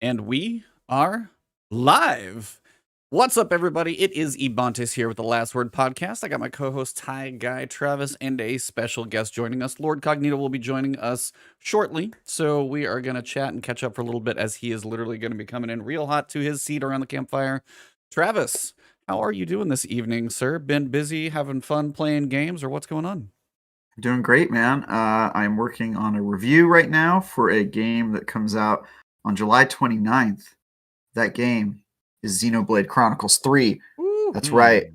And we are live. What's up, everybody? It is Ebontis here with the Last Word podcast. I got my co-host Ty, Guy, Travis, and a special guest joining us. LordCognito will be joining us shortly, so we are going to chat and catch up for a little bit as he is literally going to be coming in real hot to his seat around the campfire. Travis, how are you doing this evening, sir? Been busy having fun playing games, or what's going on? Doing great, man. I'm working on a review right now for a game that comes out on July 29th. That game is Xenoblade Chronicles 3. That's right.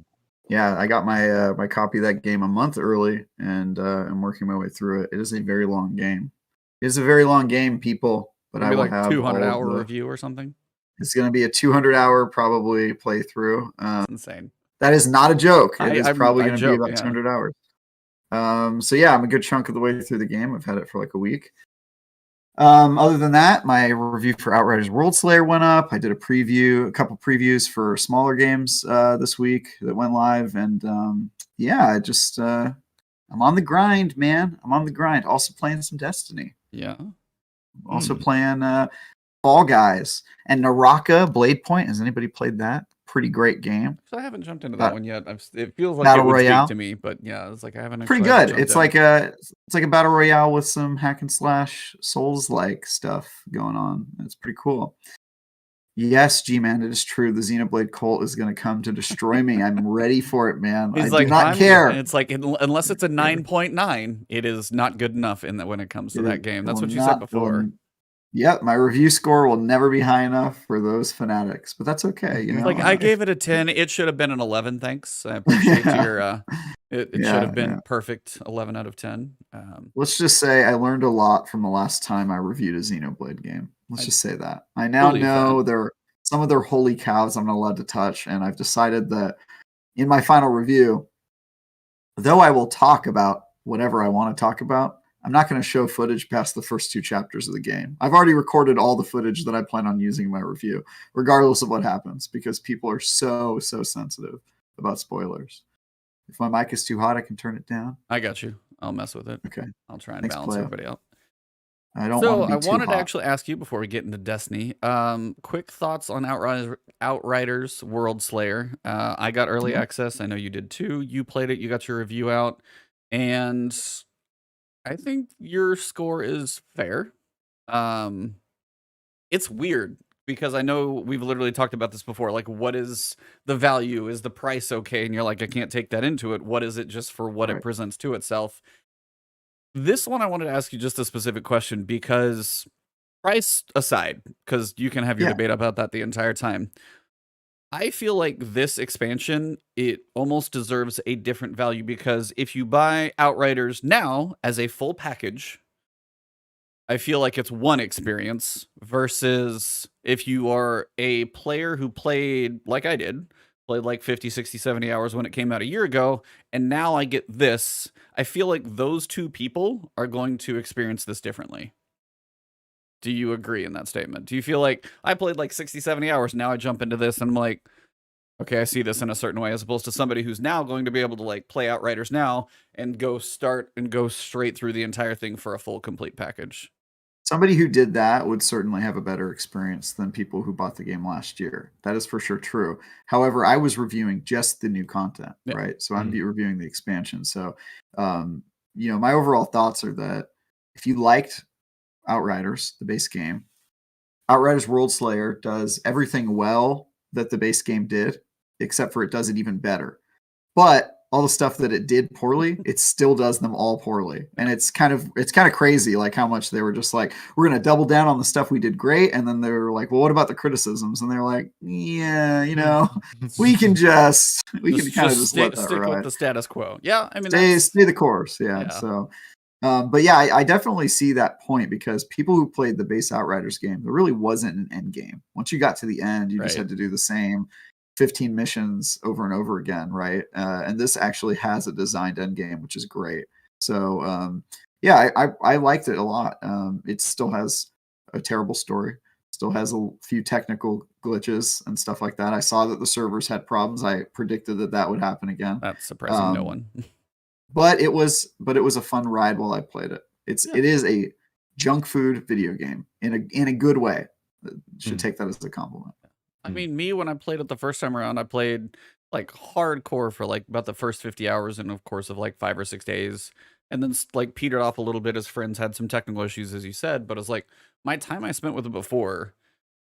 Yeah, I got my my copy of that game a month early, and I'm working my way through it. It is a very long game. It is a very long game, people, but I will Like have 200-hour review or something. It's going to be a 200-hour probably playthrough. That's insane. That is not a joke. It is probably going to be about yeah. 200 hours. So yeah, I'm a good chunk of the way through the game. I've had it for like a week. Other than that, my review for Outriders Worldslayer went up. I did a couple previews for smaller games this week that went live, and yeah, I'm on the grind, man. I'm on the grind. Also playing some Destiny. Yeah. Also playing Fall Guys and Naraka Blade Point. Has anybody played that? Pretty great game. So I haven't jumped into that one yet. It feels like Battle it would Royale. speak to me, but yeah, it's like I haven't. Pretty good. It's like a battle royale with some hack and slash Souls like stuff going on. It's pretty cool. Yes, G-Man, it is true. The Xenoblade cult is going to come to destroy me. I'm ready for it, man. I do not care. It's like unless it's a 9.9, it is not good enough when it comes to that game. That's what you said before. Yep, my review score will never be high enough for those fanatics, but that's okay. You know, like I gave it a 10. It should have been an 11. Thanks. I appreciate your. It should have been perfect 11 out of 10. Let's just say I learned a lot from the last time I reviewed a Xenoblade game. Let's just say that. I now know some of their holy cows I'm not allowed to touch, and I've decided that in my final review, though I will talk about whatever I want to talk about, I'm not going to show footage past the first 2 chapters of the game. I've already recorded all the footage that I plan on using in my review, regardless of what happens, because people are so sensitive about spoilers. If my mic is too hot, I can turn it down. I got you. I'll mess with it. Okay. I'll try and balance everybody out. I wanted to actually ask you before we get into Destiny, quick thoughts on Outriders Worldslayer. I got early access. I know you did too. You played it. You got your review out, and I think your score is fair. It's weird because I know we've literally talked about this before. Like, what is the value? Is the price okay? And you're like, I can't take that into it. What is it just for what it presents to itself? This one, I wanted to ask you just a specific question because price aside, because you can have your debate about that the entire time. I feel like this expansion, it almost deserves a different value because if you buy Outriders now as a full package, I feel like it's one experience versus if you are a player who played like I did, played like 50, 60, 70 hours when it came out a year ago, and now I get this. I feel like those two people are going to experience this differently. Do you agree in that statement? Do you feel like I played like 60, 70 hours, now I jump into this and I'm like, okay, I see this in a certain way, as opposed to somebody who's now going to be able to like play Outriders now and go straight through the entire thing for a full complete package? Somebody who did that would certainly have a better experience than people who bought the game last year. That is for sure true. However, I was reviewing just the new content, right? So I'm reviewing the expansion. So, you know, my overall thoughts are that if you liked Outriders, the base game, Outriders Worldslayer does everything well that the base game did, except for it does it even better. But all the stuff that it did poorly, it still does them all poorly. And it's kind of crazy, like how much they were just like, we're going to double down on the stuff we did great. And then they were like, well, what about the criticisms? And they're like, yeah, you know, we can kind of just let that stick with the status quo. Yeah. I mean, stay the course. Yeah. So, but yeah, I definitely see that point because people who played the base Outriders game, there really wasn't an end game. Once you got to the end, you just had to do the same 15 missions over and over again, right? And this actually has a designed end game, which is great. So yeah, I liked it a lot. It still has a terrible story, still has a few technical glitches and stuff like that. I saw that the servers had problems. I predicted that would happen again. That's surprising no one. But it was a fun ride while I played it. It is a junk food video game in a good way. should take that as a compliment. I mean, me, when I played it the first time around, I played like hardcore for like about the first 50 hours in a course of like 5 or 6 days. And then like petered off a little bit as friends had some technical issues, as you said. But it's like my time I spent with it before,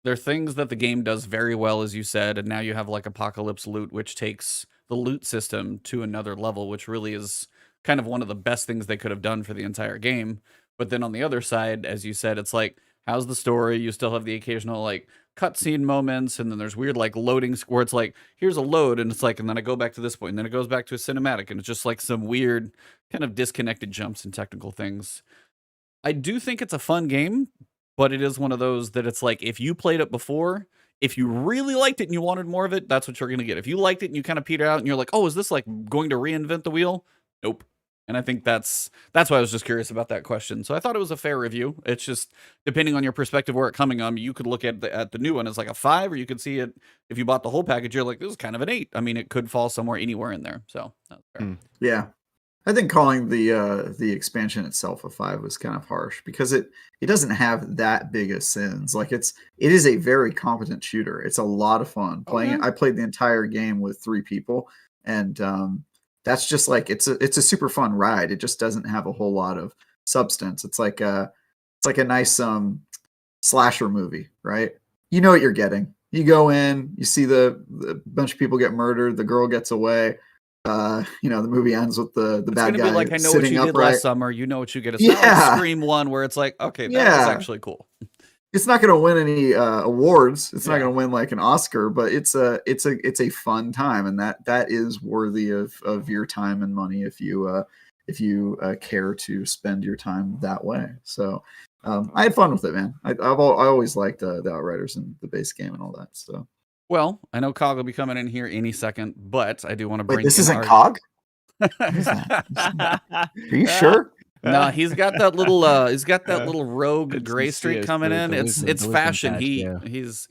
there are things that the game does very well, as you said. And now you have like Apocalypse Loot, which takes the loot system to another level, which really is kind of one of the best things they could have done for the entire game. But then on the other side, as you said, it's like, how's the story? You still have the occasional like cutscene moments, and then there's weird like loading where it's like, here's a load, and it's like, and then I go back to this point, and then it goes back to a cinematic, and it's just like some weird kind of disconnected jumps and technical things. I do think it's a fun game, but it is one of those that it's like, if you played it before, if you really liked it and you wanted more of it, that's what you're going to get. If you liked it and you kind of petered out and you're like, oh, is this like going to reinvent the wheel? Nope. And I think that's why I was just curious about that question. So I thought it was a fair review. It's just depending on your perspective where it coming on, you could look at the new one as like a 5, or you could see it if you bought the whole package, you're like, this is kind of an 8. I mean, it could fall somewhere anywhere in there. So that's fair. Yeah. I think calling the expansion itself a 5 was kind of harsh because it doesn't have that big of sins. Like it is a very competent shooter. It's a lot of fun playing it. I played the entire game with 3 people, and that's just like it's a super fun ride. It just doesn't have a whole lot of substance. It's like a nice slasher movie, right? You know what you're getting. You go in, you see the bunch of people get murdered, the girl gets away. The movie ends with the bad guy. Be like, I know what you did last summer. You know what you get. It's not like Scream 1 where it's like, okay, that was actually cool. It's not going to win any awards. It's not going to win like an Oscar, but it's a fun time, and that is worthy of your time and money if you care to spend your time that way. So I had fun with it, man. I always liked the Outriders and the base game and all that. So. Well, I know Cog will be coming in here any second, but I do want to bring. This isn't Cog. Are you sure? No, he's got that little rogue gray streak coming in. It's fashion. He's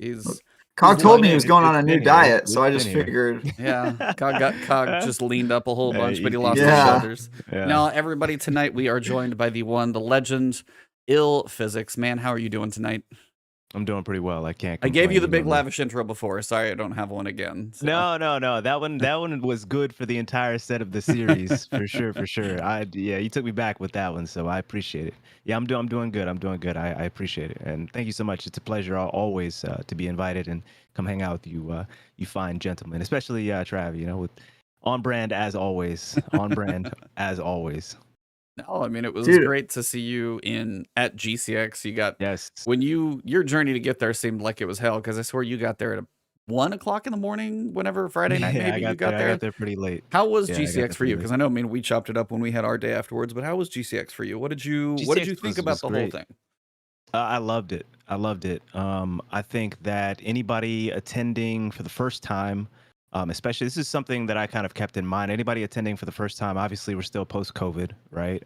Cog told me he was going on a new diet, so I just figured. Yeah, Cog just leaned up a whole bunch, but he lost his shoulders. Now, everybody, tonight we are joined by the legend, illPhysics. Man, how are you doing tonight? I'm doing pretty well. I can't complain. I gave you the big lavish intro before. Sorry, I don't have one again. So. No. That one was good for the entire set of the series for sure. You took me back with that one, so I appreciate it. Yeah, I'm doing good. I appreciate it, and thank you so much. It's a pleasure always to be invited and come hang out with you, you fine gentlemen, especially Trav. With on brand as always. No, I mean, it was great to see you at GCX. You got when your journey to get there seemed like it was hell, because I swear you got there at 1 o'clock in the morning, whenever Friday night maybe you got there. I got there pretty late. How was GCX for you? Because I know, we chopped it up when we had our day afterwards. But how was GCX for you? What did you think about the whole thing? I loved it. I think that anybody attending for the first time. Especially, this is something that I kind of kept in mind. Anybody attending for the first time, obviously, we're still post-COVID, right?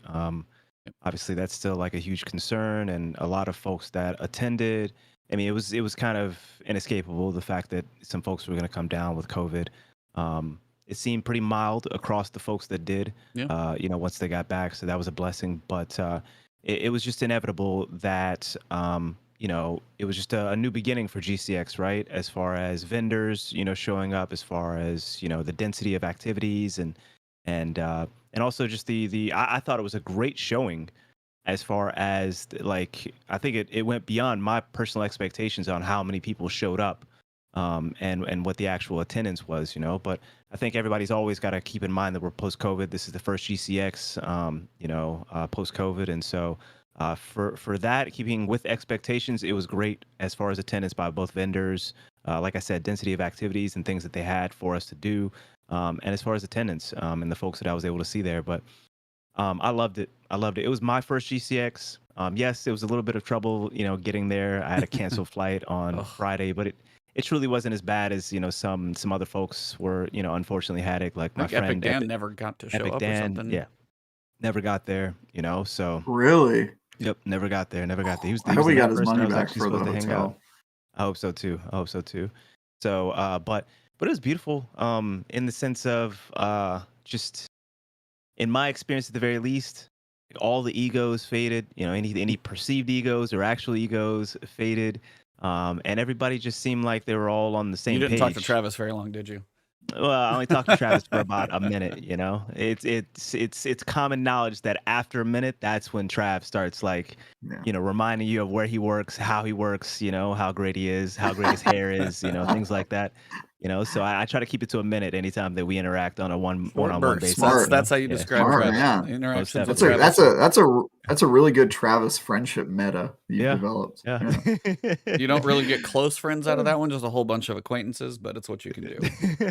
Obviously, that's still like a huge concern, and a lot of folks that attended. I mean, it was kind of inescapable, the fact that some folks were going to come down with COVID. It seemed pretty mild across the folks that did. Once they got back, so that was a blessing. But it was just inevitable that. It was just a new beginning for GCX, right? As far as vendors, showing up, as far as, the density of activities and also just I thought it was a great showing as far as like, I think it went beyond my personal expectations on how many people showed up and what the actual attendance was, but I think everybody's always got to keep in mind that we're post-COVID. This is the first GCX, post-COVID. And so, for that, keeping with expectations, it was great as far as attendance by both vendors. Like I said, density of activities and things that they had for us to do, and as far as attendance and the folks that I was able to see there. But I loved it. It was my first GCX. Yes, it was a little bit of trouble, getting there. I had a canceled flight on Friday, but it truly wasn't as bad as some other folks were. Unfortunately had it. Like my friend Epic Dan never got to show up or something. Yeah, never got there. So really. Yep, never got there. He was. I hope he got his money back for the hotel. I hope so too. So, but it was beautiful. In the sense of just in my experience, at the very least, all the egos faded. Any perceived egos or actual egos faded. And everybody just seemed like they were all on the You same didn't talk to page. Travis very long, did you? Well, I only talked to Travis for about a minute. You know, it's common knowledge that after a minute, that's when Trav starts like, Yeah. you know, reminding you of where he works, how he works, you know, how great he is, how great his hair is, you know, things like that. You know, so I try to keep it to a minute anytime that we interact on a one-on-one bursts. basis. Smart. you know? That's how you Yeah. describe Smart, Travis. man. Interactions with definitely. Travis. That's a really good Travis friendship meta you've Yeah. developed. Yeah. You don't really get close friends out of that one, just a whole bunch of acquaintances, but it's what you can do.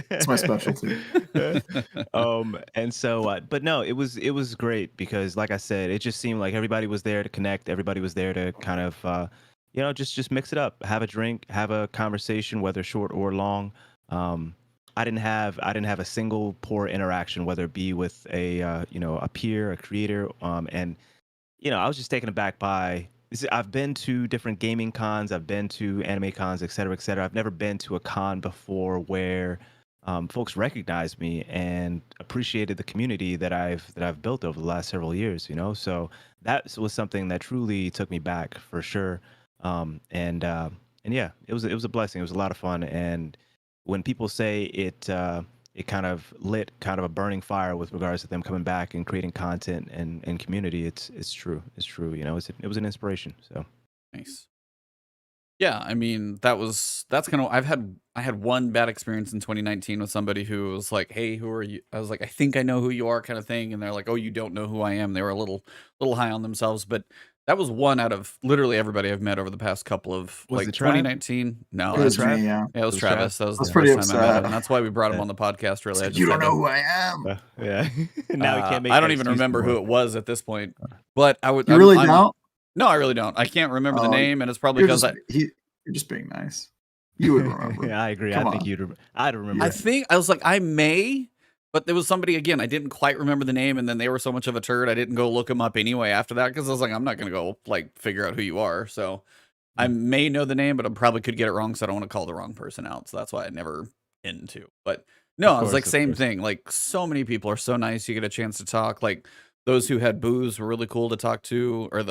It's my specialty. And so but no, it was great because like I said, it just seemed like everybody was there to connect, everybody was there to kind of you know, just mix it up, have a drink, have a conversation, whether short or long. I didn't have a single poor interaction, whether it be with a you know, a peer, a creator, and you know, I was just taken aback by I've been to different gaming cons, I've been to anime cons, et cetera, et cetera. I've never been to a con before where folks recognized me and appreciated the community that I've built over the last several years. You know, so that was something that truly took me back for sure. And yeah, it was a blessing. It was a lot of fun. And when people say it kind of lit kind of a burning fire with regards to them coming back and creating content and community, it's true. It's true. You know, it was an inspiration. So Nice. Yeah, I mean, that's kind of I had one bad experience in 2019 with somebody who was like, "Hey, who are you?" I was like, "I think I know who you are," kind of thing, and they're like, "Oh, you don't know who I am." They were a little high on themselves, but that was one out of literally everybody I've met over the past couple of Was like it Trav? 2019. No, It was Trav? me, yeah. yeah, it was Was Travis. That was I was the pretty first time I met upset. him. That's why we brought him Yeah. on the podcast. Really, I Said, just you don't had know to. who I am. Yeah. Now he can't make. I that don't even excuse remember who anymore. it was at this point, but I would. You really I'm- don't? No, I really don't. I can't remember the Oh, name, and it's probably You're because just you're just being nice. You would remember. Yeah, I agree. Come I think on. I'd remember. I think I was like, I may, but there was somebody again. I didn't quite remember the name, and then they were so much of a turd. I didn't go look them up anyway after that because I was like, I'm not gonna go like figure out who you are. So I may know the name, but I probably could get it wrong. So I don't want to call the wrong person out. So that's why I never into. But no, I was like, Of same course. thing. Like so many people are so nice. You get a chance to talk. Like those who had booths were really cool to talk to, or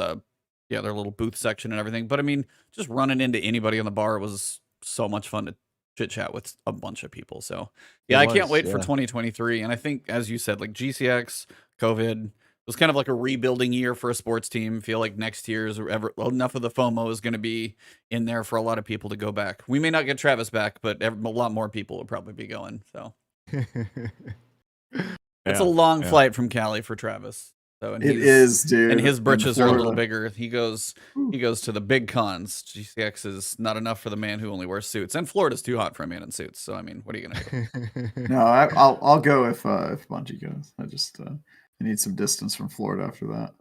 their little booth section and everything. But I mean, just running into anybody in the bar was so much fun to chit chat with a bunch of people. So yeah, I can't wait for 2023. And I think, as you said, like GCX, COVID was kind of like a rebuilding year for a sports team. Feel like next year's enough of the FOMO is going to be in there for a lot of people to go back. We may not get Travis back, but a lot more people will probably be going. So it's a long flight from Cali for Travis. So It is, dude. and his britches are a little Florida. bigger. He goes to the big cons. GCX is not enough for the man who only wears suits, and Florida's too hot for a man in suits. So I mean, what are you gonna do? No, I'll go if Bungie goes. I just I need some distance from Florida after that.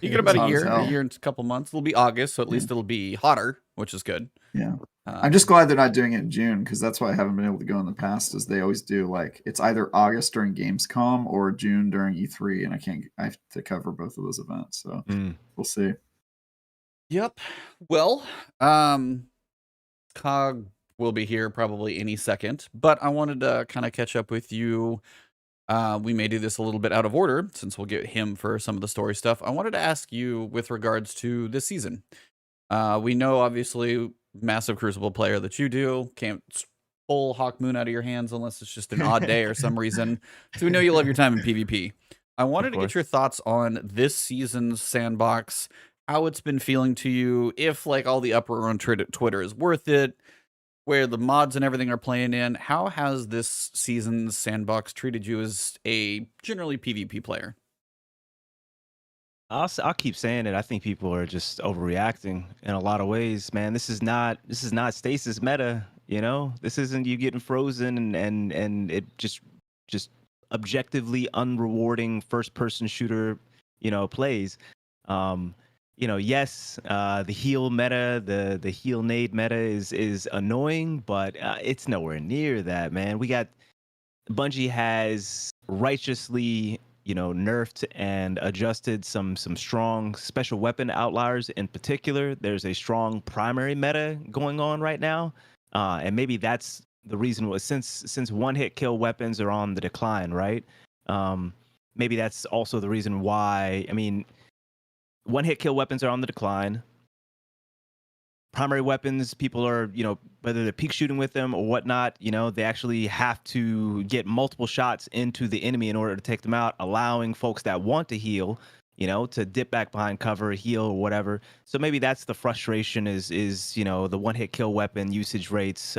You get about It's a hot as year hell. and a couple months. It'll be August, so at least it'll be hotter, which is good. Yeah. I'm just glad they're not doing it in June because that's why I haven't been able to go in the past. Is they always do like it's either August during Gamescom or June during E3, and I have to cover both of those events. So we'll see. Yep. Well, Cog will be here probably any second, but I wanted to kind of catch up with you. We may do this a little bit out of order since we'll get him for some of the story stuff. I wanted to ask you with regards to this season. We know obviously massive Crucible player that you do. Can't pull Hawk Moon out of your hands unless it's just an odd day or some reason. So we know you love your time in PvP. I wanted to get your thoughts on this season's sandbox, how it's been feeling to you, if like all the uproar on Twitter is worth it, where the mods and everything are playing in. How has this season's sandbox treated you as a generally PvP player? I'll keep saying it. I think people are just overreacting in a lot of ways, man. This is not Stasis meta, you know. This isn't you getting frozen and it just objectively unrewarding first person shooter, you know, plays. You know, yes, the heal meta, the heal nade meta is annoying, but it's nowhere near that, man. Bungie has righteously, you know, nerfed and adjusted some strong special weapon outliers. In particular, there's a strong primary meta going on right now, and maybe that's the reason was since one hit kill weapons are on the decline, right? Maybe that's also the reason why. I mean, one hit kill weapons are on the decline. primary weapons, people are, whether they're peek shooting with them or whatnot, they actually have to get multiple shots into the enemy in order to take them out, allowing folks that want to heal, to dip back behind cover, heal, or whatever. So maybe that's the frustration is the one-hit kill weapon usage rates,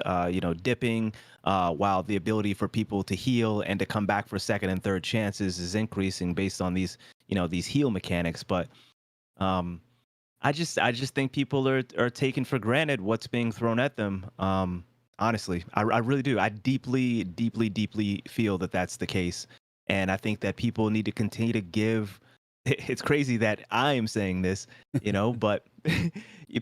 dipping, while the ability for people to heal and to come back for second and third chances is increasing based on these, these heal mechanics. But I just think people are taking for granted what's being thrown at them. Honestly, I really do. I deeply, deeply, deeply feel that that's the case, and I think that people need to continue to give. It's crazy that I am saying this, but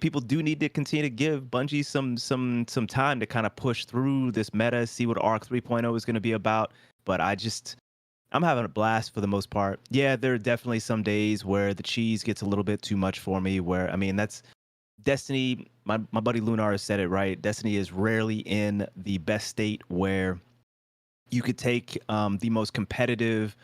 people do need to continue to give Bungie some time to kind of push through this meta, see what Arc 3.0 is going to be about. But I'm having a blast for the most part. Yeah, there are definitely some days where the cheese gets a little bit too much for me, where, I mean, that's Destiny. My buddy Lunar has said it right. Destiny is rarely in the best state where you could take the most competitive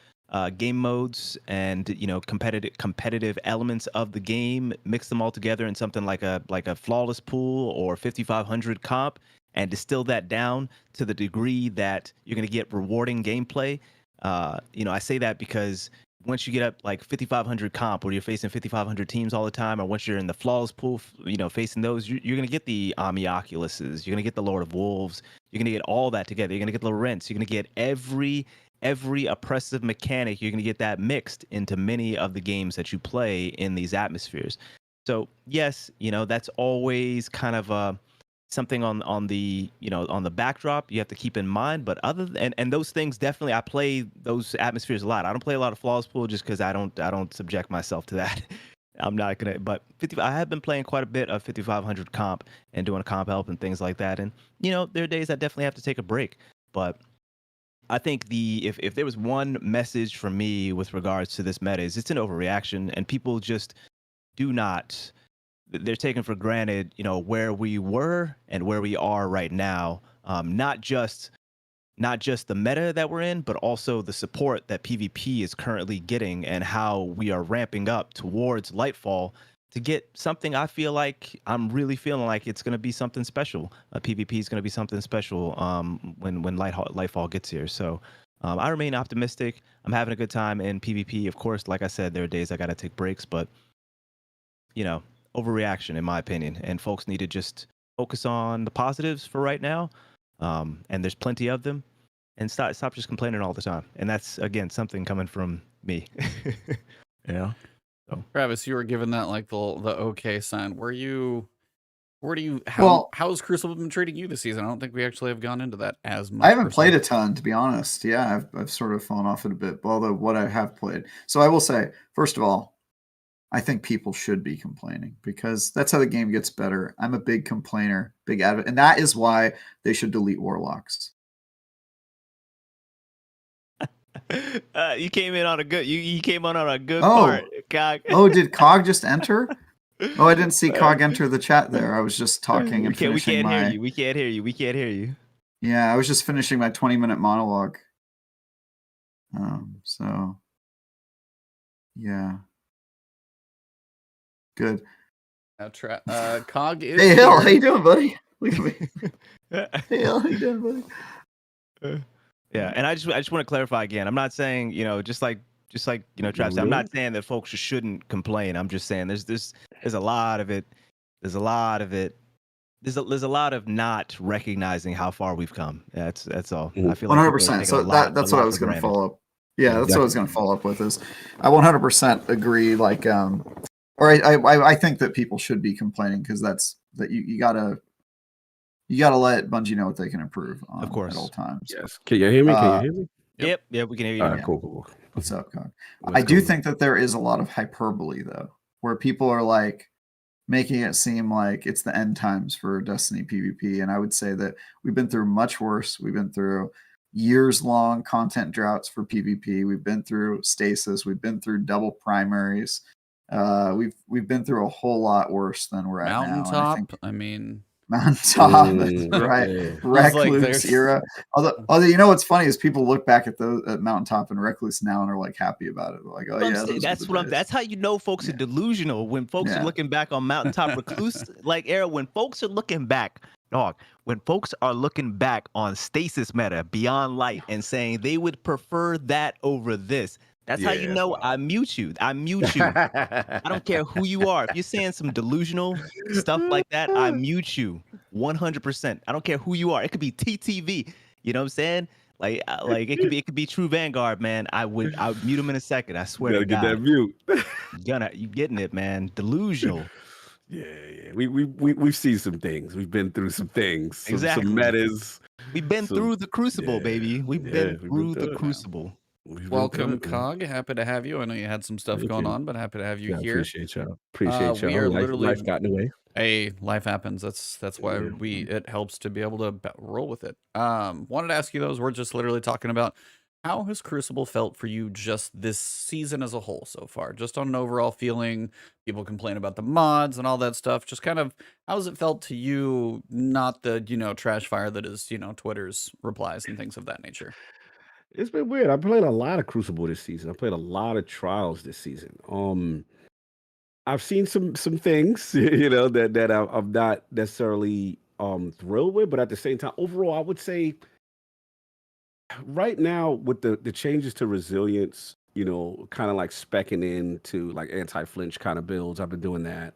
game modes and competitive elements of the game, mix them all together in something like a flawless pool or 5500 comp, and distill that down to the degree that you're going to get rewarding gameplay. I say that because once you get up like 5500 comp, where you're facing 5500 teams all the time, or once you're in the flawless pool, facing those, you're going to get the Ami Oculuses, you're going to get the Lord of Wolves, you're going to get all that together. You're going to get Lorentz, you're going to get every oppressive mechanic. You're going to get that mixed into many of the games that you play in these atmospheres. So yes, that's always kind of something on the on the backdrop you have to keep in mind. But other than and those things, definitely I play those atmospheres a lot. I don't play a lot of flawless pool just because I don't subject myself to that. I'm not gonna. But I have been playing quite a bit of 5500 comp and doing a comp help and things like that. And there are days I definitely have to take a break. But I think if there was one message from me with regards to this meta, is it's an overreaction, and people just do not. They're taking for granted, where we were and where we are right now. Not just the meta that we're in, but also the support that PvP is currently getting, and how we are ramping up towards Lightfall to get something. I feel like I'm really feeling like it's going to be something special. PvP is going to be something special when Lightfall gets here. So I remain optimistic. I'm having a good time in PvP. Of course, like I said, there are days I got to take breaks, but overreaction in my opinion, and folks need to just focus on the positives for right now, and there's plenty of them, and stop just complaining all the time. And that's, again, something coming from me. So Travis, you were given that like the okay sign. How's Crucible been treating you this season? I don't think we actually have gone into that as much. I haven't played a ton, to be honest. Yeah, I've sort of fallen off it a bit, although what I have played. So I will say, first of all, I think people should be complaining, because that's how the game gets better. I'm a big complainer, big advocate, and that is why they should delete Warlocks. You came in on a good. You came on a good part, Cog. Oh, did Cog just enter? Oh, I didn't see Cog enter the chat there. I was just talking and finishing We can't hear you. We can't hear you. Yeah, I was just finishing my 20-minute monologue. So yeah. Good. Cog is. Hey, Hill, how you doing, buddy? Look at me. Hey, Hill, how you doing, buddy? Yeah, and I just want to clarify again. I'm not saying, just like Travis, I'm not saying that folks shouldn't complain. I'm just saying there's a lot of it. There's a lot of not recognizing how far we've come. That's all. I feel 100%. So that's what I was going to follow up. Yeah, that's what I was going to follow up with. Is I 100% agree. Like, or I think that people should be complaining, because you gotta let Bungie know what they can improve on, of course, at all times. Yes. Can you hear me? Yep. We can hear you. All right, cool. What's up, Cog? I do think that there is a lot of hyperbole, though, where people are like making it seem like it's the end times for Destiny PvP, and I would say that we've been through much worse. We've been through years-long content droughts for PvP. We've been through Stasis. We've been through double primaries. We've been through a whole lot worse than we're at now. Mountaintop. I mean, Mountaintop, Mm, right? yeah. was like, Recluse era. Although you know what's funny is people look back at those at Mountaintop and Recluse now and are like happy about it. Like, oh What I'm yeah, saying, those were that's the what I'm. days. That's how you know folks are Yeah. delusional when folks are Yeah. looking back on Mountaintop Recluse like era. When folks are looking back, dog. When folks are looking back on Stasis meta Beyond Light and saying they would prefer that over this, that's how you Yeah, know wow. I mute you. I mute you. I don't care who you are. If you're saying some delusional stuff like that, I mute you 100%. I don't care who you are. It could be TTV. You know what I'm saying? Like it could be True Vanguard, man. I would mute him in a second. I swear Gotta to get God. that mute. You getting it, man? Delusional. Yeah. We've seen some things. We've been through some things. Some Exactly. metas. We've been through the Crucible, yeah, baby. We've yeah, been we've been through the through it. Crucible. Welcome, Cog. Happy to have you. I know you had some stuff Thank going you. on, but happy to have you Yeah, here. appreciate y'all. Appreciate We y'all. are Life literally got in the way. Hey, life happens. That's why Yeah. it helps to be able to roll with it. Wanted to ask you those. We're just literally talking about how has Crucible felt for you just this season as a whole so far? Just on an overall feeling. People complain about the mods and all that stuff. Just kind of how's it felt to you? Not the trash fire that is Twitter's replies and things of that nature. It's been weird. I played a lot of Crucible this season. I played a lot of Trials this season. I've seen some things, that I'm not necessarily thrilled with, but at the same time, overall, I would say right now with the changes to resilience, kind of like specking into like anti-flinch kind of builds. I've been doing that.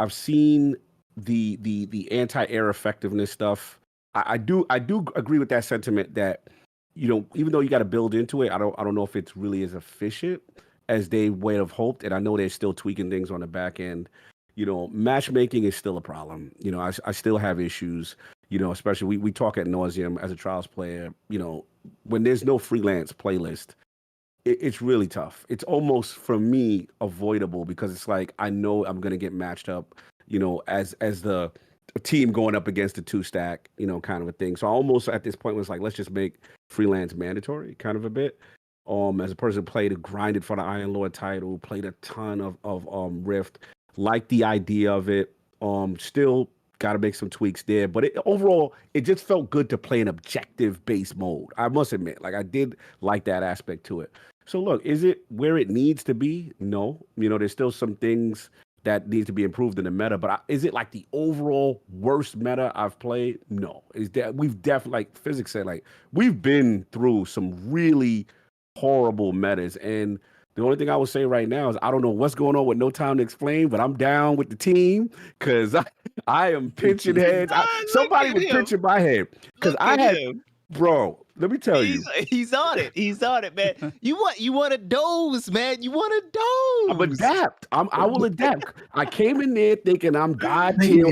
I've seen the anti-air effectiveness stuff. I do agree with that sentiment that even though you got to build into it, I don't know if it's really as efficient as they would have hoped. And I know they're still tweaking things on the back end. Matchmaking is still a problem. I still have issues. Especially we talk ad nauseum as a Trials player. When there's no freelance playlist, it's really tough. It's almost for me avoidable because it's like I know I'm gonna get matched up. As the team going up against the 2-stack, kind of a thing. So I almost at this point was like, let's just make freelance mandatory, kind of a bit. As a person played and grinded for the Iron Lord title, played a ton of Rift, liked the idea of it. Still got to make some tweaks there, but overall, it just felt good to play an objective-based mode. I must admit, like I did like that aspect to it. So look, is it where it needs to be? No, there's still some things that needs to be improved in the meta, but is it like the overall worst meta I've played? No. Is that we've definitely, like Physics said, like we've been through some really horrible metas, and the only thing I would say right now is I don't know what's going on with No Time to Explain, but I'm down with the team because I am pinching heads. Somebody was pinching my head because I had, bro. Let me tell you, he's on it. He's on it, man. You want a dose, man. You want a dose. I'm adapt. I will adapt. I came in there thinking I'm God tier.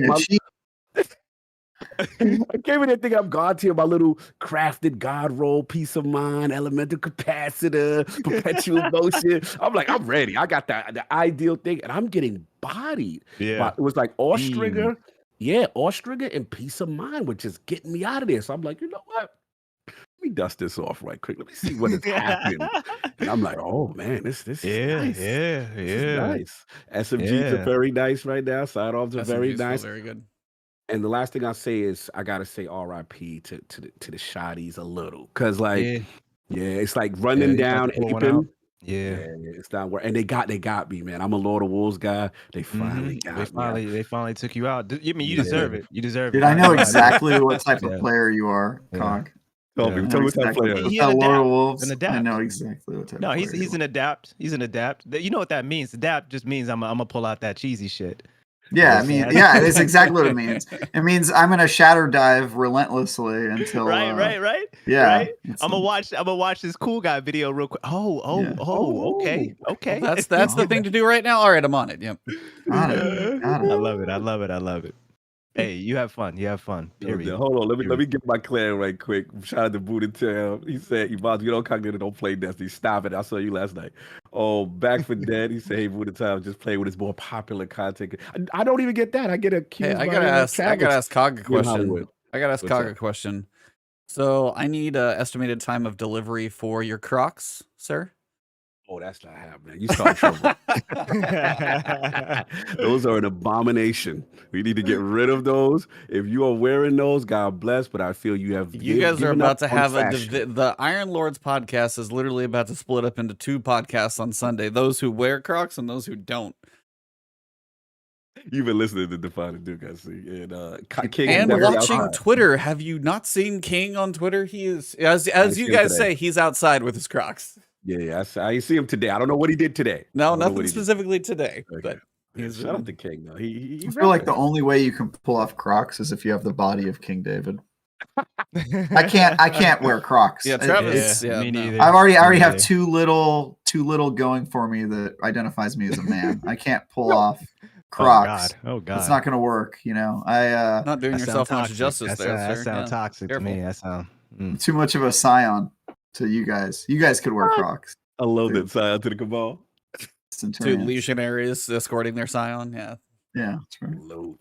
I came in there thinking I'm God tier. My little crafted God roll, peace of mind, elemental capacitor, perpetual motion. I'm like, I'm ready. I got the ideal thing, and I'm getting bodied. Yeah, it was like Austrigger. Yeah, Austrigger and peace of mind, which is getting me out of there. So I'm like, you know what? Let me dust this off right quick. Let me see what has happened. And I'm like, oh man, this is nice. This is nice. SMGs are very nice right now. Side offs are very nice. Very good. And the last thing I'll say is I gotta say RIP to the shotties a little. Cause like, it's like running down aping. Yeah, it's not working. And they got me, man. I'm a Lord of Wolves guy. They finally got me. They finally took you out. You deserve it. You deserve it. Dude, I know exactly what type of player you are, Cog. Tell me what type of player. Lord of Wolves. An adapt. I know exactly what type of player. No, he's an adapt. He's an adapt. You know what that means? Adapt just means I'm gonna pull out that cheesy shit. Yeah, I mean, it's exactly what it means. It means I'm gonna shadow dive relentlessly until right. Yeah, right. I'm gonna watch this cool guy video real quick. Okay. Well, that's the thing to do right now. All right, I'm on it. Yep. Got it. I love it. Hey, you have fun. Period. Hold on, let me get my clan right quick. Shout out to Buddha Town. He said, "Ebontis, you don't play Destiny. Stop it. I saw you last night." Oh, Back for Dead. He said, "Hey, Buddha Town, just play with his more popular content." I don't even get that. I get accused. Hey, I gotta ask Cog a question. What's question. So I need estimated time of delivery for your Crocs, sir. Oh, that's not happening. You start trouble. Those are an abomination. We need to get rid of those. If you are wearing those, God bless. But I feel you have You guys are given about up to on have fashion. the Iron Lords podcast is literally about to split up into 2 podcasts on Sunday. Those who wear Crocs and those who don't. You've been listening to Define and Duke, I see. And King is And definitely watching outside. Twitter. Have you not seen King on Twitter? He is, as I you see him guys today. say, he's outside with his Crocs. Yeah, I see him today. I don't know what he did today. No, I don't know what nothing he did. specifically today. Okay. But Yeah, he's shout out to King though. He I feel like the repping. only way you can pull off Crocs is if you have the body of King David. I can't wear Crocs. Yeah, Travis. Yeah, Yeah, me no. neither. I already Me have neither. too little going for me that identifies me as a man. I can't pull off Crocs. Oh God. It's not going to work. You know, Not doing That yourself sound much toxic. justice there, That sir. sound Yeah. toxic Careful. to me. That sound. I'm too much of a scion to you guys. You guys could wear Crocs. I love that side to the Cabal. To Centurions. legionaries escorting their scion. Yeah. Yeah, that's right.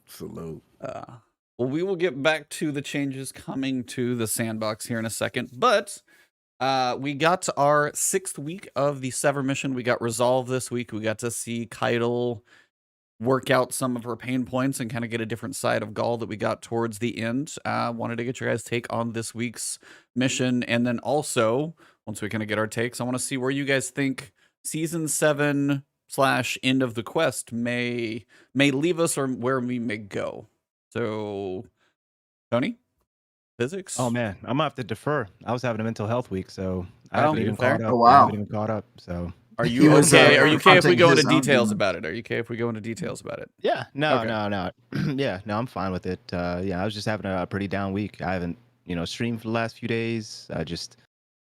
Salute. Well, we will get back to the changes coming to the sandbox here in a second, but we got our 6th week of the Sever mission. We got resolved this week. We got to see Caiatl work out some of her pain points and kind of get a different side of Gaul that we got towards the end. Wanted to get your guys' take on this week's mission, and then also, once we kind of get our takes, I want to see where you guys think Season 7 / end of the quest may leave us or where we may go. So, Tony? Physics? Oh man, I'm gonna have to defer. I was having a mental health week, so I haven't even fair. caught up. Oh, I wow. haven't even caught up. So Are He you was, okay? Are you okay if we confronting go into his own details demons. about it? Are you okay if we go into details about it? yeah, no, Okay. no. Yeah, no, I'm fine with it. Yeah, I was just having a pretty down week. I haven't, streamed for the last few days. I just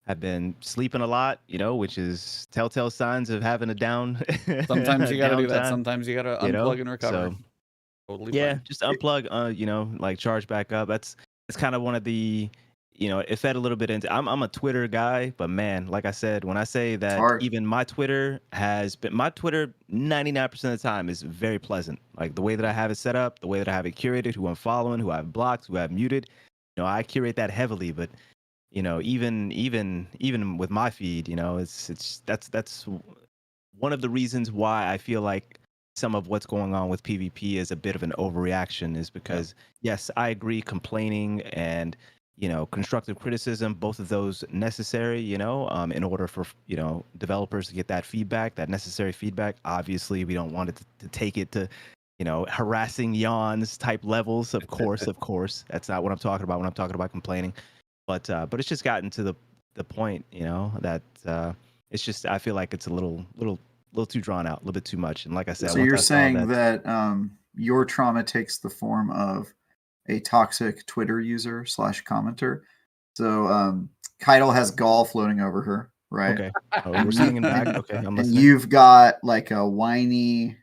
have been sleeping a lot, which is telltale signs of having a down. Sometimes you got to do that. downtime, Sometimes you got to you know? unplug and recover. So Totally yeah, fine. just unplug, like charge back up. It's kind of one of the, it fed a little bit into. I'm a Twitter guy, but man, like I said, when I say that hard. even my Twitter 99% of the time is very pleasant. Like the way that I have it set up, the way that I have it curated, who I'm following, who I've blocked, who I've muted. I curate that heavily, but even with my feed, that's one of the reasons why I feel like some of what's going on with PvP is a bit of an overreaction, is because yes, I agree, complaining and constructive criticism, both of those necessary, in order for developers to get that feedback, that necessary feedback. Obviously, we don't want it to take it to harassing yawns type levels. Of course, that's not what I'm talking about when I'm talking about complaining. But it's just gotten to the point, that it's just, I feel like it's a little too drawn out, a little bit too much. And like I said, So you're saying that your trauma takes the form of a toxic Twitter user / commenter. So Caiatl has Gaul floating over her, right? Okay, we're singing back. Okay, I'm And listening. you've got like a whiny,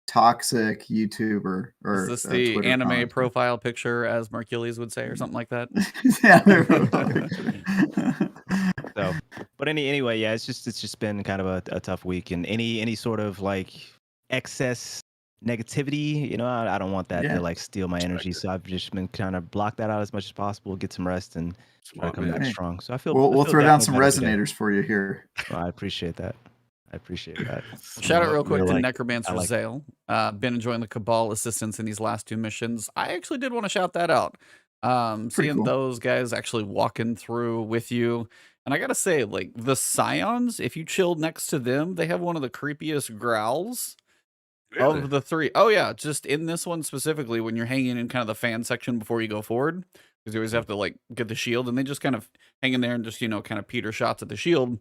toxic YouTuber or Is this the Twitter anime commenter. profile picture, as Mercules would say, or something like that? So, but anyway, yeah, it's just been kind of a tough week, and any sort of like excess negativity, I don't want that to like steal my energy. So I've just been kind of block that out as much as possible, get some rest, and try to come back strong. So I feel we'll throw down some definitely better resonators for you here. today. Well, I appreciate that. Shout out real quick to Like- Necromancer I like- Zale. Been enjoying the Cabal assistance in these last 2 missions. I actually did want to shout that out. Seeing cool. those guys actually walking through with you. And I gotta say, like, the Scions, if you chilled next to them, they have one of the creepiest growls of the 3. Oh yeah, just in this one specifically, when you're hanging in kind of the fan section before you go forward, because you always have to like get the shield, and they just kind of hang in there and just kind of Peter shots at the shield.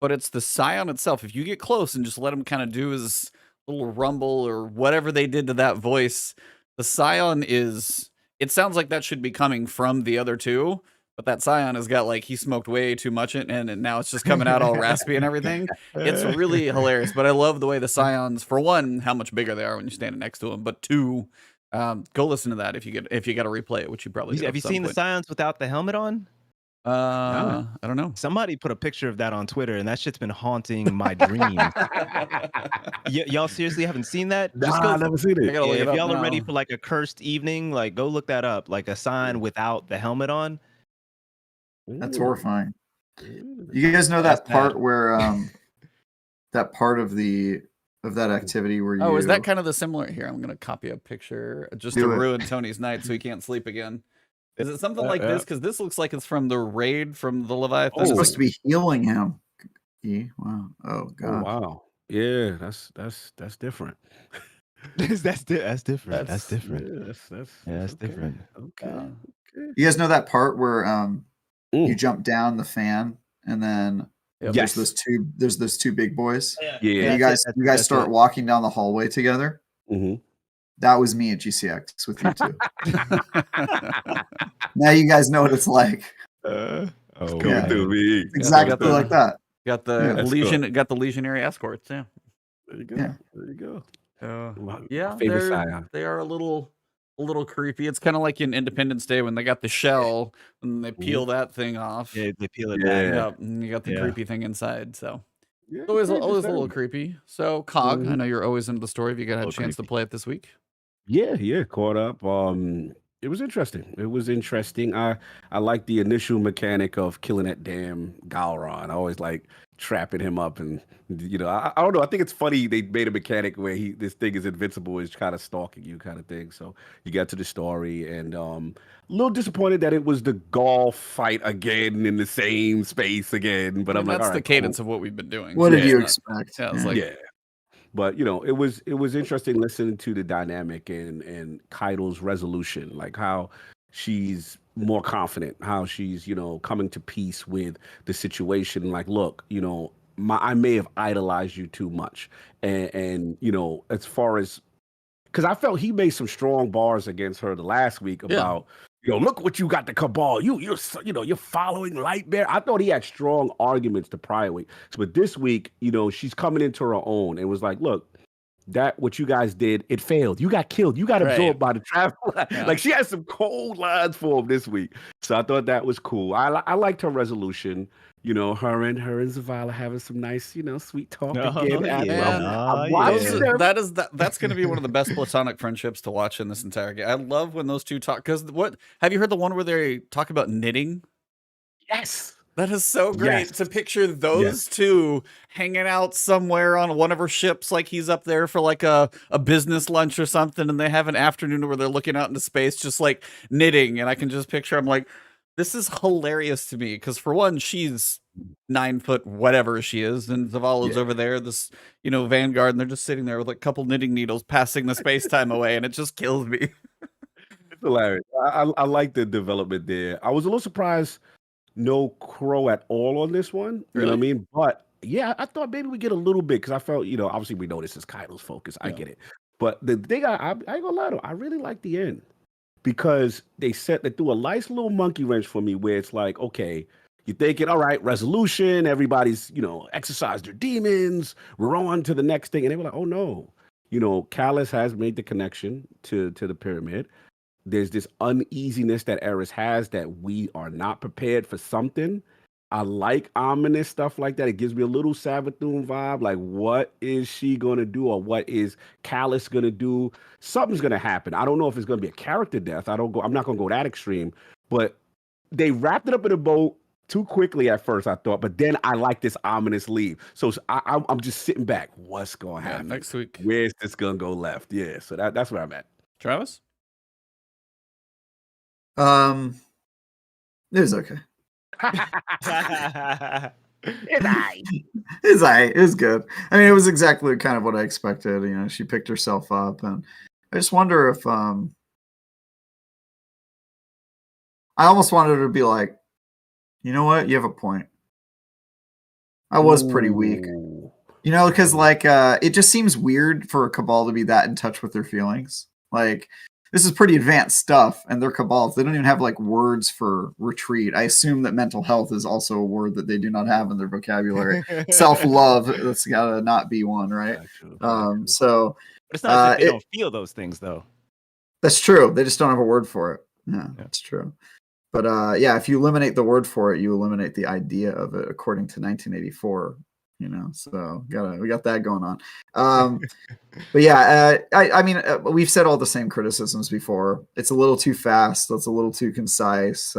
But it's the Scion itself. If you get close and just let him kind of do his little rumble or whatever they did to that voice, the Scion is, it sounds like that should be coming from the other 2, but that Scion has got like, he smoked way too much and now it's just coming out all raspy and everything. It's really hilarious, but I love the way the Scions, for one, how much bigger they are when you're standing next to them, but 2, go listen to that if you got to replay it, which you probably do Have you seen the Scions without the helmet on? I don't know. Somebody put a picture of that on Twitter, and that shit's been haunting my dreams. Y'all seriously haven't seen that? Just go. I never seen it. If y'all are ready for like a cursed evening, like go look that up. Like a sign without the helmet on. That's horrifying. You guys know that part where that part of that activity where you. Oh, is that kind of the similar here? I'm gonna copy a picture just to ruin Tony's night so he can't sleep again. Is it something like this? Because this looks like it's from the raid from the Leviathan. It's supposed to be healing him. Wow. Oh god. Oh, wow. Yeah, that's different. That's different. That's different. Yeah, that's okay. different. Okay. Uh, Okay. You guys know that part where you Mm. jump down the fan and then Yep. Yes. there's those two big boys. Yeah. And you guys start walking down the hallway together. Mhm. That was me at GCX with you two. Now you guys know what it's like. Oh, Coming yeah. through me. It's exactly got the- like that. got the Yeah, that's got the legionary escorts. Yeah. There you go. Yeah. There you go. My Yeah, favorite scion. they are a little creepy. It's kind of like in Independence Day when they got the shell and they peel that thing off. Yeah, they peel it Yeah. back. Yep, and you got the Yeah. creepy thing inside. So Yeah, it's always okay, a just little saying. creepy. So Cog, I Mhm. know you're always into the story. Have you got a Little chance to creepy. play it this week? Yeah, caught up. It was interesting. I like the initial mechanic of killing that damn Galron. I always like trapping him up, and I don't know. I think it's funny they made a mechanic where this thing is invincible, is kind of stalking you, kind of thing. So you got to the story, and a little disappointed that it was the Gaul fight again in the same space again. But I I'm mean, like, that's all the right, cadence cool. of what we've been doing. What so did it's you not- expect? Yeah, it's like Yeah. But it was interesting listening to the dynamic and Caiatl's resolution, like how she's more confident, how she's coming to peace with the situation. Like, look, I may have idolized you too much, and as far as because I felt he made some strong bars against her the last week about. Look what you got the Cabal. You're following Lightbearer. I thought he had strong arguments the prior week, but this week, she's coming into her own and was like, "Look, that what you guys did, it failed. You got killed. You got absorbed by the travel." Yeah. Like she has some cold lines for him this week, so I thought that was cool. I liked her resolution. Her and Zavala having some nice, sweet talk Oh, again. yeah. I'm Oh, watching yeah. them. That's going to be one of the best platonic friendships to watch in this entire game. I love when those two talk. Because have you heard the one where they talk about knitting? Yes. That is so great Yes. to picture those two hanging out somewhere on one of her ships, like he's up there for like a business lunch or something, and they have an afternoon where they're looking out into space, just like knitting. And I can just picture, I'm like, this is hilarious to me because for one, she's 9 foot whatever she is, and Zavala's over there, this Vanguard, and they're just sitting there with like a couple knitting needles passing the space time away, and it just kills me. It's hilarious. I like the development there. I was a little surprised no Crow at all on this one. You know what I mean? But yeah, I thought maybe we get a little bit because I felt, obviously we know this is Caiatl's focus. I get it. But the thing I ain't gonna lie to, I really like the end because they threw a nice little monkey wrench for me where it's like, okay, you're thinking, all right, resolution, everybody's, exercised their demons, we're on to the next thing. And they were like, oh no, Callus has made the connection to the pyramid. There's this uneasiness that Eris has that we are not prepared for something. I like ominous stuff like that. It gives me a little Savathun vibe. Like, what is she going to do? Or what is Callus going to do? Something's going to happen. I don't know if it's going to be a character death. I'm not going to go that extreme. But they wrapped it up in a bow too quickly at first, I thought. But then I like this ominous leave. So I'm just sitting back. What's going to happen? Next week. Where's this going to go left? Yeah, so that's where I'm at. Travis? It was okay. It was good. I mean, it was exactly kind of what I expected. She picked herself up, and I just wonder if I almost wanted her to be like, you know what, you have a point. I was pretty weak, because it just seems weird for a Cabal to be that in touch with their feelings. Like, this is pretty advanced stuff, and they're Cabals. They don't even have like words for retreat. I assume that mental health is also a word that they do not have in their vocabulary. Self-love, that's gotta not be one, right? So But it's not that they don't feel those things, though. That's true. They just don't have a word for it. Yeah, that's true. But if you eliminate the word for it, you eliminate the idea of it, according to 1984. So we got that going on. But yeah, I mean, we've said all the same criticisms before. It's a little too fast. It's a little too concise.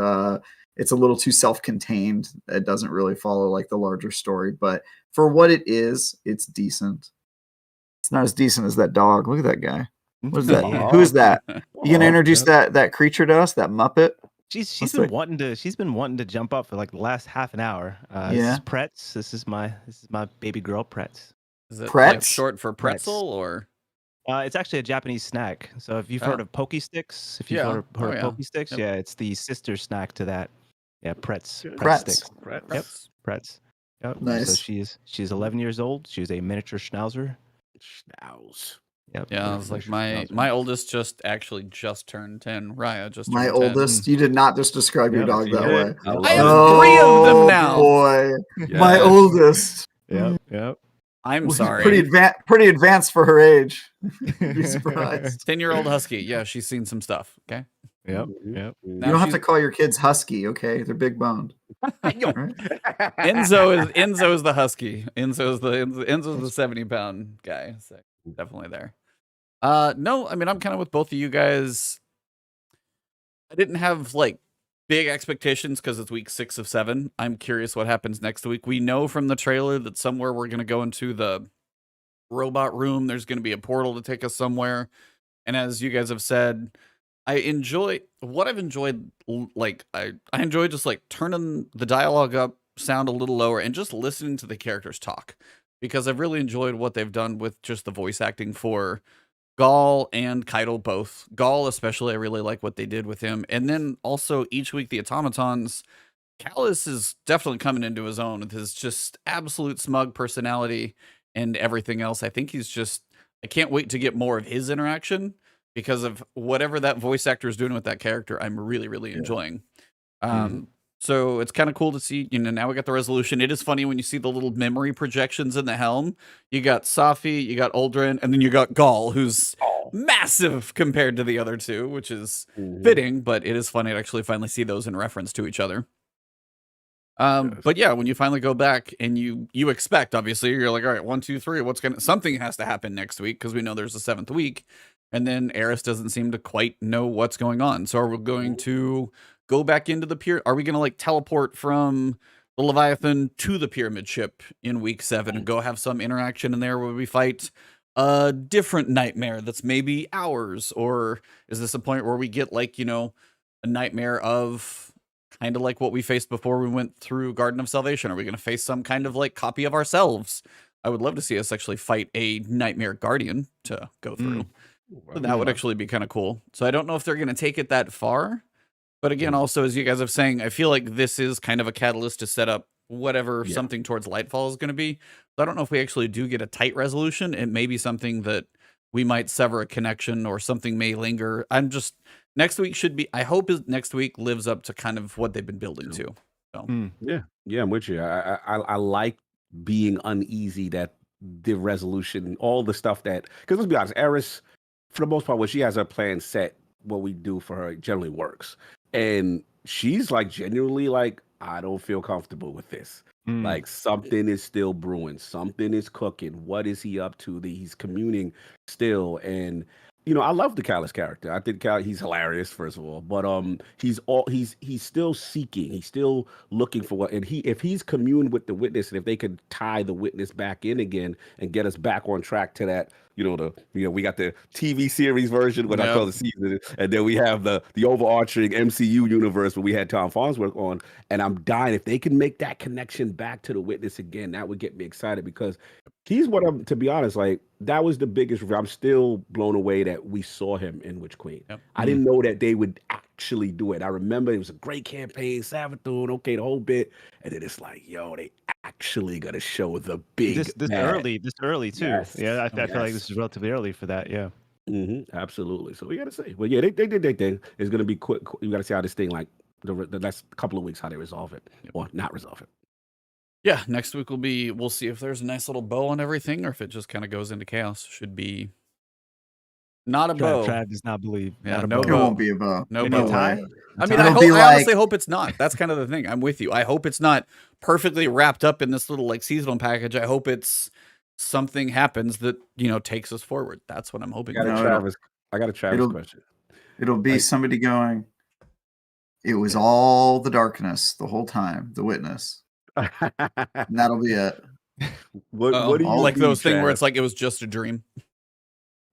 It's a little too self-contained. It doesn't really follow like the larger story. But for what it is, it's decent. It's not as decent as that dog. Look at that guy. What is that? Yeah. Who is that? You gonna Oh, introduce that creature to us? That Muppet? She's What's been that? wanting to jump up for like the last half an hour. This Yeah. is Pretz. This is my baby girl Pretz. Is it Pretz? like short for pretzel or? It's actually a Japanese snack. So if you've heard of Poke Sticks, if you've Yeah. heard Oh, of yeah. Poke Sticks, Yep. yeah, it's the sister snack to that. Yeah, Pretz. Pretz. Sticks. Pretz. Yep, Pretz. Yep. So Nice. she's 11 years old. She's a miniature schnauzer. Schnauz. Yep. Yeah, I was like miniature my schnauzer. oldest just turned 10. Raya just My turned 10. oldest. You did not just describe your Yep, dog you that did. way. I have 3 of them now. Boy, my Yes. oldest. Yep. Yep. I'm sorry. Pretty advanced for her age. You'd be surprised. 10-year-old husky. Yeah, she's seen some stuff. Okay. Yep. Mhm. Yep. You Now don't have she's- to call your kids husky, okay? They're big boned. Right? Enzo is the husky. Enzo's the 70-pound guy. So definitely there. No, I mean I'm kind of with both of you guys. I didn't have like big expectations because it's week 6 of 7. I'm curious what happens next week. We know from the trailer that somewhere we're gonna go into the robot room. There's gonna be a portal to take us somewhere. And as you guys have said, I enjoy what I've enjoyed. Like I enjoy just like turning the dialogue up, sound a little lower, and just listening to the characters talk, because I've really enjoyed what they've done with just the voice acting for Gaul and Caiatl both. Gaul especially, I really like what they did with him. And then also each week the automatons. Callus is definitely coming into his own with his just absolute smug personality and everything else. I think I can't wait to get more of his interaction because of whatever that voice actor is doing with that character. I'm really, really enjoying. So it's kind of cool to see, now we got the resolution. It is funny when you see the little memory projections in the helm. You got Safi, you got Uldren, and then you got Gaul, who's massive compared to the other two, which is fitting, but it is funny to actually finally see those in reference to each other. But yeah, when you finally go back and you expect, obviously, you're like, all right, 1, 2, 3, something has to happen next week because we know there's a 7th week. And then Eris doesn't seem to quite know what's going on. So are we going to go back into the pyramid? Are we going to like teleport from the Leviathan to the pyramid ship in week 7 and go have some interaction in there where we fight a different nightmare that's maybe ours? Or is this a point where we get like, a nightmare of kind of like what we faced before we went through Garden of Salvation? Are we going to face some kind of like copy of ourselves? I would love to see us actually fight a nightmare guardian to go through. So that would actually be kind of cool. So I don't know if they're going to take it that far. But again, also, as you guys are saying, I feel like this is kind of a catalyst to set up whatever something towards Lightfall is going to be. So I don't know if we actually do get a tight resolution. It may be something that we might sever a connection or something may linger. Next week should be, I hope next week lives up to kind of what they've been building to. So. Yeah, I'm with you. I like being uneasy that the resolution, all the stuff because let's be honest, Eris, for the most part, when she has her plan set, what we do for her generally works. And she's like genuinely like, I don't feel comfortable with this. Like something is still brewing, something is cooking. What is he up to? He's communing still. And I love the Callus character. I think he's hilarious, first of all. But he's still seeking. He's still looking for what. And if he's communed with the witness, and if they could tie the witness back in again and get us back on track to that, we got the TV series version, what I call the season, and then we have the overarching MCU universe where we had Tom Farnsworth on. And I'm dying if they can make that connection back to the witness again. That would get me excited because he's to be honest, like that was the biggest. I'm still blown away that we saw him in Witch Queen. I didn't know that they would actually do it. I remember it was a great campaign, Savathun, okay, the whole bit, and then it's like, they actually gonna show the big this early too. Yes. Yeah, I feel like this is relatively early for that. Yeah. Absolutely. So we gotta see. Well, yeah, they did their thing. It's gonna be quick. You gotta see how this thing, like the next couple of weeks, how they resolve it or not resolve it. Yeah, next week we'll see if there's a nice little bow on everything or if it just kind of goes into chaos. Should be not a bow. Trav does not believe. Yeah, Not no a It bow. bow. won't be a bow. No Maybe bow. a tie? I mean, It'll I be like- honestly hope it's not. That's kind of the thing. I'm with you. I hope it's not perfectly wrapped up in this little like seasonal package. I hope it's something happens that takes us forward. That's what I'm hoping. I got a Travis question. It'll be somebody going, it was all the darkness the whole time, the witness. And that'll be it. What do you like think, those things where Trav? it's like it was just a dream.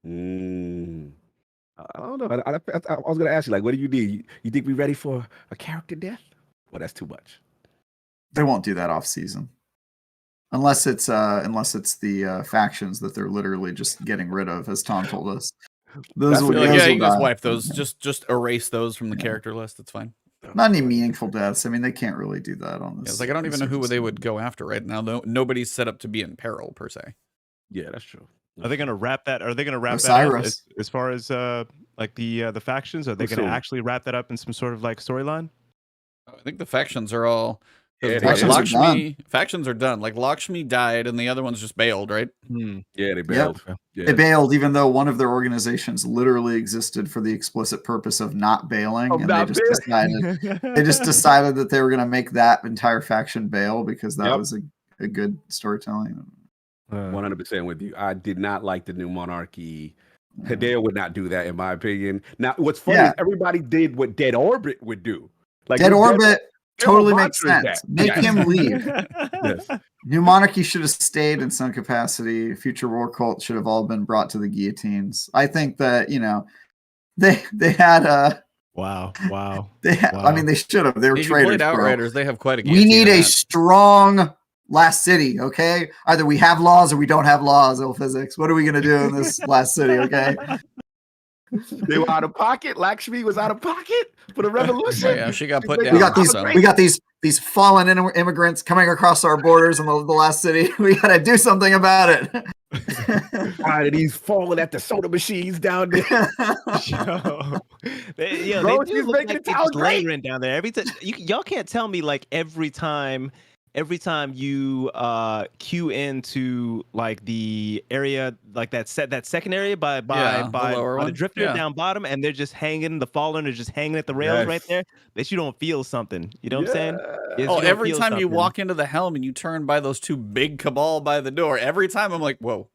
I don't know. I was going to ask you, like, what do you need? You think we ready for a character death? Well, that's too much. They won't do that off season. Unless it's the factions that they're literally just getting rid of, as Tom told us. Those will, Like, those yeah, will you can just die. wipe those. Just erase those from the character list. It's fine. Not any meaningful deaths. I mean, they can't really do that on this. It's like I don't even know who they would go after right now. Nobody's set up to be in peril per se. Yeah, that's true. Are they going to wrap that? Are they going to wrap that up as far as like the factions? Are they going to actually wrap that up in some sort of like storyline? I think the factions are all. Yeah, factions are done. Like Lakshmi died, and the other ones just bailed, right? Yeah, they bailed. Yep. Yeah. They bailed, even though one of their organizations literally existed for the explicit purpose of not bailing, they just decided that they were going to make that entire faction bail because that was a good storytelling. 100% with you. I did not like the new monarchy. Hideo would not do that, in my opinion. Now, what's funny is everybody did what Dead Orbit would do. Like Dead Orbit totally makes sense. Make him leave. Yes. New monarchy should have stayed in some capacity. Future war cult should have all been brought to the guillotines. I think that they had a wow. I mean, they should have. They were traitors. Outriders, they have quite a. We need a strong last city. Okay, either we have laws or we don't have laws. illPhysics. What are we gonna do in this last city? Okay. They were out of pocket. Lakshmi was out of pocket for the revolution. Oh, yeah, she got put down. We got these fallen immigrants coming across our borders in the last city. We got to do something about it. Tired of these falling at the soda machines down there. They do look like they're just layering down there. Every time y'all can't tell me like every time you queue into like the area, like that second area by the drifter down bottom, and they're just hanging, the fallen are just hanging at the rails right there, that you don't feel something. You know what I'm saying? Every time you walk into the helm and you turn by those two big Cabal by the door, every time I'm like, whoa.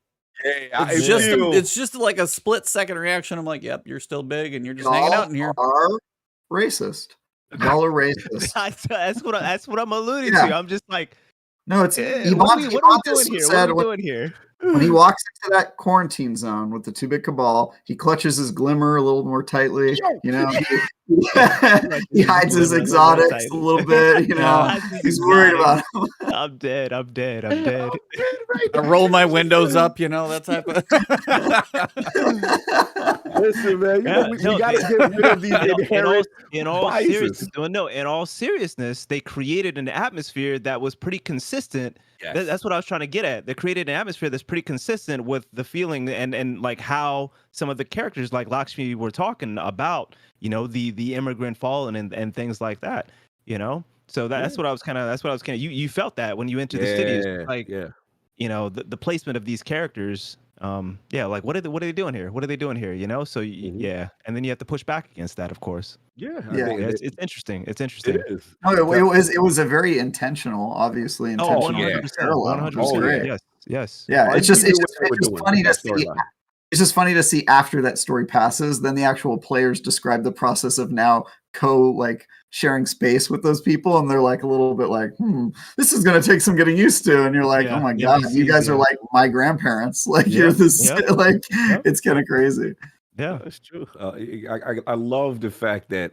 It's just like a split second reaction. I'm like, yep, you're still big and you're just hanging out in here. Are racist. Y'all are racist. That's what I'm alluding to. I'm just like, no, it's what are we doing here? What are we doing here? When he walks into that quarantine zone with the two big Cabal, he clutches his glimmer a little more tightly. He hides his exotics a little bit. He's worried about them. I'm dead. I roll my windows up. That type of. Listen, man, we got to get rid of these inherent biases. In all seriousness, they created an atmosphere that was pretty consistent. Yes. That's what I was trying to get at. They created an atmosphere that's pretty consistent with the feeling and like how some of the characters like Lakshmi were talking about, the immigrant fallen and things like that, So that's what I was kind of you felt that when you entered the city, like the placement of these characters. Like what are they doing here? What are they doing here? So and then you have to push back against that, of course. It's interesting. It's interesting. It is. No, it was a very intentional, obviously intentional. 100%. Yes. Yeah, it's just funny to see. It's just funny to see after that story passes, then the actual players describe the process of now sharing space with those people, and they're like a little bit like, this is going to take some getting used to, and you're like, oh my god, you guys are like my grandparents, you're this, it's kind of crazy. Yeah, that's true. I love the fact that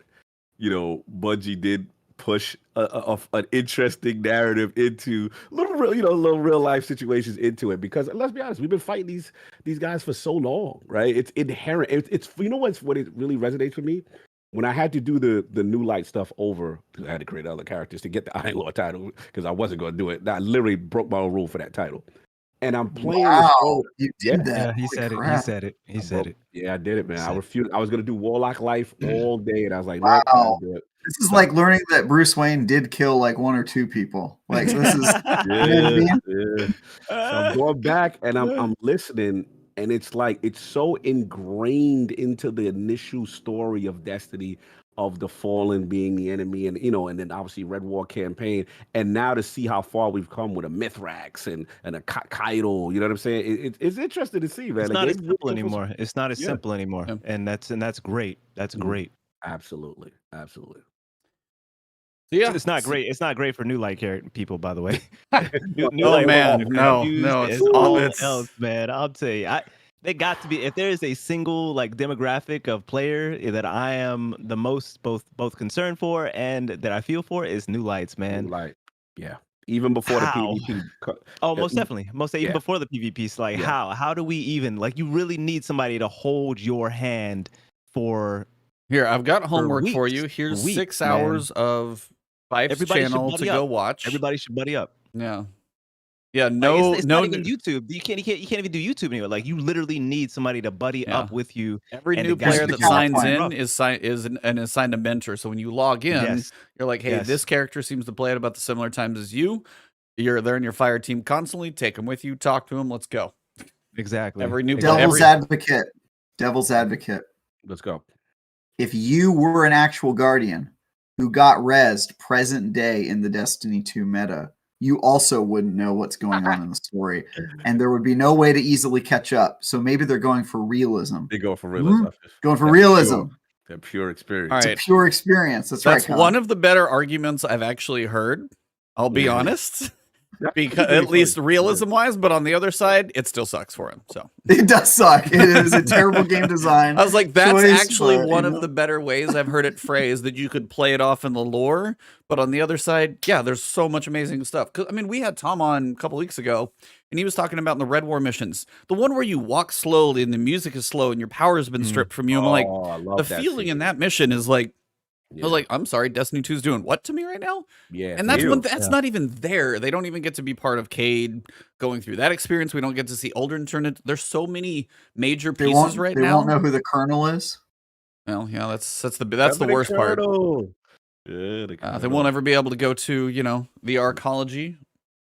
Bungie did push an interesting narrative into little real life situations into it, because let's be honest, we've been fighting these guys for so long, right? It's inherent. It's what it really resonates with me. When I had to do the new light stuff over, because I had to create other characters to get the Iron Lord title, because I wasn't going to do it. I literally broke my own rule for that title. And I'm playing. Wow, you did that. He said it. Yeah, I did it, man. I refused. I was going to do Warlock life all day, and I was like, wow. No, do it. This is like learning that Bruce Wayne did kill like one or two people. Like this is. So I'm going back and I'm listening. And it's like, it's so ingrained into the initial story of Destiny, of the Fallen being the enemy, and and then obviously Red War campaign, and now to see how far we've come with a Mithrax and a Caiatl, you know what I'm saying? It's interesting to see, man. It's not as simple anymore. It's not as simple anymore, and that's great. That's great. Absolutely. So yeah, It's not great. It's not great for new light people, by the way. New Oh light man, people no, confused no, as it's all it's else, man. I'll tell you, they got to be. If there is a single like demographic of player that I am the most both concerned for and that I feel for is new lights, man. Like, yeah. Even before the How? PvP. Oh, most definitely. Even Yeah. before the PvP. It's like Yeah. how do we even like? You really need somebody to hold your hand for. Here, I've got homework for weeks, you. Here's weeks, 6 man. hours of Fife's Everybody should channel to buddy go up. watch. Everybody should buddy up. Yeah. Yeah, Like, no, it's no. not even YouTube. You can't even do YouTube anymore. Like you literally need somebody to buddy Yeah. up with you. Every and new to guide player you that through signs that in rough. is assigned a mentor. So when you log in, Yes. you're like, hey, Yes. this character seems to play at about the similar times as you. You're there in your fire team constantly. Take them with you. Talk to them. Let's go. Exactly. Every new Devil's advocate. Devil's advocate. Let's go. If you were an actual Guardian who got rezzed present day in the Destiny 2 meta, you also wouldn't know what's going on in the story. And there would be no way to easily catch up. So maybe they're going for realism. They go for realism. Going for realism. They're pure experience. All right. It's a pure experience. That's right. One of the better arguments I've actually heard. I'll be honest. Because at least realism wise, but on the other side, it still sucks for him. So it does suck. It is a terrible game design. I was like, that's choice, actually but, one of the better ways I've heard it phrased that you could play it off in the lore. But on the other side, yeah, there's so much amazing stuff. Because I mean, we had Tom on a couple weeks ago, and he was talking about in the Red War missions, the one where you walk slowly and the music is slow and your power has been stripped from you. I'm like, the feeling in that mission is like. I was like, I'm sorry, Destiny 2 is doing what to me right now? Yeah. And that's not even there. They don't even get to be part of Cade going through that experience. We don't get to see Aldrin turn it. There's so many major pieces right now. They won't know who the Colonel is. Well, yeah, that's the worst part. Yeah, they won't ever be able to go to, the arcology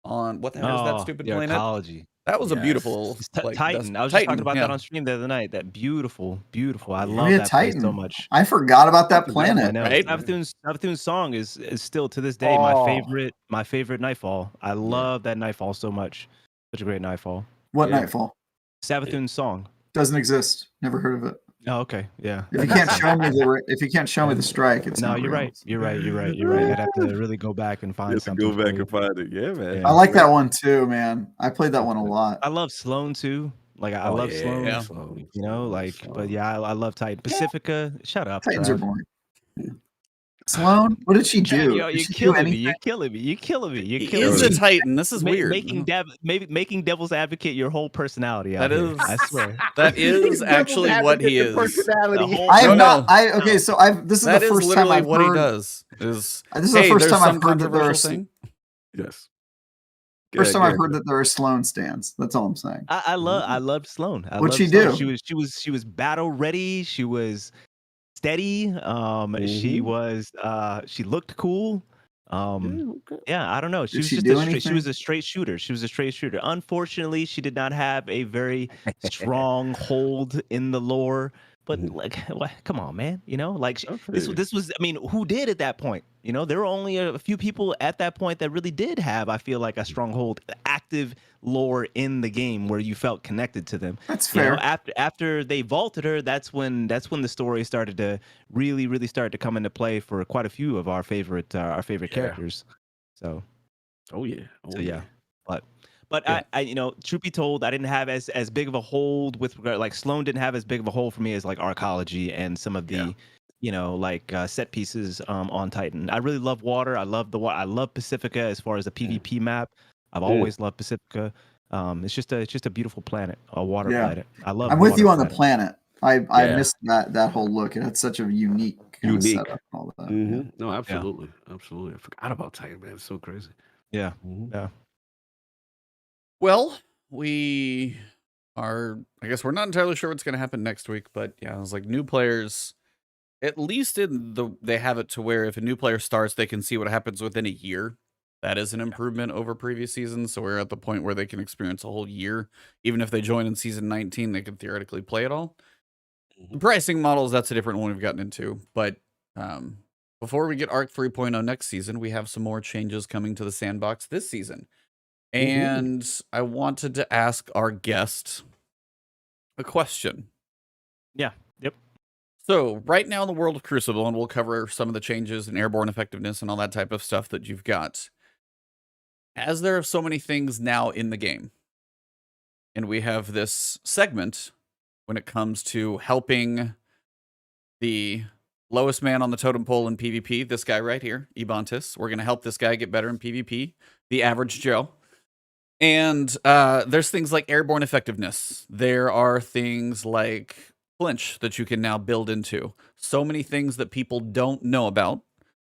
on what the hell is that stupid planet? Arcology. That was a beautiful Titan. I was just talking about that on stream the other night. That beautiful. I love that place so much. I forgot about that planet. I know. Right? Savathun's song is still to this day my favorite Nightfall. I love that Nightfall so much. Such a great Nightfall. What Nightfall? Savathun's song. Doesn't exist. Never heard of it. Oh, okay. Yeah. If you can't show me the strike, it's no. Not You're real. right. You're right. I'd have to really go back and find something. Go back and find it. Yeah, man. Yeah. I like that one too, man. I played that one a lot. I love Sloan too. Like I love Sloan. Yeah. Sloan. But yeah, I love Titan. Pacifica. Shut up. Titans are boring. Sloan, what did she do? You're killing me. You're killing me. He is a Titan. This is weird. Making Devil's Advocate your whole personality. That is, I swear. That is actually what he is. I am not. Okay, so this is the first time I've what heard. He does. This is the first time I've heard that there are. Yes. First time I've heard that there are Sloan stands. That's all I'm saying. I loved Sloan. What'd she do? She was battle ready. She was steady. She looked cool. Yeah, I don't know. She was a straight shooter. Unfortunately, she did not have a very strong hold in the lore. But come on, man. This was. I mean, who did at that point? There were only a few people at that point that really did have, I feel like, a stronghold, active lore in the game where you felt connected to them. That's fair. After they vaulted her, that's when the story started to really start to come into play for quite a few of our favorite characters. So. Yeah. But I truth be told, I didn't have as big of a hold with regard, like Sloan didn't have as big of a hold for me as like Arcology and some of the, set pieces on Titan. I really love water. I love Pacifica as far as the PvP map. I've always loved Pacifica. It's just a beautiful planet, a water planet. I'm with you on the planet. I missed that whole look. It had such a unique setup and all that. No, absolutely. I forgot about Titan, man. It's so crazy. Yeah. Well, we are, I guess we're not entirely sure what's going to happen next week, but yeah, I was like, new players, at least they have it to where if a new player starts, they can see what happens within a year. That is an improvement over previous seasons. So we're at the point where they can experience a whole year. Even if they join in season 19, they can theoretically play it all. The pricing models, that's a different one we've gotten into. But before we get Arc 3.0 next season, we have some more changes coming to the sandbox this season. And I wanted to ask our guest a question. Yeah. Yep. So right now in the world of Crucible, and we'll cover some of the changes in airborne effectiveness and all that type of stuff that you've got. As there are so many things now in the game, and we have this segment when it comes to helping the lowest man on the totem pole in PvP, this guy right here, Ebontis. We're going to help this guy get better in PvP, the average Joe. And there's things like airborne effectiveness. There are things like flinch that you can now build into. So many things that people don't know about.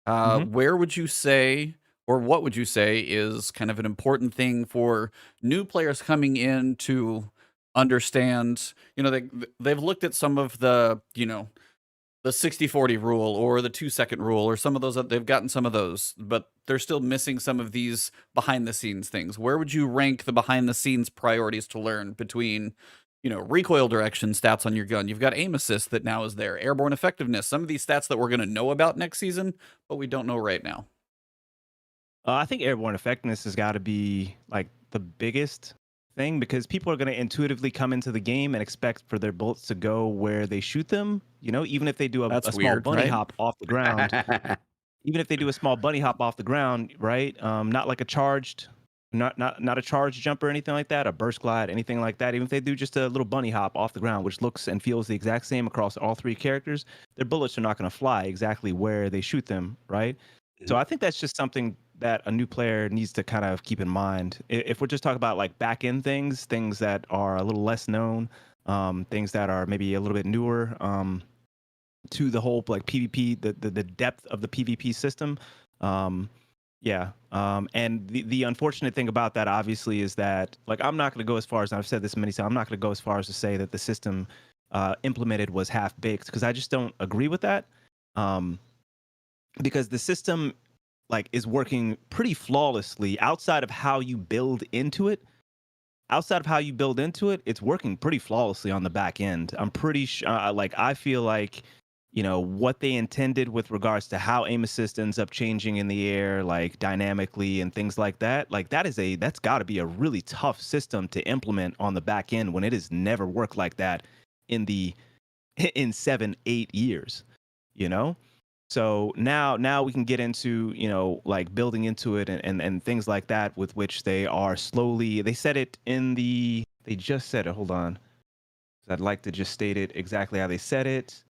Where would you say, or what would you say is kind of an important thing for new players coming in to understand? You know, they've looked at some of the, you know, the 60-40 rule or the 2-second rule or some of those. They've gotten some of those, but they're still missing some of these behind the scenes things. Where would you rank the behind the scenes priorities to learn between, you know, recoil direction stats on your gun? You've got aim assist that now is there, airborne effectiveness, some of these stats that we're going to know about next season, but we don't know right now. I think airborne effectiveness has got to be like the biggest thing, because people are going to intuitively come into the game and expect for their bullets to go where they shoot them. You know, even if they do a small bunny hop off the ground, even if they do a small bunny hop off the ground, right? Not like a charged, not a charged jump or anything like that, a burst glide, anything like that. Even if they do just a little bunny hop off the ground, which looks and feels the exact same across all three characters, their bullets are not going to fly exactly where they shoot them, right? So I think that's just something that a new player needs to kind of keep in mind. If we're just talking about like back end things that are a little less known, things that are maybe a little bit newer to the whole like PvP, the depth of the PvP system. And the unfortunate thing about that obviously is that, like, I'm not going to go as far as, I've said this many times, I'm not going to go as far as to say that the system implemented was half baked, because I just don't agree with that. Because the system like is working pretty flawlessly outside of how you build into it. It's working pretty flawlessly on the back end. I'm pretty sure, I feel like, you know, what they intended with regards to how aim assist ends up changing in the air, like dynamically and things like that. Like that's got to be a really tough system to implement on the back end when it has never worked like that in 7-8 years, you know? So now we can get into, you know, like building into it and things like that, with which they are slowly, they said it they just said it, hold on. I'd like to just state it exactly how they said it.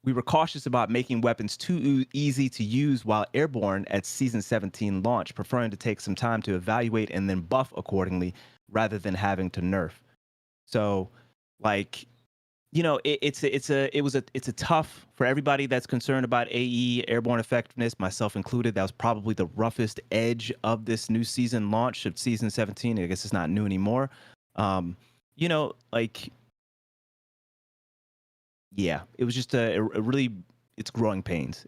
We were cautious about making weapons too easy to use while airborne at Season 17 launch, preferring to take some time to evaluate and then buff accordingly rather than having to nerf. So, like, you know, it's a tough, for everybody that's concerned about AE, airborne effectiveness, myself included. That was probably the roughest edge of this new season launch of Season 17. I guess it's not new anymore. You know, like, yeah, it was just a really, it's growing pains.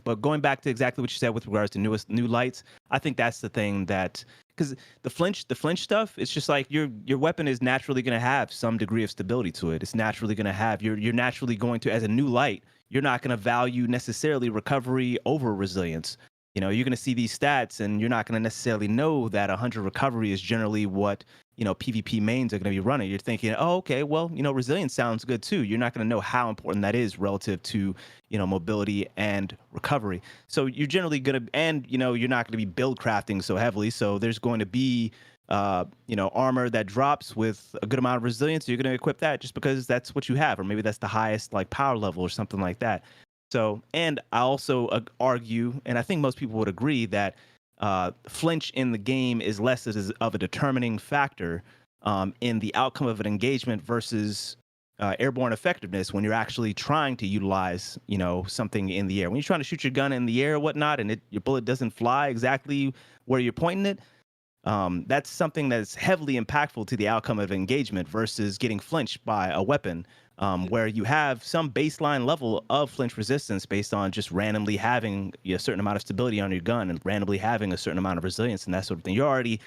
But going back to exactly what you said with regards to new lights, I think that's the thing that, because the flinch stuff, it's just like your weapon is naturally going to have some degree of stability to it. It's naturally going to have, you're naturally going to, as a new light, you're not going to value necessarily recovery over resilience. You know, you're going to see these stats and you're not going to necessarily know that 100 recovery is generally what, you know, PvP mains are going to be running. You're thinking, oh, okay, well, you know, resilience sounds good too. You're not going to know how important that is relative to, you know, mobility and recovery. So you're generally going to, and, you know, you're not going to be build crafting so heavily. So there's going to be, you know, armor that drops with a good amount of resilience. You're going to equip that just because that's what you have, or maybe that's the highest like power level or something like that. So, and I also argue, and I think most people would agree, that flinch in the game is less of a determining factor in the outcome of an engagement versus airborne effectiveness when you're actually trying to utilize, you know, something in the air. When you're trying to shoot your gun in the air or whatnot, and your bullet doesn't fly exactly where you're pointing it, that's something that's heavily impactful to the outcome of engagement versus getting flinched by a weapon. Where you have some baseline level of flinch resistance based on just randomly having a certain amount of stability on your gun and randomly having a certain amount of resilience and that sort of thing. You're already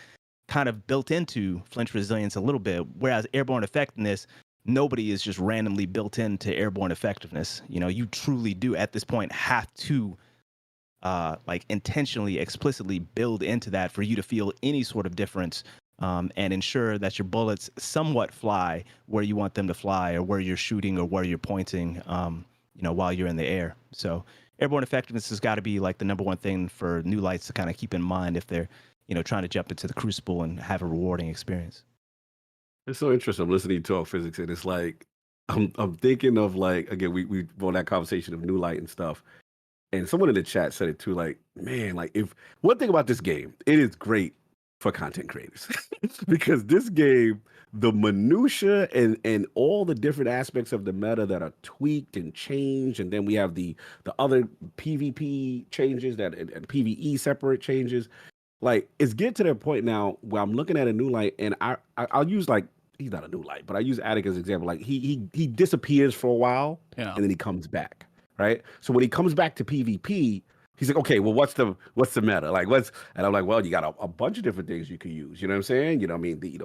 kind of built into flinch resilience a little bit, whereas airborne effectiveness, nobody is just randomly built into airborne effectiveness. You know, you truly do at this point have to like intentionally, explicitly build into that for you to feel any sort of difference and ensure that your bullets somewhat fly where you want them to fly, or where you're shooting, or where you're pointing, while you're in the air. So airborne effectiveness has got to be like the number one thing for new lights to kind of keep in mind if they're, trying to jump into the Crucible and have a rewarding experience. It's so interesting. I'm listening to physics, and it's like I'm thinking of, like, again, we on that conversation of new light and stuff. And someone in the chat said it too, like, man, like, if one thing about this game, it is great for content creators. Because this game, the minutia and all the different aspects of the meta that are tweaked and changed, and then we have the other PvP changes and PvE separate changes. Like, it's getting to that point now where I'm looking at a new light, and I'll use, like, he's not a new light, but I use Attic as an example. Like, he disappears for a while, Yeah. and then he comes back, right? So when he comes back to PvP, he's like, okay, well, what's the meta? Like, and I'm like, well, you got a bunch of different things you could use. You know what I'm saying?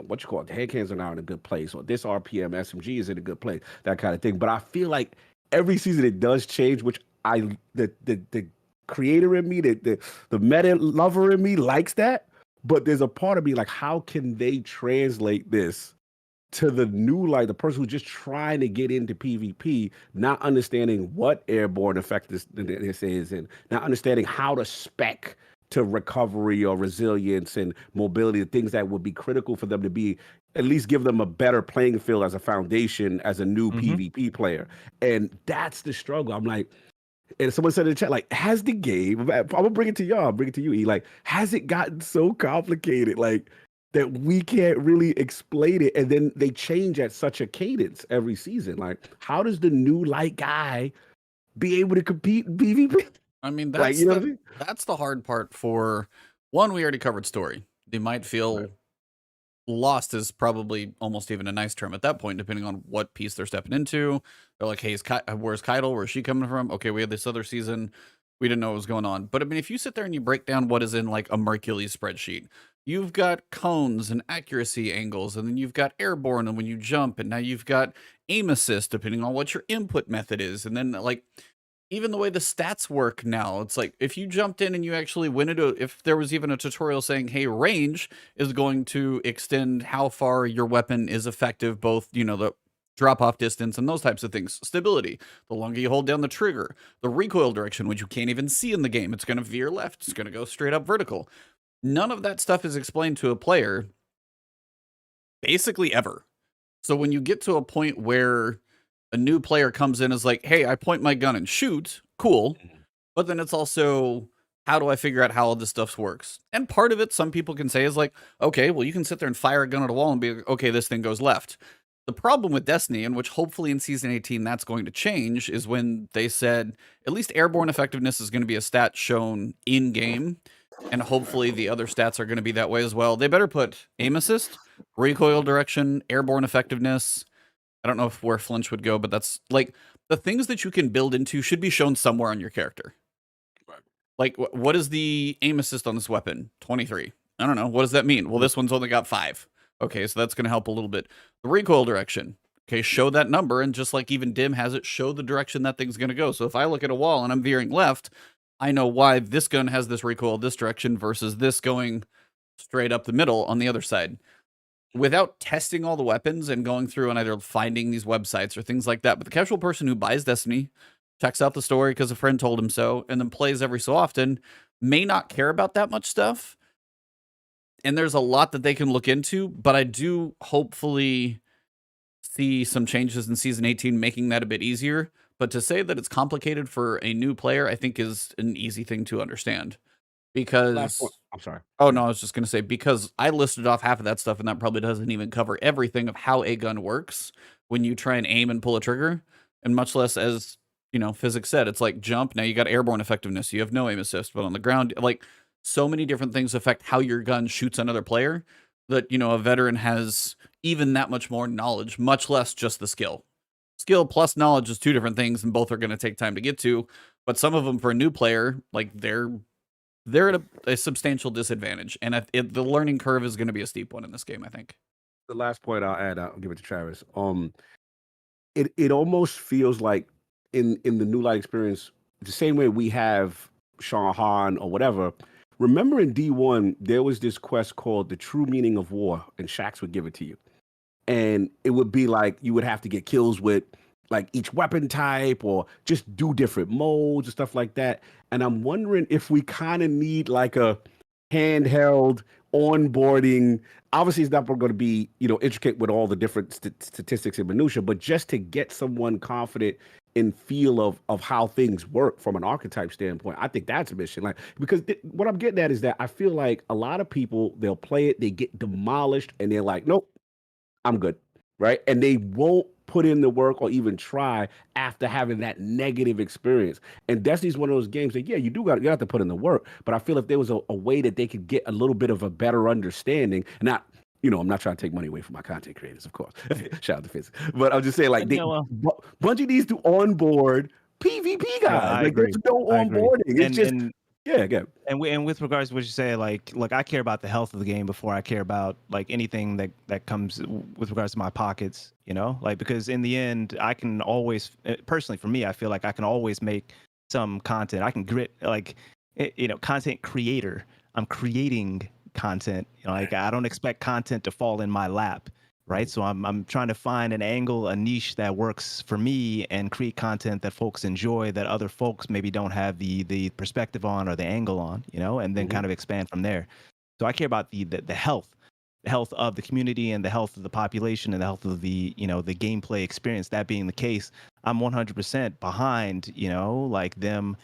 What you call it, the head cans are now in a good place, or this RPM SMG is in a good place, that kind of thing. But I feel like every season it does change, which the creator in me, the meta lover in me likes that. But there's a part of me like, how can they translate this to the new, like, the person who's just trying to get into PvP, not understanding what airborne effectiveness is, and not understanding how to spec to recovery or resilience and mobility, the things that would be critical for them to be, at least give them a better playing field as a foundation as a new PvP player. And that's the struggle. I'm like, and someone said in the chat, like, has the game, I'm gonna bring it to y'all, bring it to you, E, like, has it gotten so complicated, like, that we can't really explain it, and then they change at such a cadence every season? Like, how does the new light guy be able to compete in PvP? I mean, Like, that's the hard part for one. We already covered story. They might feel lost is probably almost even a nice term at that point, depending on what piece they're stepping into. They're like, hey, where's Caiatl? Where's she coming from? Okay, we had this other season. We didn't know what was going on. But I mean, if you sit there and you break down what is in like a Mercules spreadsheet, you've got cones and accuracy angles, and then you've got airborne and when you jump, and now you've got aim assist, depending on what your input method is. And then, like, even the way the stats work now, it's like if you jumped in and you actually went into, if there was even a tutorial saying, hey, range is going to extend how far your weapon is effective, both, the drop off distance and those types of things. Stability, the longer you hold down the trigger, the recoil direction, which you can't even see in the game. It's going to veer left. It's going to go straight up vertical. None of that stuff is explained to a player basically ever. So when you get to a point where a new player comes in is like, hey, I point my gun and shoot, cool. But then it's also, how do I figure out how all this stuff works? And part of it, some people can say, is like, okay, well, you can sit there and fire a gun at a wall and be like, okay, this thing goes left. The problem with Destiny, and which hopefully in Season 18 that's going to change, is when they said at least airborne effectiveness is going to be a stat shown in-game, and hopefully the other stats are going to be that way as well. They better put aim assist, recoil direction, airborne effectiveness. I don't know if where flinch would go, but that's like the things that you can build into should be shown somewhere on your character. Right. Like, what is the aim assist on this weapon? 23. I don't know. What does that mean? Well, this one's only got 5. Okay, so that's going to help a little bit. The recoil direction. Okay, show that number, and just like even Dim has it, show the direction that thing's going to go. So if I look at a wall and I'm veering left, I know why this gun has this recoil this direction versus this going straight up the middle on the other side. Without testing all the weapons and going through and either finding these websites or things like that. But the casual person who buys Destiny, checks out the story because a friend told him so, and then plays every so often, may not care about that much stuff. And there's a lot that they can look into, but I do hopefully see some changes in Season 18 making that a bit easier. But to say that it's complicated for a new player, I think is an easy thing to understand. Because I'm sorry. Oh, no, I was just going to say, because I listed off half of that stuff, and that probably doesn't even cover everything of how a gun works when you try and aim and pull a trigger. And much less, as, physics said, it's like jump. Now you got airborne effectiveness. You have no aim assist, but on the ground, like, so many different things affect how your gun shoots another player that, a veteran has even that much more knowledge, much less just the skill. Skill plus knowledge is two different things, and both are going to take time to get to. But some of them for a new player, like, they're at a substantial disadvantage, and the learning curve is going to be a steep one in this game, I think. The last point I'll add, I'll give it to Travis. It almost feels like in the new light experience, the same way we have Sean Han or whatever, Remember in D1, there was this quest called The True Meaning of War, and Shaxx would give it to you. And it would be like you would have to get kills with like each weapon type or just do different modes and stuff like that. And I'm wondering if we kind of need like a handheld onboarding. Obviously, it's not going to be, intricate with all the different statistics and minutia, but just to get someone confident in feel of how things work from an archetype standpoint, I think that's a mission. Like, because what I'm getting at is that I feel like a lot of people, they'll play it, they get demolished, and they're like, nope, I'm good, right? And they won't put in the work or even try after having that negative experience. And Destiny's one of those games that, yeah, you have to put in the work. But I feel if there was a way that they could get a little bit of a better understanding, not, I'm not trying to take money away from my content creators, of course. Shout out to Fizz. But I'm just saying, like, Bungie needs to onboard PvP guys. Yeah, like, there's no onboarding. It's just. Yeah, again. And with regards to what you say, like, look, I care about the health of the game before I care about like anything that comes with regards to my pockets, like, because in the end, I can always, personally for me, I feel like I can always make some content. I can content creator. I'm creating content. Like, I don't expect content to fall in my lap. Right. So I'm trying to find an angle, a niche that works for me and create content that folks enjoy, that other folks maybe don't have the perspective on or the angle on, and then kind of expand from there. So I care about the health of the community and the health of the population and the health of the, the gameplay experience. That being the case, I'm 100% behind, like them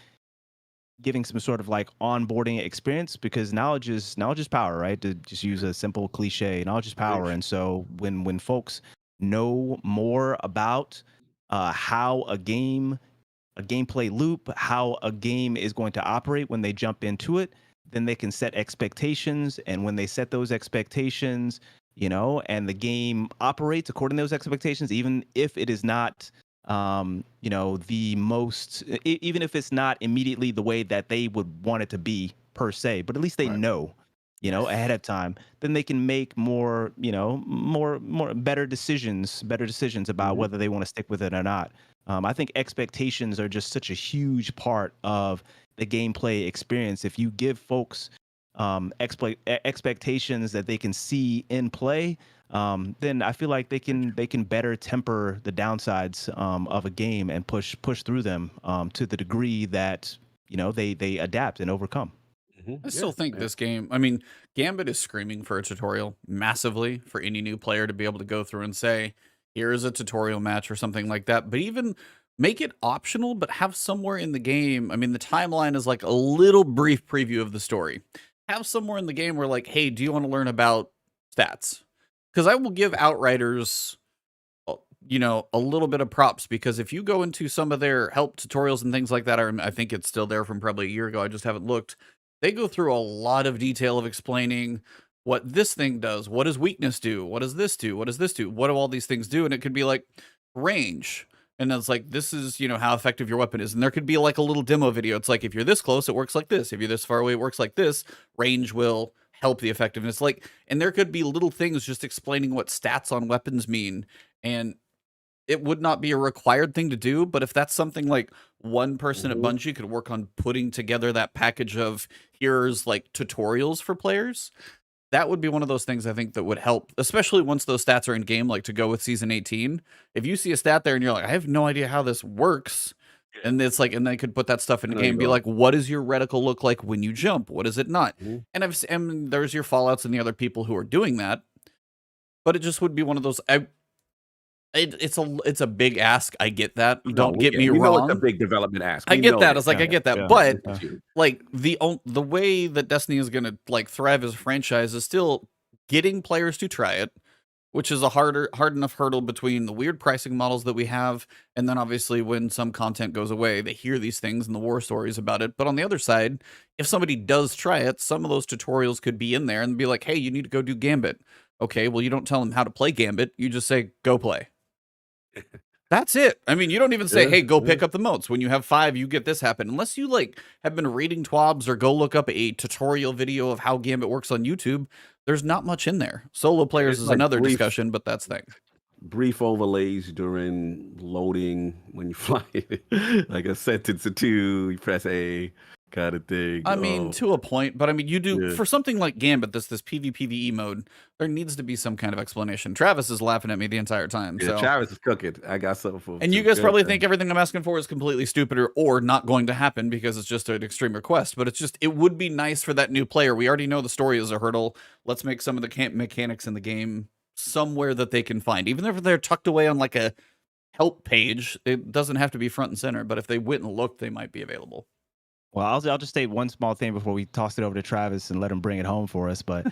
giving some sort of like onboarding experience, because knowledge is power, right? To just use a simple cliche, knowledge is power. And so when folks know more about how a gameplay loop, how a game is going to operate when they jump into it, then they can set expectations. And when they set those expectations, and the game operates according to those expectations, even if it is not the most, even if it's not immediately the way that they would want it to be per se, but at least they know, ahead of time, then they can make more better decisions about whether they want to stick with it or not. I think expectations are just such a huge part of the gameplay experience. If you give folks expectations that they can see in play, then I feel like they can better temper the downsides of a game and push through them to the degree that they adapt and overcome. I still think this game, I mean, Gambit is screaming for a tutorial massively for any new player to be able to go through and say, here's a tutorial match or something like that. But even make it optional, but have somewhere in the game, I mean, the timeline is like a little brief preview of the story. Have somewhere in the game where like, hey, do you want to learn about stats? Because I will give Outriders, a little bit of props, because if you go into some of their help tutorials and things like that, I think it's still there from probably a year ago, I just haven't looked. They go through a lot of detail of explaining what this thing does. What does weakness do? What does this do? What does this do? What do all these things do? And it could be like range. And it's like, this is, how effective your weapon is. And there could be like a little demo video. It's like, if you're this close, it works like this. If you're this far away, it works like this. Range will help the effectiveness. Like, and there could be little things just explaining what stats on weapons mean. And it would not be a required thing to do, but if that's something like one person at Bungie could work on putting together that package of here's like tutorials for players, that would be one of those things I think that would help, especially once those stats are in game, like to go with season 18. If you see a stat there and you're like, I have no idea how this works. And it's like, and they could put that stuff in a game and be like, what does your reticle look like when you jump? What is it not? And there's your Fallouts and the other people who are doing that. But it just would be one of those, it's a big ask. I get that. Don't get me wrong. It's a big development ask. I get that. It's like, I get that. But like the way that Destiny is going to like thrive as a franchise is still getting players to try it, which is a hard enough hurdle between the weird pricing models that we have. And then obviously when some content goes away, they hear these things and the war stories about it. But on the other side, if somebody does try it, some of those tutorials could be in there and be like, hey, you need to go do Gambit. Okay, well, you don't tell them how to play Gambit. You just say, go play. That's it. I mean, you don't even say, hey, go pick up the motes. When you have 5, you get this happen. Unless you like have been reading TWABs or go look up a tutorial video of how Gambit works on YouTube, there's not much in there. Solo players is like another discussion, but that's thing. Brief overlays during loading when you fly, like a sentence or two, you press A, kind of thing. I mean, to a point, but I mean, you do Yeah. for something like Gambit, this PvPvE mode, there needs to be some kind of explanation. Travis is laughing at me the entire time. Yeah, So Travis is cooking. I got something for him. and you too. guys Go probably ahead. think everything I'm asking for is completely stupid or not going to happen because it's just an extreme request. But it's just, it would be nice for that new player. We already know the story is a hurdle. Let's make some of the mechanics in the game somewhere that they can find. Even if they're tucked away on like a help page, it doesn't have to be front and center. But if they went and looked, they might be available. Well, I'll just state one small thing before we toss it over to Travis and let him bring it home for us. But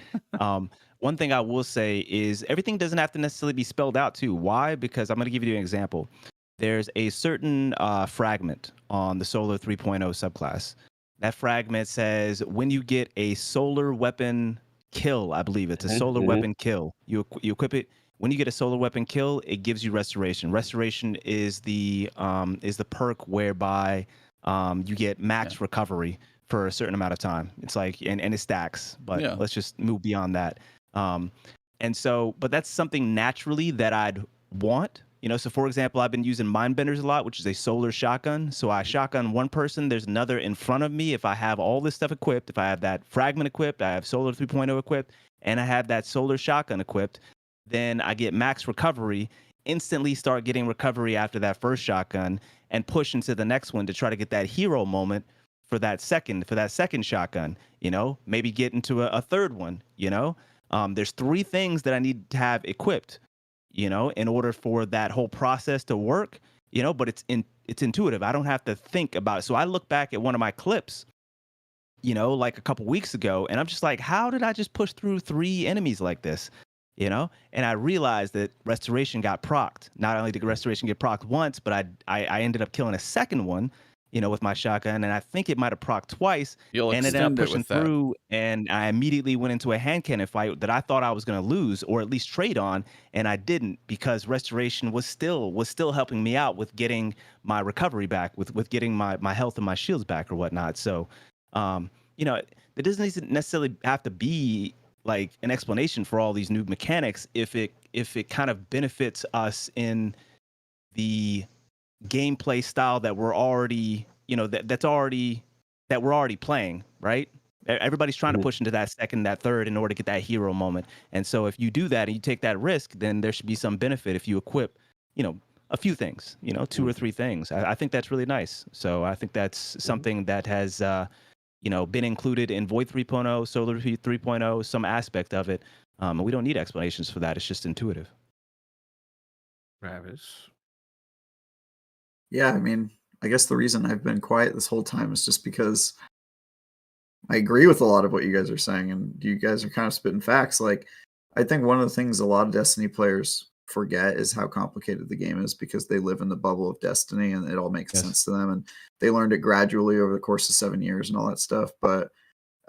one thing I will say is everything doesn't have to necessarily be spelled out too. Why? Because I'm going to give you an example. There's a certain fragment on the Solar 3.0 subclass. That fragment says when you get a solar weapon kill, I believe it's a solar weapon kill, you equip it. When you get a solar weapon kill, it gives you restoration. Restoration is the perk whereby you get max recovery for a certain amount of time. It's like, and it stacks, but let's just move beyond that. And so, but that's something naturally that I'd want, so for example, I've been using Mindbenders a lot, which is a solar shotgun. So I shotgun one person, there's another in front of me. If I have all this stuff equipped, if I have that fragment equipped, I have Solar 3.0 equipped, and I have that solar shotgun equipped, then I get max recovery, instantly start getting recovery after that first shotgun, and push into the next one to try to get that hero moment for that second shotgun, maybe get into a third one, there's 3 things that I need to have equipped, in order for that whole process to work, but it's intuitive. I don't have to think about it. So I look back at one of my clips, like a couple weeks ago, and I'm just like, how did I just push through 3 enemies like this? And I realized that restoration got procced. Not only did restoration get procced once, but I ended up killing a second one, with my shotgun, and I think it might have procced twice. You'll and it ended up extend it pushing with that. through, and I immediately went into a hand cannon fight that I thought I was going to lose or at least trade on, and I didn't, because restoration was still helping me out with getting my recovery back, with getting my health and my shields back or whatnot. So, there doesn't necessarily have to be like an explanation for all these new mechanics if it kind of benefits us in the gameplay style that we're already that we're already playing, right? Everybody's trying to push into that second, that third in order to get that hero moment. And so if you do that and you take that risk, then there should be some benefit if you equip, a few things, 2 or 3 things. I think that's really nice. So I think that's something that has been included in Void 3.0, Solar 3.0, some aspect of it. And we don't need explanations for that. It's just intuitive. Travis. Yeah, I mean, I guess the reason I've been quiet this whole time is just because I agree with a lot of what you guys are saying, and you guys are kind of spitting facts. Like, I think one of the things a lot of Destiny players forget is how complicated the game is because they live in the bubble of Destiny and it all makes sense to them, and they learned it gradually over the course of 7 years and all that stuff. But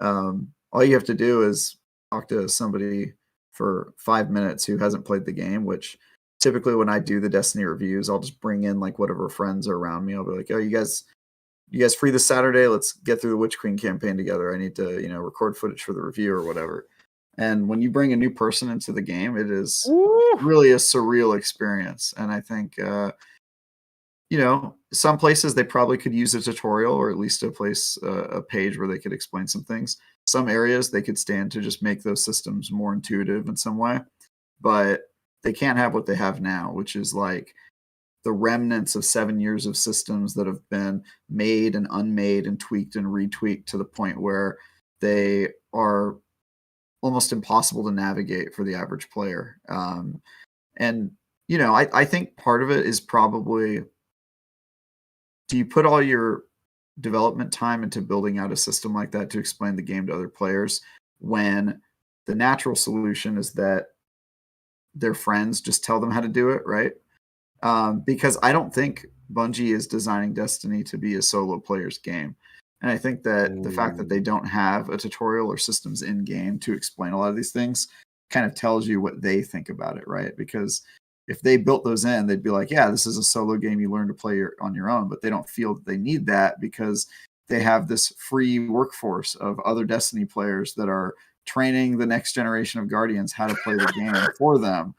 all you have to do is talk to somebody for 5 minutes who hasn't played the game, which typically when I do the Destiny reviews, I'll just bring in like whatever friends are around me. I'll be like, oh, you guys free this Saturday? Let's get through the Witch Queen campaign together. I need to, record footage for the review or whatever. And when you bring a new person into the game, it is really a surreal experience. And I think, some places they probably could use a tutorial or at least a page where they could explain some things. Some areas they could stand to just make those systems more intuitive in some way. But they can't have what they have now, which is like the remnants of 7 years of systems that have been made and unmade and tweaked and retweaked to the point where they are almost impossible to navigate for the average player. I think part of it is probably, do you put all your development time into building out a system like that to explain the game to other players when the natural solution is that their friends just tell them how to do it, right? Because I don't think Bungie is designing Destiny to be a solo player's game. And I think that the fact that they don't have a tutorial or systems in game to explain a lot of these things kind of tells you what they think about it, right? Because if they built those in, they'd be like, yeah, this is a solo game you learn to play on your own, but they don't feel that they need that because they have this free workforce of other Destiny players that are training the next generation of Guardians how to play the game for them.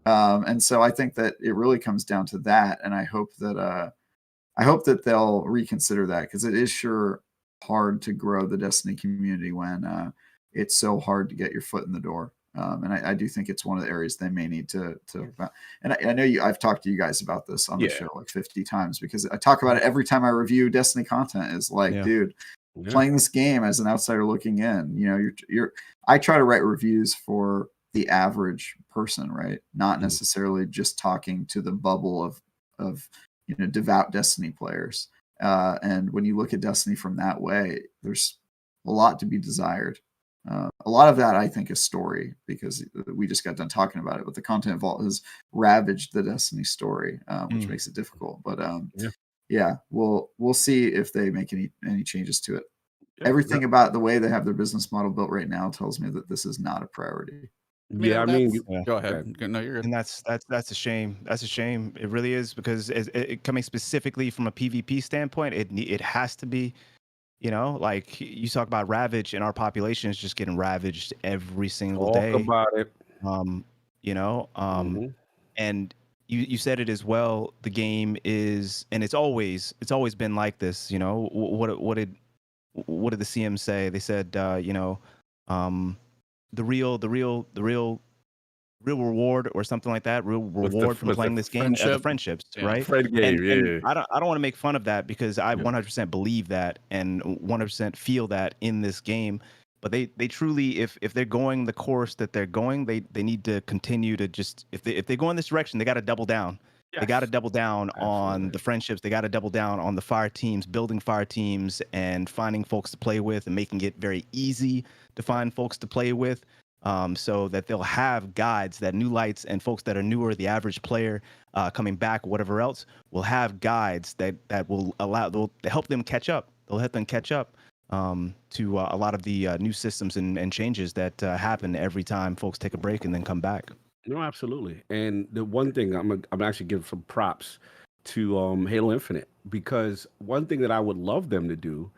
And so I think that it really comes down to that. And I hope that they'll reconsider that, because it is sure hard to grow the Destiny community when it's so hard to get your foot in the door. And I do think it's one of the areas they may need to. And I know I've talked to you guys about this on the show like 50 times because I talk about it every time I review Destiny content. Is like, dude, playing this game as an outsider looking in, you know, I try to write reviews for the average person, right? Not necessarily just talking to the bubble of you know, devout Destiny players. And when you look at Destiny from that way, there's a lot to be desired. A lot of that, I think, is story because we just got done talking about it. But the content vault has ravaged the Destiny story, which makes it difficult. But yeah, we'll see if they make any changes to it. Everything about the way they have their business model built right now tells me that this is not a priority. Go ahead. No, you're good. And that's a shame. That's a shame. It really is because it coming specifically from a PvP standpoint, it has to be. You know, like you talk about ravage, and our population is just getting ravaged every single day. Talk about it. You know, and you said it as well. The game is, and it's always been like this. You know, what did the CM say? They said, you know, the real reward or something like that. Real reward from playing this game, the friendships, right? Friend game, and I don't want to make fun of that because I 100% believe that and 100% feel that in this game. But they truly, if they're going the course that they're going, they need to continue to just if they go in this direction, they got to double down. They got to double down on the friendships. They got to double down on the fire teams, building fire teams, and finding folks to play with, and making it very easy to find folks to play with. So that they'll have guides that new lights and folks that are newer, the average player coming back, whatever else, will have guides that will they'll help them catch up. They'll help them catch up to a lot of the new systems and changes that happen every time folks take a break and then come back. No, absolutely. And the one thing I'm actually giving some props to Halo Infinite, because one thing that I would love them to do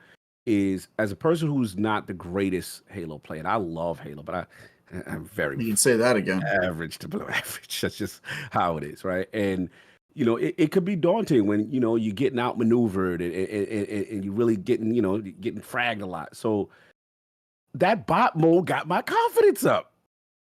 is, as a person who's not the greatest Halo player, and I love Halo, but I'm very You can say that again. average to below average. That's just how it is, right? And you know, it could be daunting when you know you're getting outmaneuvered and you're really getting fragged a lot. So that bot mode got my confidence up.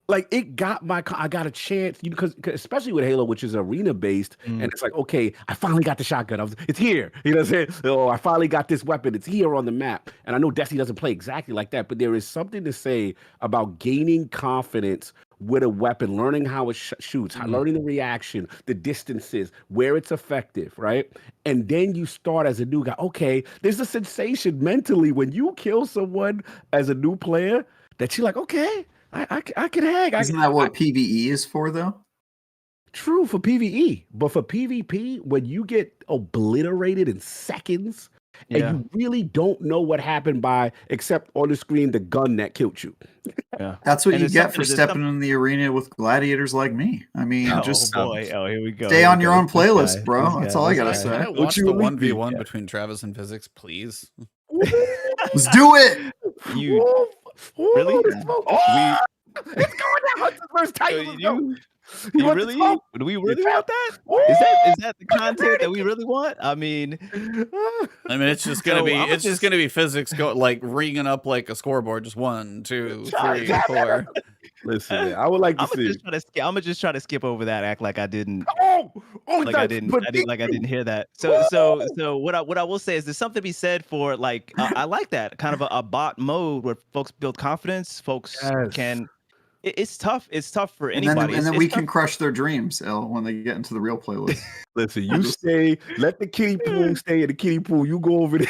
Like it got I got a chance, because especially with Halo, which is arena based, and it's like, okay, I finally got the shotgun. It's here. You know what I'm saying? Oh, I finally got this weapon. It's here on the map. And I know Destiny doesn't play exactly like that, but there is something to say about gaining confidence with a weapon, learning how it shoots, learning the reaction, the distances, where it's effective, right? And then you start as a new guy. Okay, there's a sensation mentally when you kill someone as a new player that you're like, okay, I can hang. Isn't that what PvE is for, though? True for PvE, but for PvP, when you get obliterated in seconds and you really don't know what happened except on the screen, the gun that killed you. That's what you get for stepping in the arena with gladiators like me. I mean, here we go. Stay on your own playlist, bro. That's all I gotta say. Can I watch the 1v1 between Travis and Physics, please? Let's do it. You really? It's going down versus Titan. You really? Do we really want that? Is that the content that we really want? I mean, it's just gonna be Physics like ringing up like a scoreboard, just 1, 2, 3, 4. Listen, man, I would like to see. I'm gonna just try to skip over that. Act like I didn't. I didn't hear that. So what I will say is there's something to be said for like I like that kind of a bot mode where folks build confidence. Folks can. It's tough. It's tough for anybody. And then we can crush their dreams, when they get into the real playlist. Listen, you stay. Let the kiddie pool stay in the kiddie pool. You go over there.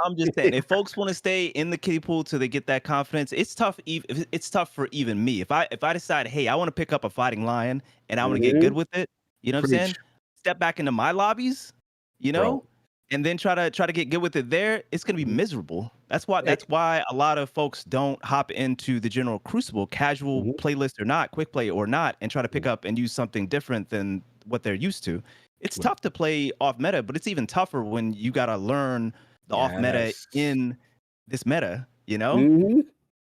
I'm just saying, if folks want to stay in the kiddie pool till they get that confidence, it's tough. It's tough for even me. If I decide, hey, I want to pick up a fighting lion and I want to get good with it, you know what I'm saying? Step back into my lobbies, you know, and then try to get good with it there. It's gonna be miserable. That's why a lot of folks don't hop into the general Crucible, casual playlist or not, quick play or not, and try to pick up and use something different than what they're used to. It's tough to play off meta, but it's even tougher when you gotta learn the off meta in this meta, you know?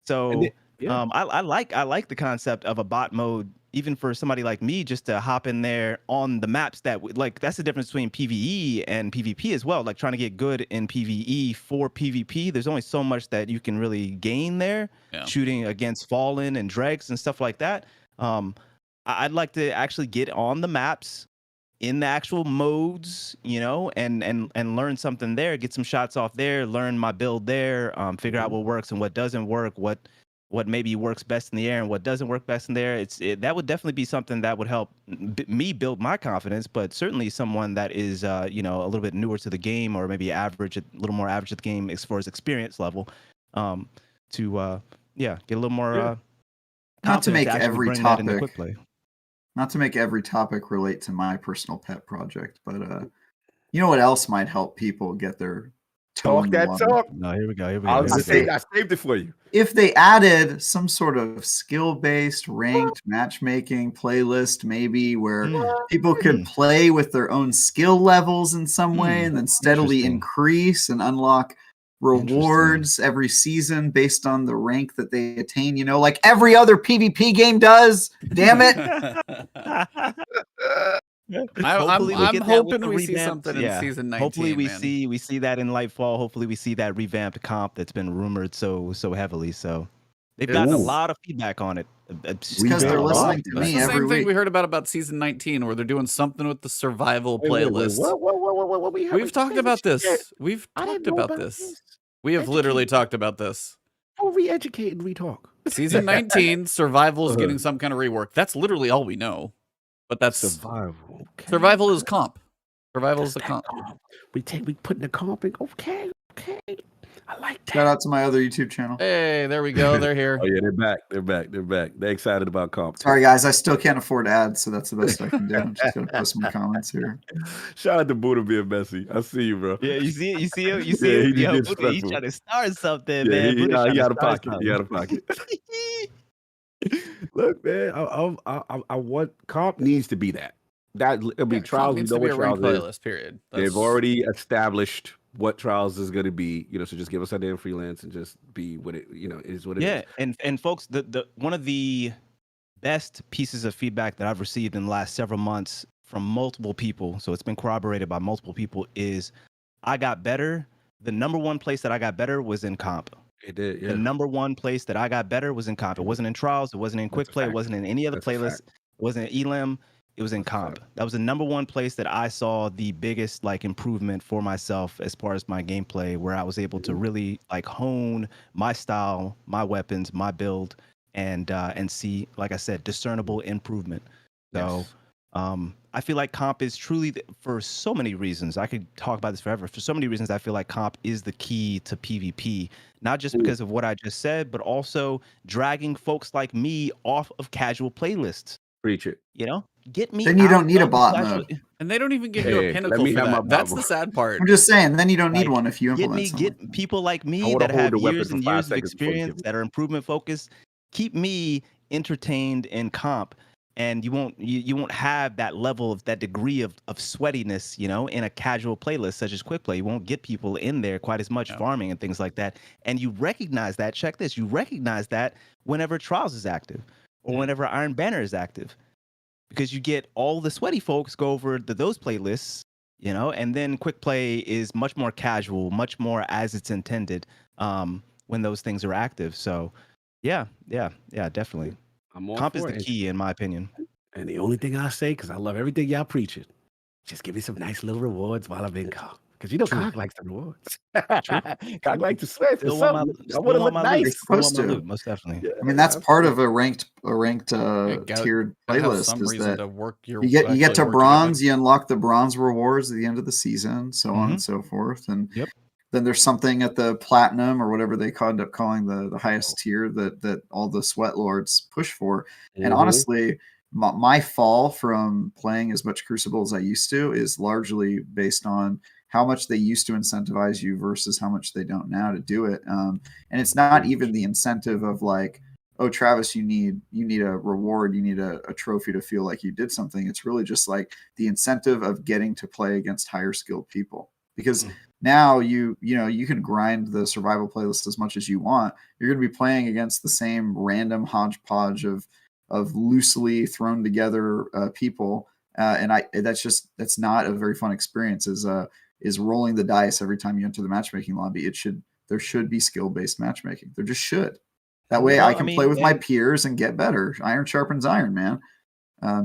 So I like the concept of a bot mode even for somebody like me, just to hop in there on the maps that like that's the difference between PvE and PvP as well. Like trying to get good in PvE for PvP, there's only so much that you can really gain there. Yeah. Shooting against Fallen and Dregs and stuff like that. I'd like to actually get on the maps in the actual modes, you know, and learn something there, get some shots off there, learn my build there, figure out what works and what doesn't work, what maybe works best in the air and what doesn't work best in there. That would definitely be something that would help me build my confidence, but certainly someone that is, you know, a little bit newer to the game or maybe a little more average at the game as far as experience level, to get a little more. Not to make actually every bring that into topic, quick play. not to make every topic relate to my personal pet project, but you know what else might help people get their toe in Talk the that water? talk. No, here we go. I go. saved it for you. If they added some sort of skill-based ranked matchmaking playlist, maybe where people could play with their own skill levels in some way and then steadily Interesting. increase and unlock rewards every season based on the rank that they attain, you know, like every other PvP game does. Damn it. I'm hoping we see something in season 19. Hopefully we man. see that in Nightfall. Hopefully we see that revamped comp that's been rumored so heavily. So they've gotten a lot of feedback on it. Because they're listening to That's me the every same thing week. we heard about season 19, where they're doing something with the survival Wait, playlist. what? We've talked about this. We've talked about this. We have literally talked about this. Oh, re-educate and re-talk. Season 19, survival is getting some kind of rework. That's literally all we know. But that's Survival. Okay. survival is comp. Survival is the comp. We put in the comp in. Okay. I like that. Shout out to my other YouTube channel. Hey, there we go. They're here. Oh yeah, they're back. They're excited about comp. Sorry guys, I still can't afford ads, so that's the best I can do. I'm just gonna post some comments here. Shout out to Buddha being messy. I see you, bro. Yeah, you see him. Yeah, he Yo, just Buddha, he's disrespectful. trying to start something, Yeah, man. he Buddha's trying out to of start pocket. He out of pocket. Look, man, I want comp needs to be that. It'll be trials. Needs We to know be a what ranked trials is. playlist. Period. They've already established what trials is going to be. You know, so just give us our damn freelance and just be what it. You know, is what it is. Yeah, and folks, the one of the best pieces of feedback that I've received in the last several months from multiple people, so it's been corroborated by multiple people, is I got better. The number one place that I got better was in comp. It did. Yeah. The number one place that I got better was in comp. It wasn't in trials. It wasn't in quick play. It wasn't in any other playlist. It wasn't in elim. It was in comp. That was the number one place that I saw the biggest like improvement for myself as far as my gameplay, where I was able to really like hone my style, my weapons, my build, and see, like I said, discernible improvement. So I feel like comp is truly, for so many reasons, I could talk about this forever. For so many reasons, I feel like comp is the key to PvP, not just because of what I just said, but also dragging folks like me off of casual playlists. Preach it. You know, get me. Then you don't need a of bot casual- mode. And they don't even give you a pinnacle for that. That's the sad part. I'm just saying, then you don't need Like, one if you implement something. Get people like me wanna that hold have the weapon years for and 5 years of seconds before you experience give it. that are improvement focused. Keep me entertained in comp, and you won't have that level of that degree of sweatiness, you know, in a casual playlist such as quick play. You won't get people in there quite as much farming and things like that. And you recognize that. Check this. You recognize that whenever Trials is active or whenever Iron Banner is active, because you get all the sweaty folks go over to those playlists, you know, and then quick play is much more casual, much more as it's intended when those things are active. So yeah, definitely. Comp is the key, in my opinion. And the only thing I say, because I love everything y'all preaching, just give me some nice little rewards while I'm in comp. Because you know, Cog likes the rewards. Cog likes to sweat for something. I want to look nice. Supposed to. Most definitely. I mean, that's part of a ranked Gotta tiered have playlist. some Is reason that to work your you get to actually work your bronze, weapon. you unlock the bronze rewards at the end of the season, so on and so forth. And then there's something at the platinum or whatever they end up calling the highest tier that all the sweat lords push for. And honestly, my fall from playing as much Crucible as I used to is largely based on how much they used to incentivize you versus how much they don't now to do it. And it's not even the incentive of like, oh, Travis, you need a reward, you need a trophy to feel like you did something. It's really just like the incentive of getting to play against higher skilled people. Because now you can grind the survival playlist as much as you want. You're going to be playing against the same random hodgepodge of loosely thrown together people, and that's not a very fun experience. Is rolling the dice every time you enter the matchmaking lobby. There should be skill-based matchmaking. There just should. That way I can play with my peers and get better. Iron sharpens iron, man.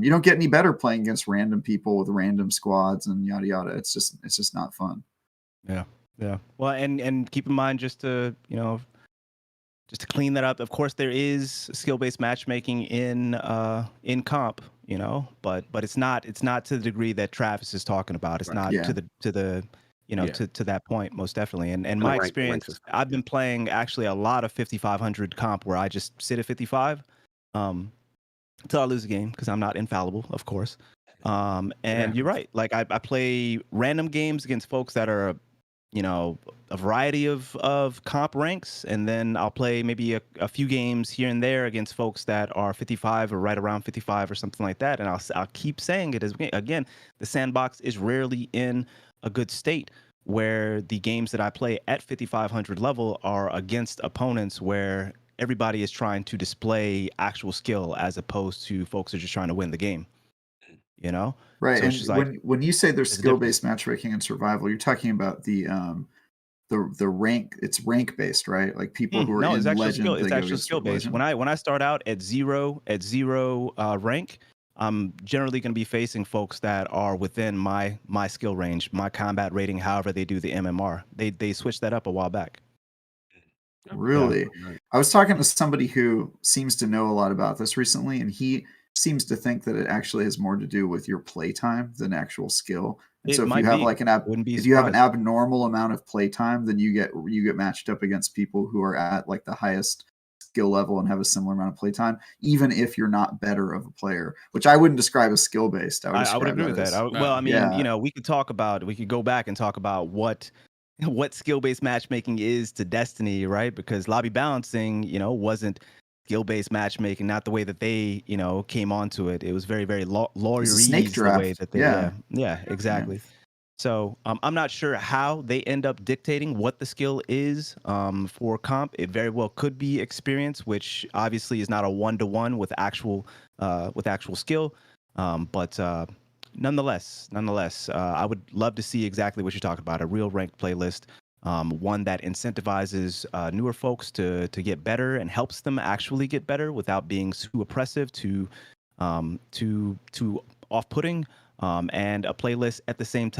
You don't get any better playing against random people with random squads and yada yada. It's just not fun. Yeah. Well, and keep in mind, just to clean that up. Of course, there is skill-based matchmaking in comp, but it's not to the degree that Travis is talking about. It's not to the to that point, most definitely. And my experience, I've been playing actually a lot of 5500 comp where I just sit at 55 until I lose a game, because I'm not infallible, of course. And you're right. Like I play random games against folks that are, a variety of comp ranks, and then I'll play maybe a few games here and there against folks that are 55 or right around 55 or something like that. And I'll keep saying it again, the sandbox is rarely in a good state, where the games that I play at 5500 level are against opponents where everybody is trying to display actual skill, as opposed to folks who are just trying to win the game. Right. So and when you say there's skill-based matchmaking and survival, you're talking about the rank. It's rank based, right? Like people who are in Legend. It's actually skill based. When I start out at zero rank, I'm generally going to be facing folks that are within my skill range, my combat rating, however they do the MMR. They switched that up a while back. Really? Yeah. I was talking to somebody who seems to know a lot about this recently, and he seems to think that it actually has more to do with your playtime than actual skill. And so if you have like you have an abnormal amount of playtime, then you get matched up against people who are at like the highest skill level and have a similar amount of playtime, even if you're not better of a player, which I wouldn't describe as skill based. I would agree with that. Well, I mean, we could go back and talk about what skill-based matchmaking is to Destiny, right? Because lobby balancing, wasn't skill-based matchmaking, not the way that they, came onto it. It was very, very lawyerese snake draft. The way that they, yeah, exactly. Yeah. So I'm not sure how they end up dictating what the skill is for comp. It very well could be experience, which obviously is not a one-to-one with actual skill, but nonetheless, I would love to see exactly what you're talking about, a real ranked playlist, one that incentivizes newer folks to get better and helps them actually get better without being too oppressive, too off-putting, and a playlist at the same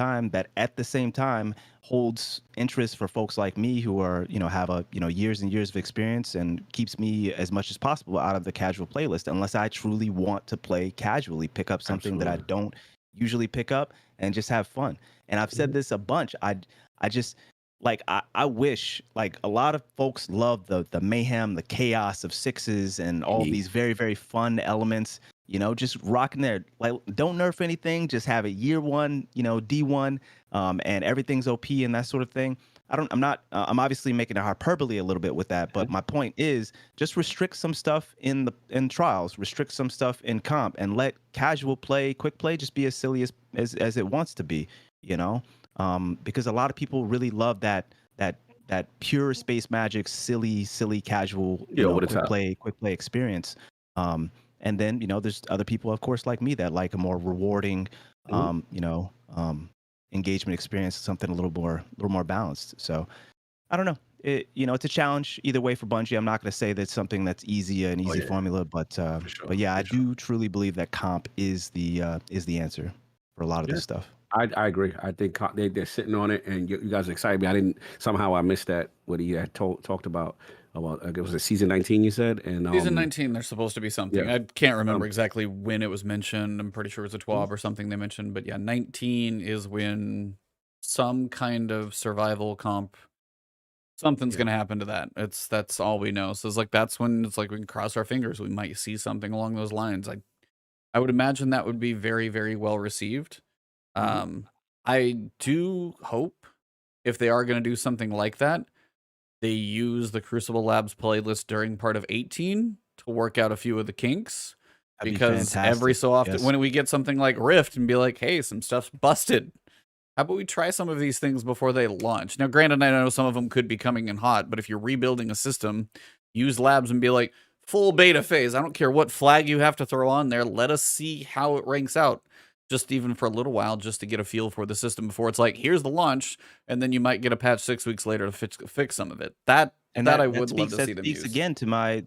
time holds interest for folks like me who are, have years and years of experience, and keeps me as much as possible out of the casual playlist, unless I truly want to play casually, pick up something that I don't usually pick up and just have fun. And I've said this a bunch. I just like I wish, like, a lot of folks love the mayhem, the chaos of sixes and all these very, very fun elements, just rocking there. Like, don't nerf anything, just have it year one, D1, and everything's OP and that sort of thing. I'm obviously making a hyperbole a little bit with that, but my point is just restrict some stuff in trials, restrict some stuff in comp, and let casual play, quick play just be as silly as it wants to be, because a lot of people really love that pure space magic, silly casual, quick play experience. And then, there's other people, of course, like me, that like a more rewarding, engagement experience, something a little more balanced. So I don't know. It's a challenge either way for Bungie. I'm not going to say that's something that's an easy formula, but yeah, I do truly believe that comp is the answer for a lot of this stuff. I agree. I think they're sitting on it, and you guys are excited me. I missed that, what he had talked about it was a season 19, you said, and season 19 there's supposed to be something. I can't remember exactly when it was mentioned. I'm pretty sure it was a 12 or something they mentioned, but yeah, 19 is when some kind of survival comp, something's gonna happen to that. That's all we know. So it's like, that's when it's like we can cross our fingers, we might see something along those lines. I would imagine that would be very, very well received. I do hope, if they are going to do something like that, they use the Crucible Labs playlist during part of 18 to work out a few of the kinks. That'd because every so often, when we get something like Rift and be like, hey, some stuff's busted, how about we try some of these things before they launch? Now, granted, I know some of them could be coming in hot, but if you're rebuilding a system, use labs and be like, full beta phase. I don't care what flag you have to throw on there. Let us see how it ranks out, just even for a little while, just to get a feel for the system before it's like, here's the launch, and then you might get a patch 6 weeks later to fix some of it. That I would love to see them use. Again to my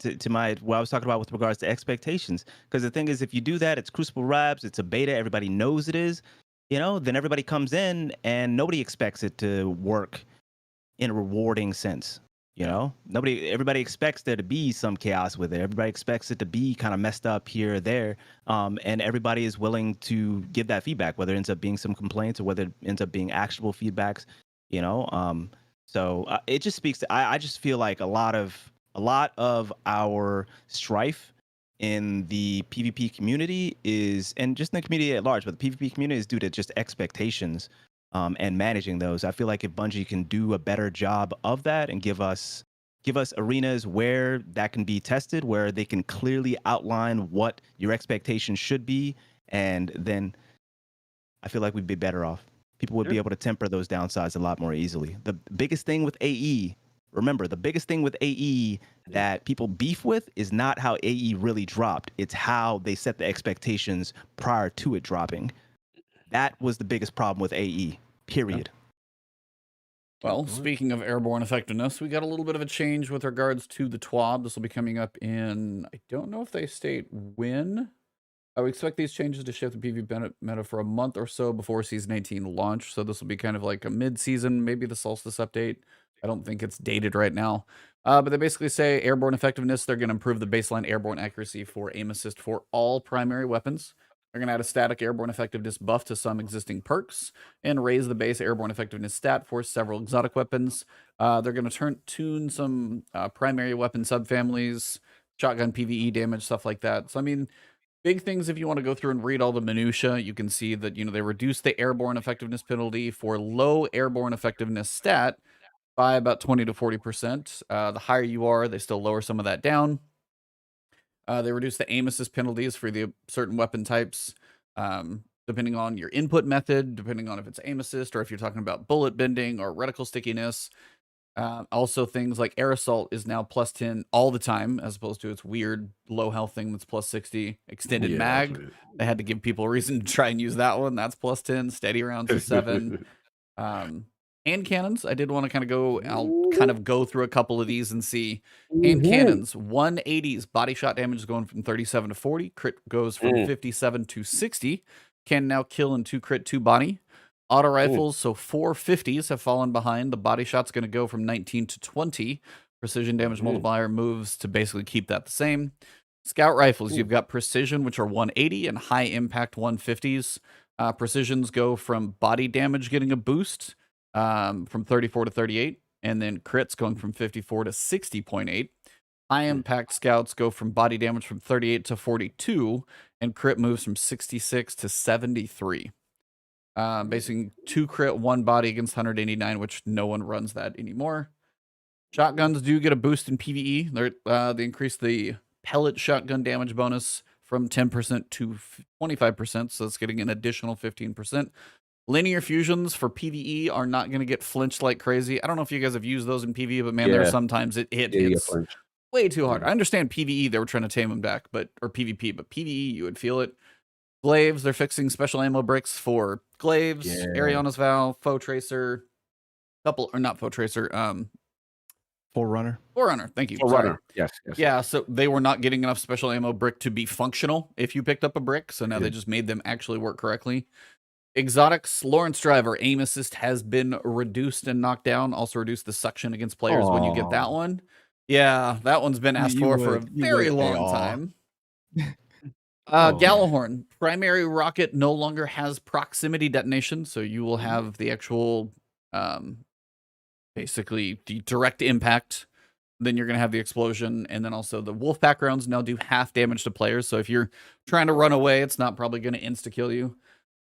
what I was talking about with regards to expectations. Because the thing is, if you do that, it's Crucible Rabs, it's a beta, everybody knows it is, then everybody comes in and nobody expects it to work in a rewarding sense. Everybody expects there to be some chaos with it. Everybody expects it to be kind of messed up here or there. And everybody is willing to give that feedback, whether it ends up being some complaints or whether it ends up being actionable feedbacks, So it just speaks to, I just feel like a lot of our strife in the PvP community is, and just in the community at large, but the PvP community is due to just expectations and managing those. I feel like if Bungie can do a better job of that and give us arenas where that can be tested, where they can clearly outline what your expectations should be, and then I feel like we'd be better off. People would be able to temper those downsides a lot more easily. The biggest thing with AE, remember, the biggest thing with AE that people beef with is not how AE really dropped. It's how they set the expectations prior to it dropping. That was the biggest problem with AE, period. Well, speaking of airborne effectiveness, we got a little bit of a change with regards to the TWAB. This will be coming up in, I don't know if they state when. I would expect these changes to shift the PvP meta for a month or so before Season 18 launch. So this will be kind of like a mid-season, maybe the Solstice update. I don't think it's dated right now. But they basically say airborne effectiveness, they're going to improve the baseline airborne accuracy for aim assist for all primary weapons. They're going to add a static airborne effectiveness buff to some existing perks and raise the base airborne effectiveness stat for several exotic weapons. They're going to tune some primary weapon subfamilies, shotgun PvE damage, stuff like that. So, I mean, big things, if you want to go through and read all the minutia, you can see that, they reduced the airborne effectiveness penalty for low airborne effectiveness stat by about 20 to 40%. The higher you are, they still lower some of that down. They reduce the aim assist penalties for the certain weapon types, depending on your input method, depending on if it's aim assist or if you're talking about bullet bending or reticle stickiness. Also, things like air assault is now plus 10 all the time, as opposed to its weird low health thing that's plus 60. Extended mag, they had to give people a reason to try and use that one. That's plus 10. Steady rounds is 7. Hand cannons, I did want to kind of go through a couple of these and see. Hand cannons, 180s body shot damage is going from 37 to 40. Crit goes from 57 to 60. Can now kill in 2 crit, 2 body. Auto rifles, so 450s have fallen behind. The body shot's going to go from 19 to 20. Precision damage multiplier moves to basically keep that the same. Scout rifles, you've got precision, which are 180, and high impact 150s. Precisions go from body damage getting a boost from 34 to 38, and then crits going from 54 to 60.8. High impact scouts go from body damage from 38 to 42, and crit moves from 66 to 73. Basically 2 crit, 1 body against 189, which no one runs that anymore. Shotguns do get a boost in PvE. They increase the pellet shotgun damage bonus from 10% to 25%, so it's getting an additional 15%. Linear fusions for PvE are not going to get flinched like crazy. I don't know if you guys have used those in PvE, but man, there are sometimes it hits way too hard. I understand PvE, they were trying to tame them back, or PvP, but PvE, you would feel it. Glaives, they're fixing special ammo bricks for Glaives, Ariana's Vow, Foe Tracer, not Foe Tracer, Forerunner. Thank you. Forerunner. Yes. Yeah, so they were not getting enough special ammo brick to be functional if you picked up a brick, so now they just made them actually work correctly. Exotics, Lawrence Driver, aim assist has been reduced and knocked down. Also reduced the suction against players when you get that one. Yeah, that one's been asked for a very long time. Gallahorn, primary rocket no longer has proximity detonation, so you will have the actual, basically the direct impact. Then you're going to have the explosion, and then also the Wolfpack rounds now do half damage to players, so if you're trying to run away, it's not probably going to insta-kill you.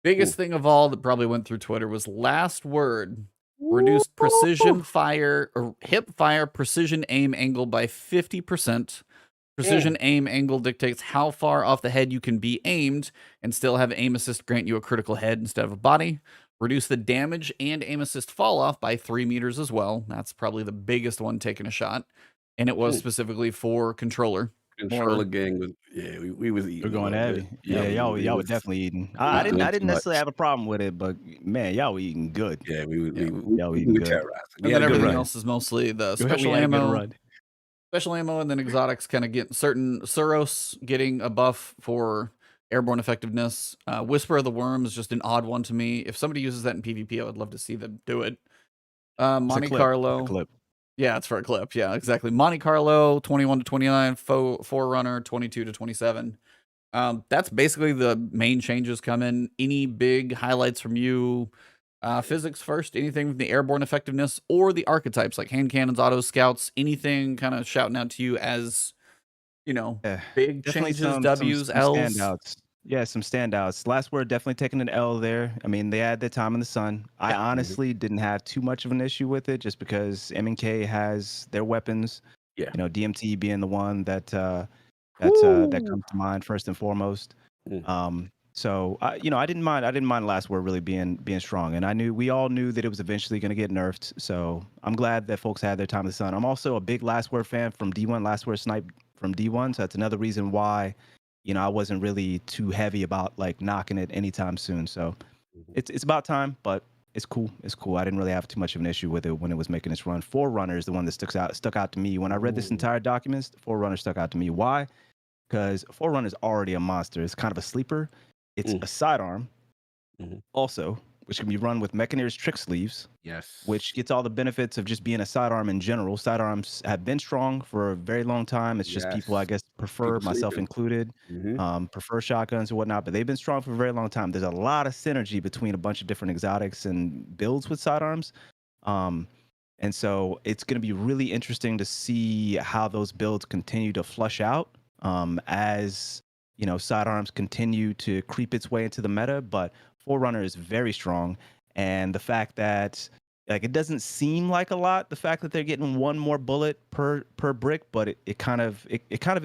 Biggest thing of all that probably went through Twitter was Last Word reduced precision fire or hip fire precision aim angle by 50%. Precision aim angle dictates how far off the head you can be aimed and still have aim assist grant you a critical head instead of a body. Reduce the damage and aim assist fall off by 3 meters as well. That's probably the biggest one taking a shot. And it was specifically for controller. Controller more. gang was we was We're eating a going little bit. heavy. Yeah, y'all were definitely eating. I doing didn't too necessarily much. have a problem with it, but man, y'all were eating good. Yeah, we Yeah. Y'all were we eating were good. terrorizing. We And had then a good everything run. else is mostly the We special had a good ammo. run. Special ammo, and then exotics kind of get certain Suros getting a buff for airborne effectiveness. Whisper of the Worm is just an odd one to me. If somebody uses that in PvP, I would love to see them do it. It's a Monte clip. It's a Carlo. clip. Yeah, it's for a clip. Yeah, exactly. Monte Carlo, 21 to 29. Forerunner, 22 to 27. That's basically the main changes coming. Any big highlights from you? Physics first, anything from the airborne effectiveness or the archetypes like hand cannons, auto scouts, anything kind of shouting out to you as, Yeah, big definitely changes, some W's, L's. standouts. Yeah, some standouts. Last word definitely taking an L there. I mean, they had their time in the sun. I honestly didn't have too much of an issue with it, just because M&K has their weapons. Yeah. DMT being the one that that comes to mind first and foremost. So I didn't mind. I didn't mind last word really being strong, and we all knew that it was eventually going to get nerfed. So I'm glad that folks had their time in the sun. I'm also a big last word fan from D1. Last word snipe from D1, so that's another reason why, I wasn't really too heavy about like knocking it anytime soon. So it's about time, but it's cool. It's cool. I didn't really have too much of an issue with it when it was making its run. Forerunner is the one that stuck out to me when I read this entire document. Forerunner stuck out to me. Why? Because Forerunner is already a monster. It's kind of a sleeper. It's a sidearm, also, which can be run with Mechaneer's trick sleeves. Yes. Which gets all the benefits of just being a sidearm in general. Sidearms have been strong for a very long time. It's just people, I guess, prefer, myself included, prefer shotguns and whatnot, but they've been strong for a very long time. There's a lot of synergy between a bunch of different exotics and builds with sidearms. And so it's going to be really interesting to see how those builds continue to flush out as sidearms continue to creep its way into the meta. But Forerunner is very strong, and the fact that it doesn't seem like a lot, the fact that they're getting one more bullet per brick, but it kind of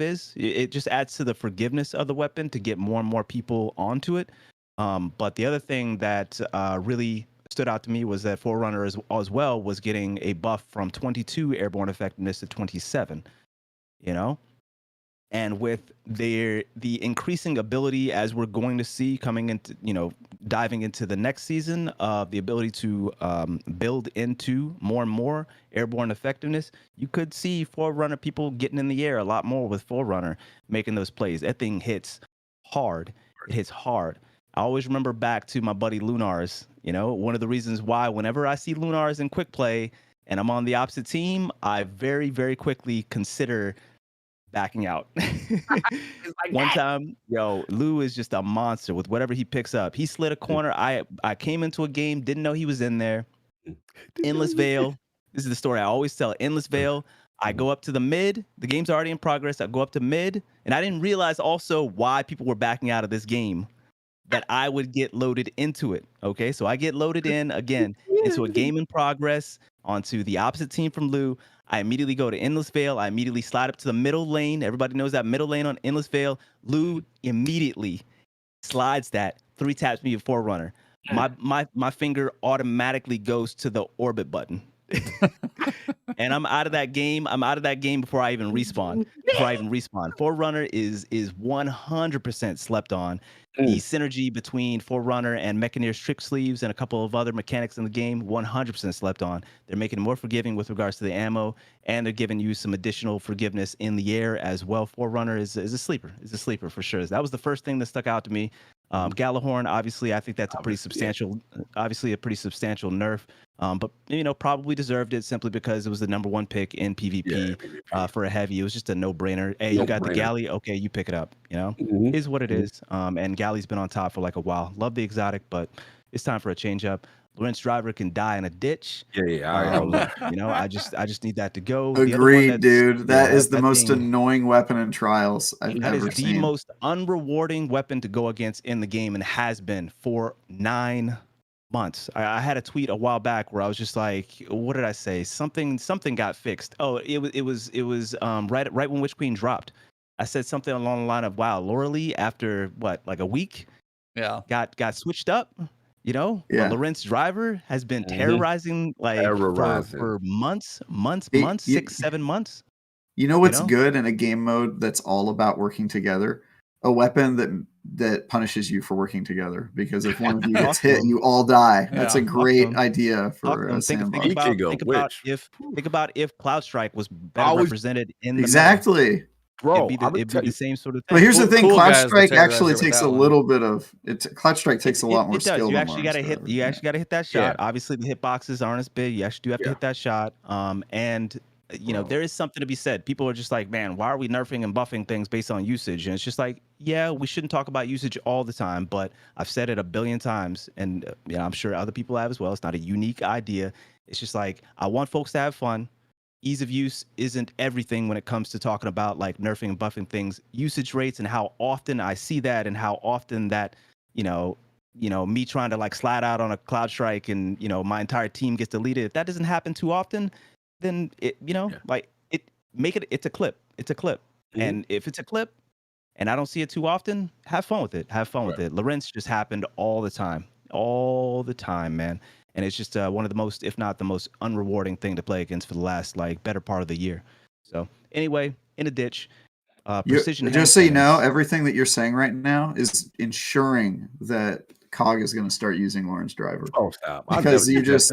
is. It just adds to the forgiveness of the weapon to get more and more people onto it. But the other thing that really stood out to me was that Forerunner as well was getting a buff from 22 airborne effectiveness to 27. And with the increasing ability, as we're going to see coming into, diving into the next season, the ability to build into more and more airborne effectiveness, you could see Forerunner people getting in the air a lot more with Forerunner, making those plays. That thing hits hard. It hits hard. I always remember back to my buddy Lunars. One of the reasons why whenever I see Lunars in quick play and I'm on the opposite team, I very, very quickly consider backing out. One time, Lou is just a monster with whatever he picks up. He slid a corner. I came into a game, didn't know he was in there. Endless Veil. This is the story I always tell. Endless Veil. I go up to the mid. The game's already in progress. I go up to mid, and I didn't realize also why people were backing out of this game, that I would get loaded into it. Okay, so I get loaded in again into a game in progress onto the opposite team from Lou. I immediately go to Endless Veil. I immediately slide up to the middle lane. Everybody knows that middle lane on Endless Veil. Lou immediately slides that, 3 taps me with Forerunner. My finger automatically goes to the orbit button. And I'm out of that game. Before I even respawn. Forerunner is 100% slept on. The synergy between Forerunner and Mechaneer's trick sleeves and a couple of other mechanics in the game, 100% slept on. They're making it more forgiving with regards to the ammo, and they're giving you some additional forgiveness in the air as well. Forerunner is a sleeper. Is a sleeper for sure. That was the first thing that stuck out to me. Gallahorn, obviously, I think that's a pretty substantial nerf. But probably deserved it simply because it was the #1 pick in PvP for a heavy. It was just a no-brainer. Hey, you got the galley, okay, you pick it up. Is what it is. And galley's been on top for like a while. Love the exotic, but it's time for a change up. Lawrence Driver can die in a ditch. I just need that to go. Agreed, dude. That is the most annoying weapon in Trials I've ever seen. That is the most unrewarding weapon to go against in the game, and has been for 9 months. I had a tweet a while back where I was just like, what did I say? Something got fixed. Oh, it was right when Witch Queen dropped. I said something along the line of, wow, Loralee after what, like a week? Yeah. Got switched up. But Lawrence Driver has been terrorizing for months, 6-7 months. You know what's good in a game mode that's all about working together? A weapon that punishes you for working together. Because if one of you gets hit, you all die. That's a great idea for a sandbox. Think about if Cloud Strike was better represented in the exactly. Bro, it'd be the same sort of thing. But here's the thing: Cloud Strike actually takes a little bit of it. Cloud Strike takes a lot more skill. You actually got to hit. You actually got to hit that shot. Obviously, the hitboxes aren't as big. You actually do have to hit that shot. And you know, there is something to be said. People are just like, man, why are we nerfing and buffing things based on usage? And it's just like, yeah, we shouldn't talk about usage all the time. But I've said it a billion times, and I'm sure other people have as well. It's not a unique idea. It's just like, I want folks to have fun. Ease of use isn't everything when it comes to talking about like nerfing and buffing things. Usage rates and how often I see that, and how often that, you know, me trying to like slide out on a Cloud Strike and, you know, my entire team gets deleted. If that doesn't happen too often, then it's a clip. It's a clip. Mm-hmm. And if it's a clip and I don't see it too often, have fun with it. Have fun with it. Lorentz just happened all the time, man. And it's just one of the most, if not the most unrewarding thing to play against for the last like better part of the year. So anyway, in a ditch, precision. Just so you know, everything that you're saying right now is ensuring that Cog is going to start using Lawrence Driver. Oh, stop! Because you're giving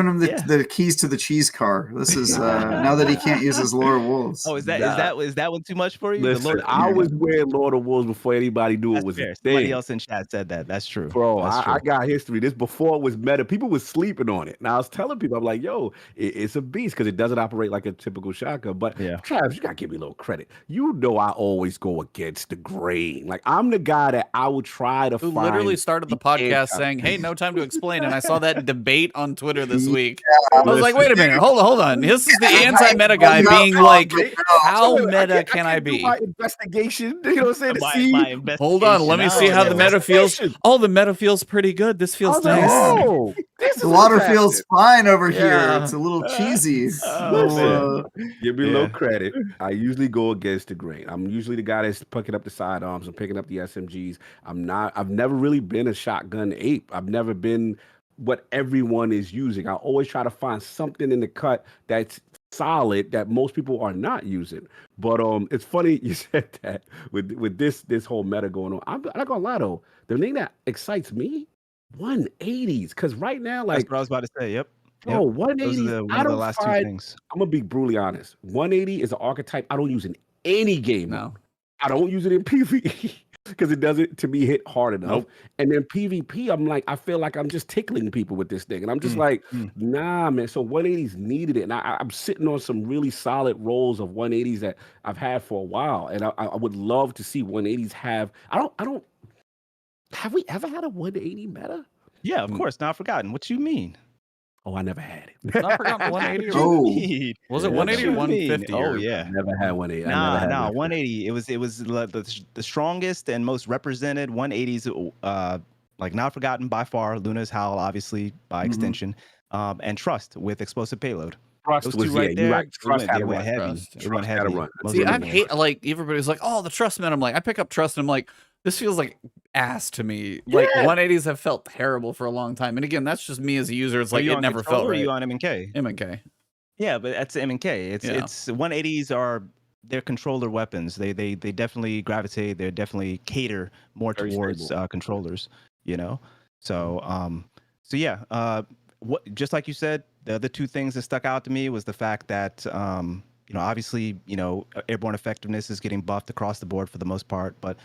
him the keys to the cheese car. This is now that he can't use his Lord of Wolves. Oh, is that one too much for you? Listen, I was wearing Lord of Wolves before anybody knew it was a thing. Somebody else in chat said that. That's true, bro. I got history. This before it was meta. People were sleeping on it. And I was telling people, I'm like, yo, it's a beast because it doesn't operate like a typical shotgun. But Travis, you gotta give me a little credit. You know, I always go against the grain. Like I'm the guy that I would try to find. Literally started the podcast saying, "Hey, no time to explain." And I saw that debate on Twitter this week. I was like, "Wait a minute, hold on. This is the anti-meta guy being like, how meta can I be?" My investigation, you know what I'm saying? Hold on, let me see how the meta feels. Oh, the meta feels pretty good. This feels nice. Oh, the water feels fine over here. It's a little cheesy. Give me a little credit. I usually go against the grain. I'm usually the guy that's picking up the sidearms and picking up the SMGs. I've never really been a shotgun ape. I've never been what everyone is using. I always try to find something in the cut that's solid that most people are not using. But it's funny you said that with this whole meta going on. I'm not gonna lie though, the thing that excites me, 180s, because right now, like that's what I was about to say. Yep. Oh, 180. I don't last find, two things. I'm gonna be brutally honest. 180 is an archetype I don't use in any game. No, I don't use it in PvE because it doesn't to me hit hard enough. Nope. And then PvP, I'm like, I feel like I'm just tickling people with this thing, and I'm just like, nah, man. So 180s needed it, and I'm sitting on some really solid rolls of 180s that I've had for a while, and I would love to see 180s have. I don't. Have we ever had a 180 meta? Yeah, of course. Not forgotten. What you mean? Oh, I never had it. Not forgotten 180. Was it 180 or 150? Oh yeah, never had 180. Nah, 180. It was the strongest and most represented 180s. Like not forgotten by far. Luna's Howl, obviously by extension, and Trust with explosive payload. Trust was right there. Right. Trust had to run heavy. Trust had to run. See, I hate like everybody's like, oh, the Trust man. I'm like, I pick up Trust, and I'm like, this feels like ass to me. Like 180s have felt terrible for a long time. And again, that's just me as a user. It's like it never felt right. Are you on M&K? M&K. Yeah, but that's M&K. It's 180s are their controller weapons. They definitely gravitate. They definitely cater more towards controllers. You know, so yeah. What just like you said, the other two things that stuck out to me was the fact that obviously airborne effectiveness is getting buffed across the board for the most part, but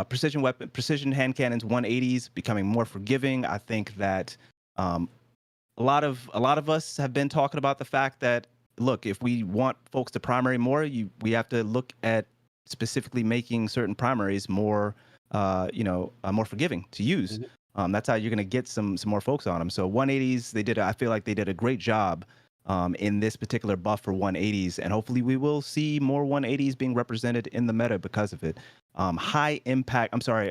precision hand cannons 180s becoming more forgiving. I think that a lot of us have been talking about the fact that look, if we want folks to primary more, we have to look at specifically making certain primaries more more forgiving to use. That's how you're going to get some more folks on them. So 180s, I feel like they did a great job in this particular buff for 180s, and hopefully we will see more 180s being represented in the meta because of it. High impact. I'm sorry.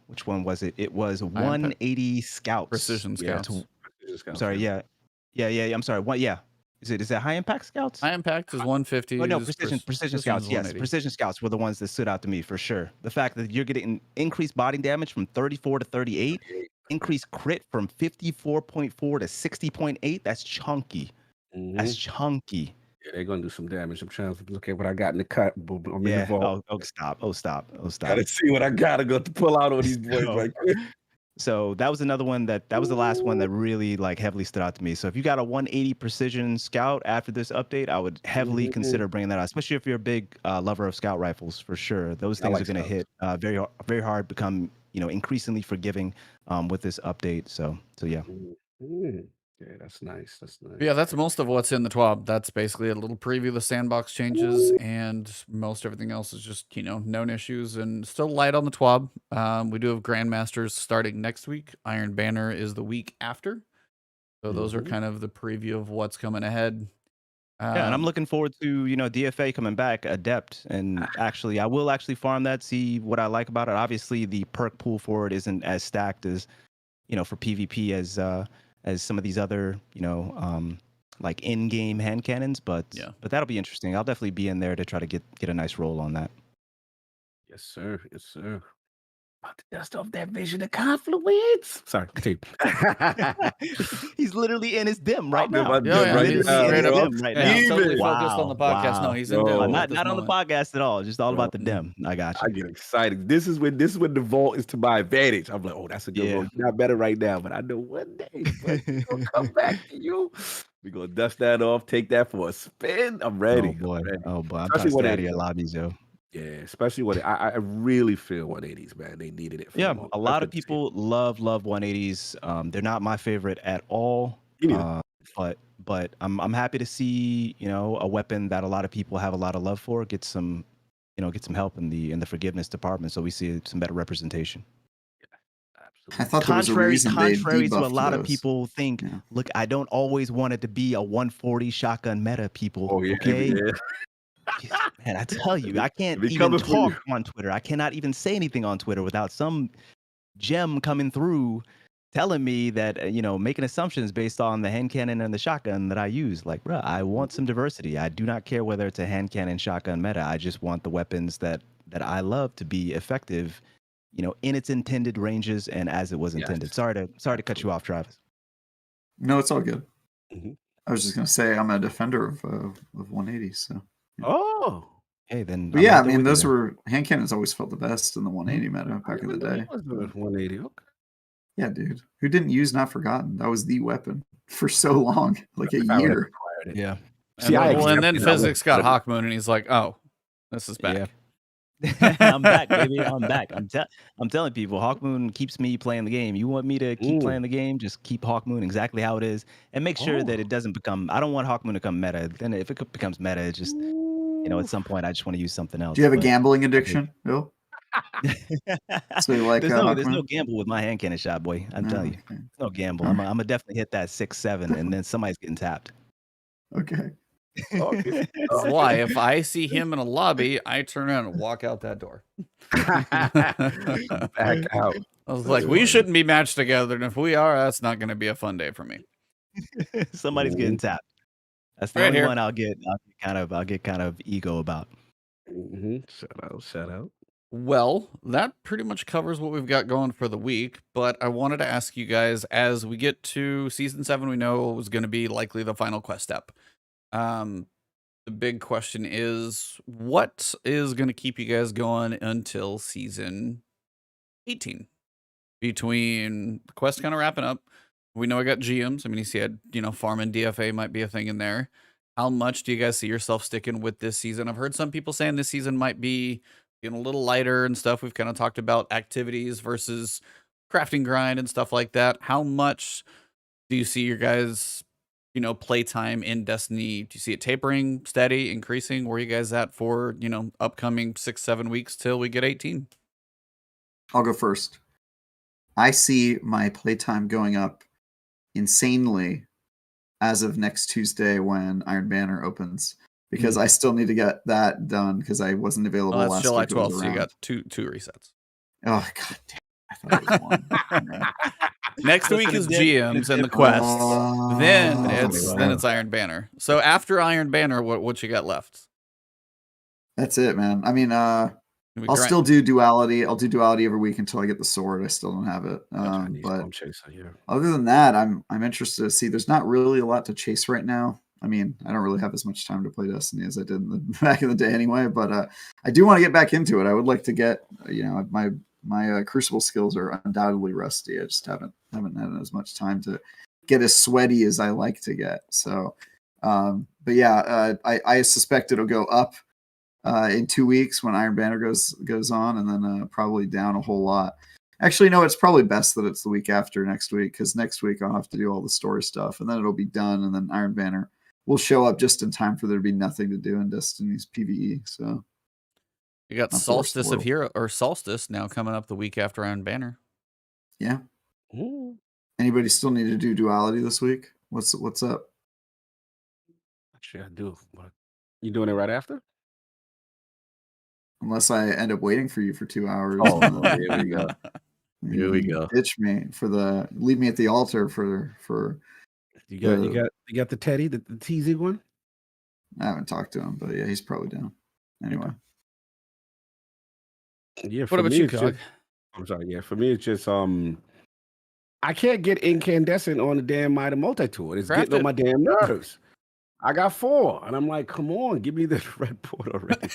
Which one was it? It was 180 scouts. Precision scouts. I'm sorry. Yeah. I'm sorry. Is that high impact scouts? High impact is 150. Oh no, precision scouts. Yes, precision scouts were the ones that stood out to me for sure. The fact that you're getting increased body damage from 34 to 38, increased crit from 54.4 to 60.8. That's chunky. That's chunky. Yeah, they're gonna do some damage. I'm trying to look at what I got in the cut. I'm in the Yeah. vault. Oh, stop. Oh, stop. Oh, stop. Gotta see what I gotta go to pull out all these boys So- right quick. So that was another one that was the last one that really like heavily stood out to me. So if you got a 180 precision scout after this update, I would heavily consider bringing that out, especially if you're a big lover of scout rifles for sure. Those things are going to hit very hard, become increasingly forgiving with this update. So yeah. Yeah, that's nice. That's nice. Yeah, that's most of what's in the TWAB. That's basically a little preview of the sandbox changes, and most everything else is just, known issues and still light on the TWAB. We do have Grandmasters starting next week. Iron Banner is the week after. So those are kind of the preview of what's coming ahead. Yeah, and I'm looking forward to, DFA coming back, Adept, and actually, I will actually farm that, see what I like about it. Obviously, the perk pool for it isn't as stacked as, for PvP as some of these other, like in-game hand cannons, but that'll be interesting. I'll definitely be in there to try to get a nice roll on that. Yes, sir. Yes, sir. About to dust off that vision of confluence. Sorry, continue. He's literally in his dim right now. He's straight up right now. He's totally focused on the podcast. No, he's in dim. Not on the podcast at all. Just all about the dim. I got you. I get excited. This is when the vault is to my advantage. I'm like, oh, that's a good roll. You're not better right now, but I know one day it's gonna come back to you. We're gonna dust that off, take that for a spin. I'm ready. Oh boy. I'm trying to stay out of your lobbies, yo. Yeah, especially when I really feel 180s, man. They needed it. Yeah, a lot of people love 180s. They're not my favorite at all. But I'm happy to see a weapon that a lot of people have a lot of love for get some help in the forgiveness department. So we see some better representation. I thought there was a reason contrary to a debuffed lot of those. people think. Look, I don't always want it to be a 140 shotgun meta. People, okay. And I tell you, I can't even talk on Twitter. I cannot even say anything on Twitter without some gem coming through telling me that, making assumptions based on the hand cannon and the shotgun that I use. Like, bro, I want some diversity. I do not care whether it's a hand cannon shotgun meta. I just want the weapons that I love to be effective, in its intended ranges and as it was intended. Sorry to cut you off, Travis. No, it's all good. I was just gonna say I'm a defender of 180s. So. Oh, hey, then. But yeah, I mean, those were hand cannons. Always felt the best in the 180 meta back in the day. 180, okay. Yeah, dude. Who didn't use Not Forgotten? That was the weapon for so long, like a year. Yeah. And then Physics got Hawkmoon, and he's like, "Oh, this is back." Yeah. I'm back, baby. I'm back. I'm telling people, Hawkmoon keeps me playing the game. You want me to keep playing the game? Just keep Hawkmoon exactly how it is, and make sure that it doesn't become. I don't want Hawkmoon to become meta. Then if it becomes meta, it's just at some point I just want to use something else. Do you have a gambling addiction, Bill? So you like there's no gamble with my hand cannon shot, boy. I'm telling you, there's no gamble. I'm gonna definitely hit that 6-7, and then somebody's getting tapped. Okay. That's why if I see him in a lobby, I turn around and walk out that door. Back out. I was like, we shouldn't be matched together, and if we are, that's not going to be a fun day for me. Somebody's getting tapped. That's the only one I'll get kind of ego about. Shout out. Well, that pretty much covers what we've got going for the week, but I wanted to ask you guys, as we get to Season 7, we know it was going to be likely the final quest step. The big question is, what is going to keep you guys going until Season 18? Between the quest kind of wrapping up, we know I got GMs. I mean, he said, farming DFA might be a thing in there. How much do you guys see yourself sticking with this season? I've heard some people saying this season might be a little lighter and stuff. We've kind of talked about activities versus crafting grind and stuff like that. How much do you see your guys, playtime in Destiny? Do you see it tapering, steady, increasing? Where are you guys at for, upcoming 6-7 weeks till we get 18? I'll go first. I see my playtime going up insanely as of next Tuesday when Iron Banner opens, because I still need to get that done because I wasn't available last week. July 12th, so you got two resets. Oh, god damn. I thought it was one. Next week is GMs and the quests. Then it's Iron Banner. So after Iron Banner, what you got left? That's it, man. I mean, I'll still do duality. I'll do duality every week until I get the sword. I still don't have it. But other than that, I'm interested to see. There's not really a lot to chase right now. I mean, I don't really have as much time to play Destiny as I did back in the day anyway, but I do want to get back into it. I would like to get, my Crucible skills are undoubtedly rusty. I just haven't had as much time to get as sweaty as I like to get. So, but yeah, I suspect it'll go up in 2 weeks when Iron Banner goes on, and then probably down a whole lot. Actually, no, it's probably best that it's the week after next week, because next week I'll have to do all the story stuff, and then it'll be done, and then Iron Banner will show up just in time for there to be nothing to do in Destiny's PvE. So you got Solstice of Hero or Solstice now coming up the week after Iron Banner. Yeah. Ooh. Anybody still need to do duality this week? What's up? Actually, I do. You doing it right after? Unless I end up waiting for you for 2 hours. Oh, here we go. Here we go. Ditch me leave me at the altar for. You got the Teddy, the TZ one. I haven't talked to him, but yeah, he's probably down. Anyway. Yeah. What about you, Cog? I'm sorry. Yeah, for me it's just I can't get incandescent on the damn Mighty Multi-Tool. It's getting on my damn nerves. I got 4, and I'm like, come on, give me the red border already.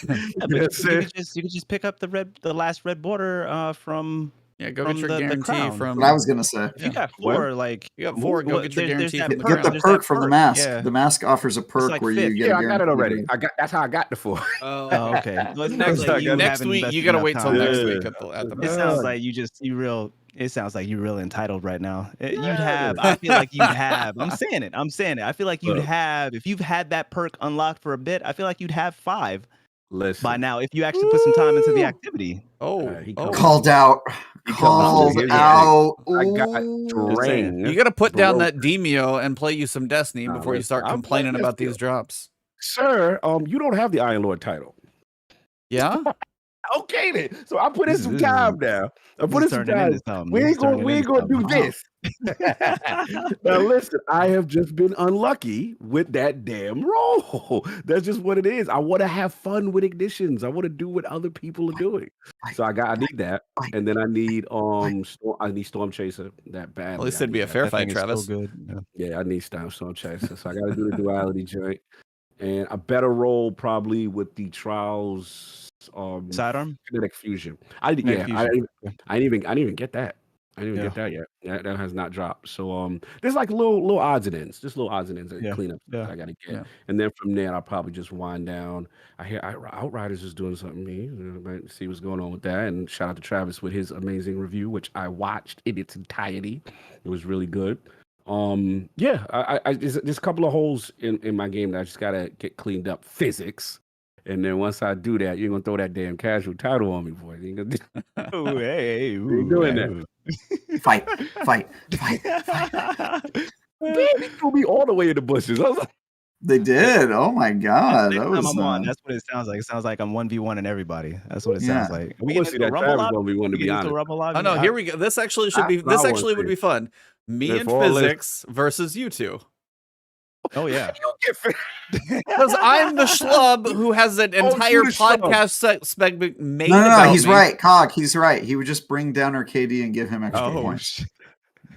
You could just pick up the last red border from. Yeah, go get your guarantee from. What I was gonna say. If you got 4, you got 4. Go get your guarantee from the Get the perk from the mask. Yeah. The mask offers a perk like where 5th. you get. Yeah, I got it already. That's how I got the 4. Oh, okay. Well, next week you gotta wait till next week at the. It sounds like It sounds like you're real entitled right now. I feel like you'd have. I'm saying it. I feel like you'd have. If you've had that perk unlocked for a bit, I feel like you'd have 5 by now if you actually put some time into the activity. Called out. Called out. I got drained. You got to put down that Demio and play you some Destiny before you start complaining about these drops. Sir, you don't have the Iron Lord title. Yeah. Okay then. So I put in some time now. We ain't gonna do this. Now listen, I have just been unlucky with that damn roll. That's just what it is. I want to have fun with ignitions. I want to do what other people are doing. So I need that, and then I need Storm Chaser that bad. At least it'd be a fair fight, Travis. Good. Yeah, I need Storm Chaser. So I got to do the duality joint, and a better roll probably with the Trials. Sidearm Kinetic Fusion. I didn't even get that. I didn't even get that yet. That has not dropped. So there's like little odds and ends, just little odds and ends that clean up I gotta get. And then from there I'll probably just wind down. I hear Outriders is doing something to see what's going on with that. And shout out to Travis with his amazing review, which I watched in its entirety. It was really good. I there's a couple of holes in my game that I just gotta get cleaned up. Physics. And then once I do that, you're gonna throw that damn casual title on me, boy. You ain't doing that. Fight. They threw me all the way in the bushes. I was like, they did. Oh my god, that was. That's what it sounds like. It sounds like I'm 1v1 and everybody. That's what it sounds like. We get that Travis 1v1 to be honest. Oh no, here we go. This actually should be. This actually would be fun. Me and Physics versus you two. Oh yeah, because I'm the schlub who has an entire podcast segment made. No, he's right, Cog. He's right. He would just bring down our KD and give him extra points.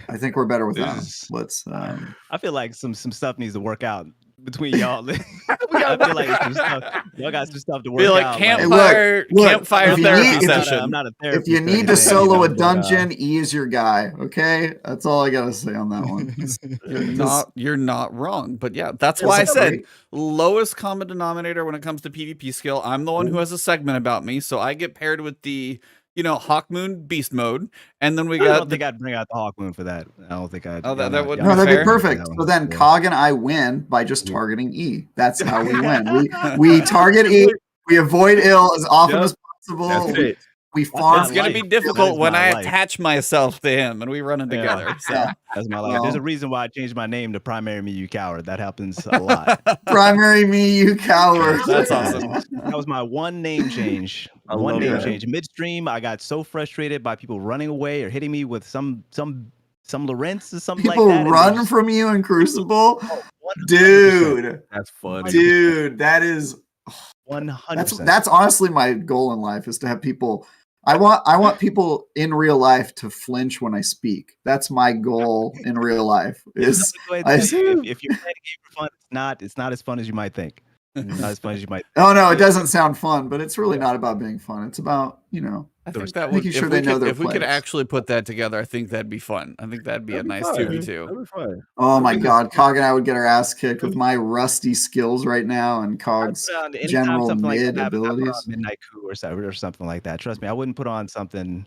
I think we're better without him. Let's. I feel like some stuff needs to work out between y'all. I feel like y'all got some stuff to work out. Campfire therapy session. I'm not a therapist. If you need to solo a dungeon, E is your guy. Okay, that's all I gotta say on that one. You're not wrong, but yeah, that's why I said lowest common denominator when it comes to PvP skill. I'm the one who has a segment about me, so I get paired with the. Hawkmoon beast mode, and then we got. I don't think I'd bring out the Hawkmoon for that. I don't think I'd. Oh, that wouldn't. No, that'd be perfect. So then, Cog and I win by just targeting E. That's how we win. We target E. We avoid ill as often as possible. That's it. We farm. It's gonna be difficult when I attach myself to him and we run it together. So that's my life. There's a reason why I changed my name to Primary Me You Coward. That happens a lot. Primary Me You Coward. That's awesome. That was my one name change. One name change. Midstream, I got so frustrated by people running away or hitting me with some Lorentz or something people like that. People run from you in Crucible? Dude. That's funny. Dude, that is 100%. That's honestly my goal in life, is to have people I want people in real life to flinch when I speak. That's my goal in real life. Is if you're playing a game for fun, it's not as fun as you might think. Not as fun as you might. Oh no, it doesn't sound fun, but it's really not about being fun. It's about, I think that would, making sure they know their if we could place. actually put that together, I think that'd be fun. I think that'd be a nice fun. 2v2. That'd be fun. Oh my God, Cog and I would get our ass kicked with my rusty skills right now and Cog's general mid abilities. Midnight Coup or something like that. Trust me, I wouldn't put on something,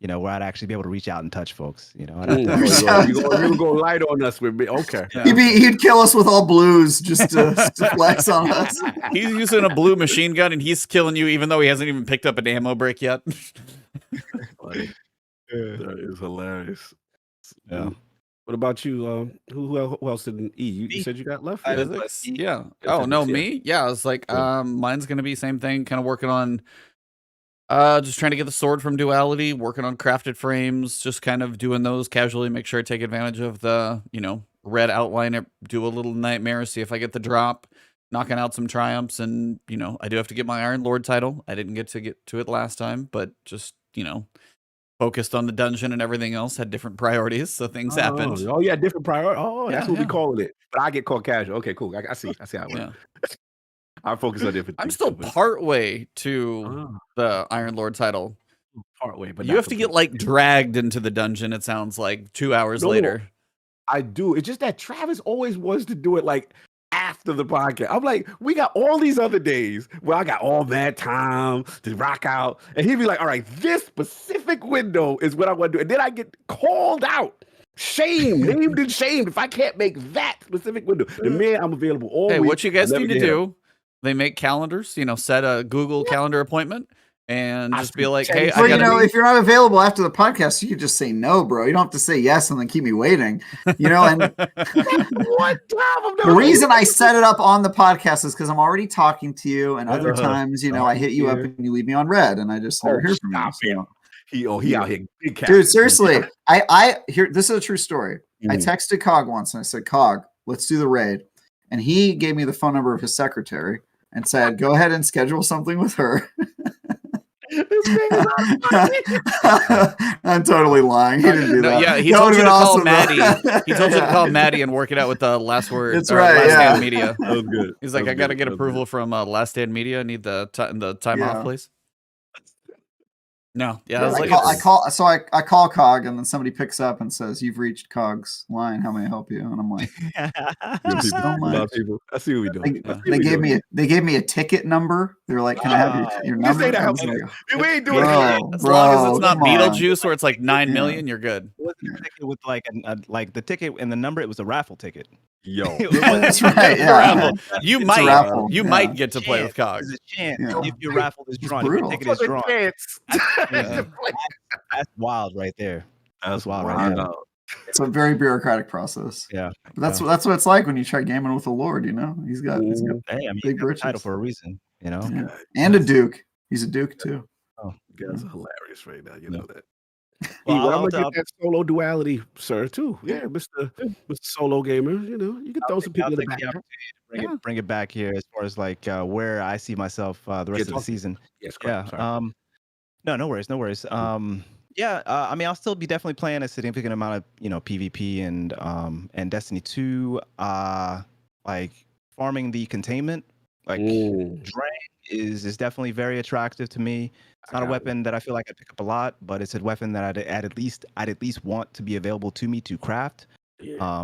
where I'd actually be able to reach out and touch folks. I'd have to You go light on us with me. Okay. Yeah. He'd kill us with all blues just to flex on us. He's using a blue machine gun and he's killing you even though he hasn't even picked up an ammo brick yet. That is hilarious. Yeah. What about you? Who else did E? You said you got left? Physics? Yeah. Oh no, me? Yeah, I was like, mine's gonna be same thing, kind of working on just trying to get the sword from Duality, working on crafted frames, just kind of doing those casually, make sure I take advantage of the, red outline, do a little nightmare, see if I get the drop, knocking out some triumphs, and, I do have to get my Iron Lord title. I didn't get to it last time, but just, focused on the dungeon and everything else, had different priorities, so things happened. Oh, yeah, different priorities. Oh, that's Yeah, what we yeah. calling it. But I get called casual. Okay, cool. I see how it works. Yeah. I focus on different I'm things. still too, but- part way to the Iron Lord title. part way, but You not have to get completely. dragged into the dungeon, it sounds like, 2 hours No, later. I do. It's just that Travis always wants to do it after the podcast. I'm like, we got all these other days where I got all that time to rock out. And he'd be like, all right, this specific window is what I want to do. And then I get called out. Named and shamed if I can't make that specific window. The man, I'm available all Hey, week. what you guys I'll need never to get do, they make calendars, set a Google calendar appointment and just be like, hey, Well, I gotta if you're not available after the podcast, you could just say no, bro. You don't have to say yes and then keep me waiting. And one time of the reason I set it up on the podcast is because I'm already talking to you, and other times, I hit you up and you leave me on red, and I just never hear from you. So. He out here big cat. Dude, seriously, I here. This is a true story. I Mhm. texted Cog once and I said, Cog, let's do the raid, and he gave me the phone number of his secretary and said, go ahead and schedule something with her. This thing is not funny. I'm totally lying. He didn't do that. Yeah, he That told you would've to been call awesome, though. Maddie. He told you to call Maddie and work it out with the last word. That's or right, Last yeah. Stand Media. That was good. He's like, That I was got to good. get That was approval good. from Last Stand Media. I need the time Yeah. off, please. No, yeah, I was like, I call Cog, and then somebody picks up and says, "You've reached Cog's line. How may I help you?" And I'm like, Good people. so much. Love people. I see what we doing. They gave me a ticket number. They were like, "Can I have your You number?" say that I helps was me. like, We ain't doing Bro. it. as long as it's not come on. Beetlejuice or it's like 9 Yeah. million, you're good. It wasn't a ticket with like the ticket and the number. It was a raffle ticket. Yo. That's right. It's a Yeah. raffle. You It's a might raffle, you yeah. might get to play with Cog. There's a chance Yeah. if your raffle is drawn, if brutal. your ticket is drawn. Yeah. That's wild right there. That's wild wild. right there. It's a very bureaucratic process. Yeah. But that's what it's like when you try gaming with the Lord. He's got Hey, I mean, big you got the britches. title for a reason, Yeah. And a Duke. He's a Duke too. Oh, You guys are hilarious right now. You know that. Well, Well, I'm I'll- gonna get that solo duality, sir, too. Yeah, Mr. Solo Gamer. You can throw some people in the take back. the opportunity to bring it back here as far as like where I see myself the rest of the talk- season. Yes, Yeah. sorry. No worries. Yeah. I mean, I'll still be definitely playing a significant amount of PvP and Destiny 2. Like farming the containment, like Drain is definitely very attractive to me. It's not a weapon that I feel like I pick up a lot, but it's a weapon that I'd at least want to be available to me to craft. Yeah,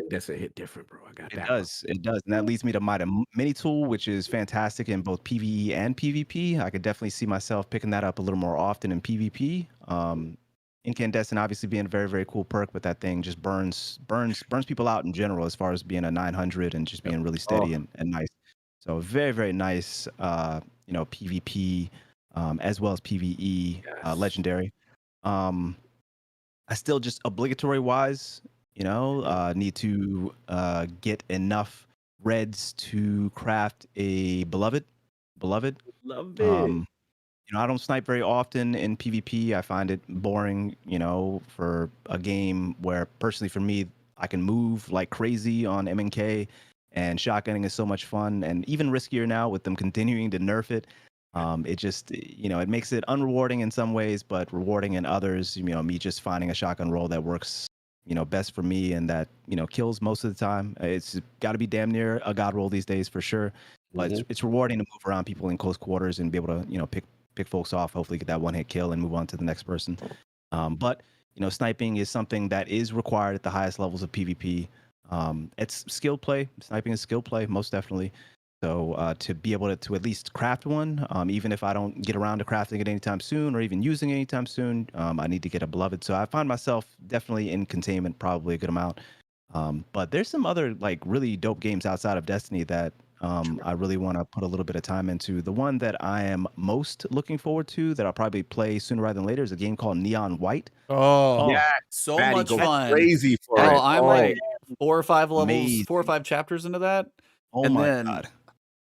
that's a hit different, bro. I got It that. does, and that leads me to my mini tool, which is fantastic in both PvE and PvP. I could definitely see myself picking that up a little more often in PvP. Incandescent obviously being a very, very cool perk, but that thing just burns people out in general as far as being a 900 and just being really steady and nice. So very, very nice, PvP as well as PvE legendary. I still just obligatory wise, need to get enough reds to craft a beloved. Love it. I don't snipe very often in PvP. I find it boring, for a game where personally for me, I can move like crazy on MNK, and shotgunning is so much fun and even riskier now with them continuing to nerf it. It just, it makes it unrewarding in some ways, but rewarding in others. Me just finding a shotgun roll that works, best for me and that, kills most of the time. It's got to be damn near a god roll these days for sure. But it's rewarding to move around people in close quarters and be able to, pick folks off, hopefully get that one hit kill and move on to the next person. But sniping is something that is required at the highest levels of PvP. It's skill play. Sniping is skill play, most definitely. So to be able to at least craft one, even if I don't get around to crafting it anytime soon or even using it anytime soon, I need to get a beloved. So I find myself definitely in containment, probably a good amount. But there's some other like really dope games outside of Destiny that I really want to put a little bit of time into. The one that I am most looking forward to that I'll probably play sooner rather than later is a game called Neon White. Oh, Yeah, so Maddie much goes fun. crazy for it. Oh, I'm like 4 or 5 levels, Amazing. 4 or 5 chapters into that. Oh and my then, god.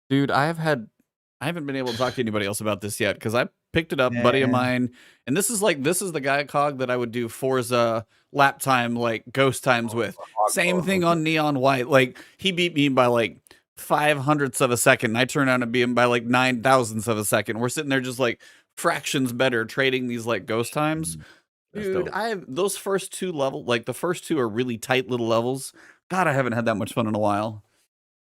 dude, I haven't been able to talk to anybody else about this yet because I picked it up, buddy of mine, and this is the guy cog that I would do Forza lap time, like ghost times with. Same thing on Neon White. Like he beat me by like 0.05 of a second, and I turn out to beat him by like 0.009 of a second. We're sitting there just like fractions better, trading these like ghost times. That's Dude, dope. I have those first 2 levels, like the first 2 are really tight little levels. God, I haven't had that much fun in a while.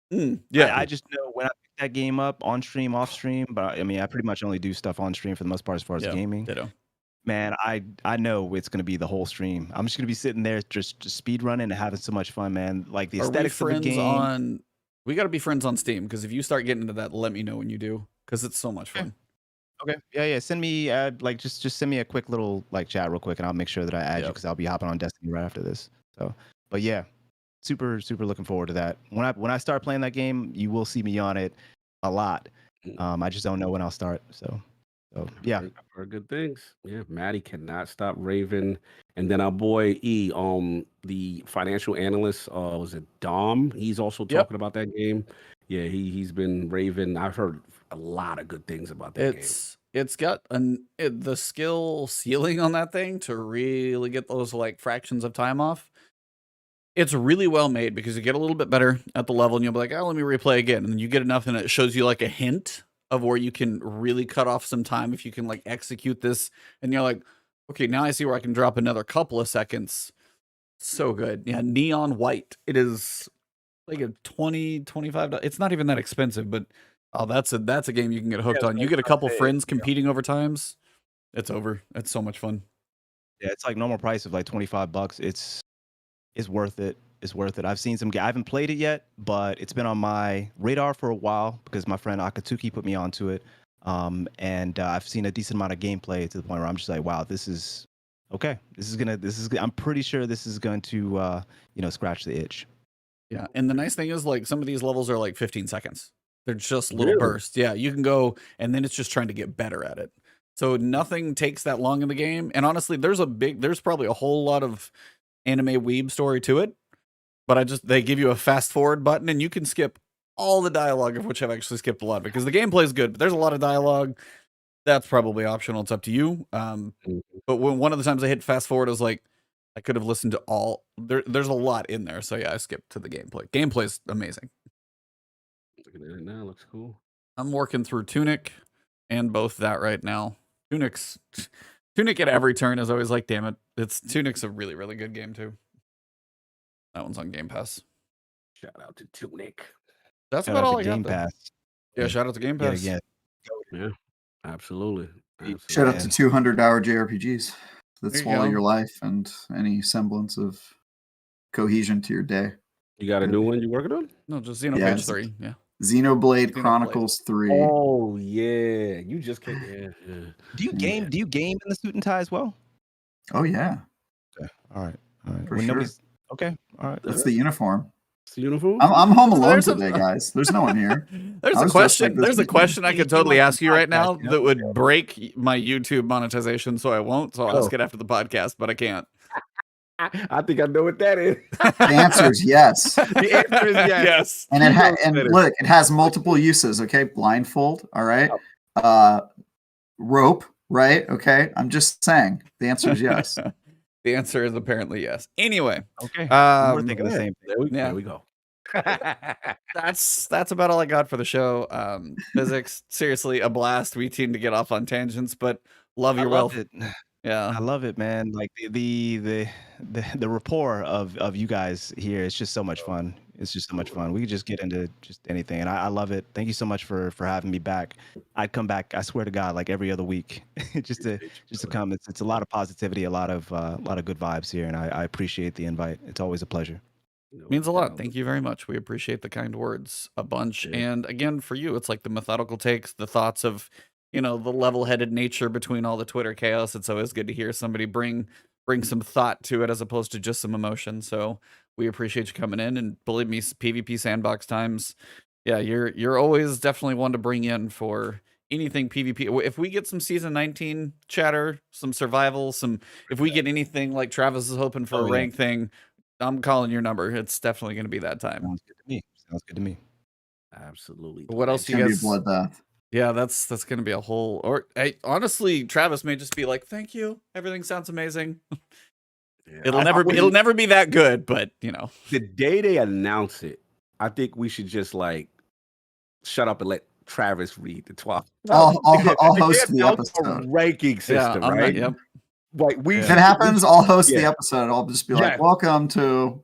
Yeah. I just know when I pick that game up on stream, off stream, but I mean, I pretty much only do stuff on stream for the most part as far as gaming. Ditto. Man, I know it's going to be the whole stream. I'm just going to be sitting there just speed running and having so much fun, man. Like the aesthetics of the game. We got to be friends on Steam because if you start getting into that, let me know when you do because it's so much fun. Okay. Yeah. Send me like just send me a quick little like chat real quick and I'll make sure that I add you because I'll be hopping on Destiny right after this. So, but yeah, super looking forward to that. When I start playing that game, you will see me on it a lot. I just don't know when I'll start. So yeah. I've heard good things. Yeah, Maddie cannot stop raving. And then our boy E, the financial analyst, was it Dom? He's also talking about that game. Yeah, he's been raving. I've heard a lot of good things about that game. It's got the skill ceiling on that thing to really get those like fractions of time off. It's really well made because you get a little bit better at the level and you'll be like, oh, let me replay again. And then you get enough and it shows you like a hint of where you can really cut off some time if you can like execute this. And you're like, okay, now I see where I can drop another couple of seconds. So good. Yeah, Neon White. It is like a $20, $25. It's not even that expensive, but that's a game you can get hooked on. You get a couple friends competing over times. It's over. It's so much fun. Yeah, it's like normal price of like $25. It's worth it. It's worth it. I've seen some. I haven't played it yet, but it's been on my radar for a while because my friend Akatsuki put me onto it. And I've seen a decent amount of gameplay to the point where I'm just like, wow, this is okay. I'm pretty sure this is going to scratch the itch. Yeah, and the nice thing is like some of these levels are like 15 seconds. They're just little bursts. Yeah, you can go and then it's just trying to get better at it. So nothing takes that long in the game. And honestly, there's probably a whole lot of anime weeb story to it. But they give you a fast forward button and you can skip all the dialogue, of which I've actually skipped a lot because the gameplay is good, but there's a lot of dialogue. That's probably optional. It's up to you. But when one of the times I hit fast forward, I was like, I could have listened to all. There's a lot in there. So yeah, I skipped to the gameplay. Gameplay's amazing. Looking at it now, looks cool. I'm working through Tunic and both that right now. Tunic at every turn is always like, damn it. Tunic's a really, really good game too. That one's on Game Pass. Shout out to Tunic. That's about all I got. Game Pass. Yeah, shout out to Game Pass. Yeah, absolutely. Shout out to 200-hour JRPGs that There you swallow go. your life and any semblance of cohesion to your day. You got a new one you working on? No, just Xenoblade 3. Yeah. Xenoblade Chronicles 3. Oh yeah, you just can't. Yeah. Do you game? Do you game in the suit and tie as well? Oh yeah, Okay. All right. for sure. Okay. All right. That's the uniform. It's the uniform. I'm home alone There's today, guys. There's no one here. There's I a was just question. like this There's a weekend. question I could totally ask you right now Podcast, yeah. that would break my YouTube monetization, so I won't. So I'll ask it after the podcast, but I can't. I think I know what that is. The answer is yes. The answer is yes. Yes. And better. look, it has multiple uses. Okay, blindfold. All right, rope. Right. Okay. I'm just saying. The answer is yes. The answer is apparently yes. Anyway, Okay. We're thinking the yeah. same thing. There we go. That's about all I got for the show. Physics, seriously, a blast. We seem to get off on tangents, but love I your loved wealth. it. Yeah. I love it, man. Like the rapport of you guys here. It's just so much fun. It's just so much fun. We could just get into just anything, and I love it. Thank you so much for having me back. I'd come back. I swear to God, like every other week, just to come. It's a lot of positivity, a lot of good vibes here, and I appreciate the invite. It's always a pleasure. Means a lot. Thank you very much. We appreciate the kind words a bunch. Yeah. And again, for you, it's like the methodical takes, the thoughts of, the level-headed nature between all the Twitter chaos. It's always good to hear somebody bring some thought to it as opposed to just some emotion. So we appreciate you coming in, and believe me, PvP sandbox times. Yeah, you're always definitely one to bring in for anything PvP. If we get some season 19 chatter, some survival, if we get anything like Travis is hoping for a rank thing, I'm calling your number. It's definitely going to be that time. Sounds good to me. Absolutely. What else It's you gonna be guys? bloodbath. Yeah, that's going to be a whole. Or honestly, Travis may just be like, "Thank you. Everything sounds amazing." Yeah. It'll never be that good, but The day they announce it, I think we should just like shut up and let Travis read the 12. I'll host They the announced a episode. ranking system, I'm right? Yep. Like we If it happens, I'll host the Yeah. episode. I'll just be Yeah. like, "Welcome to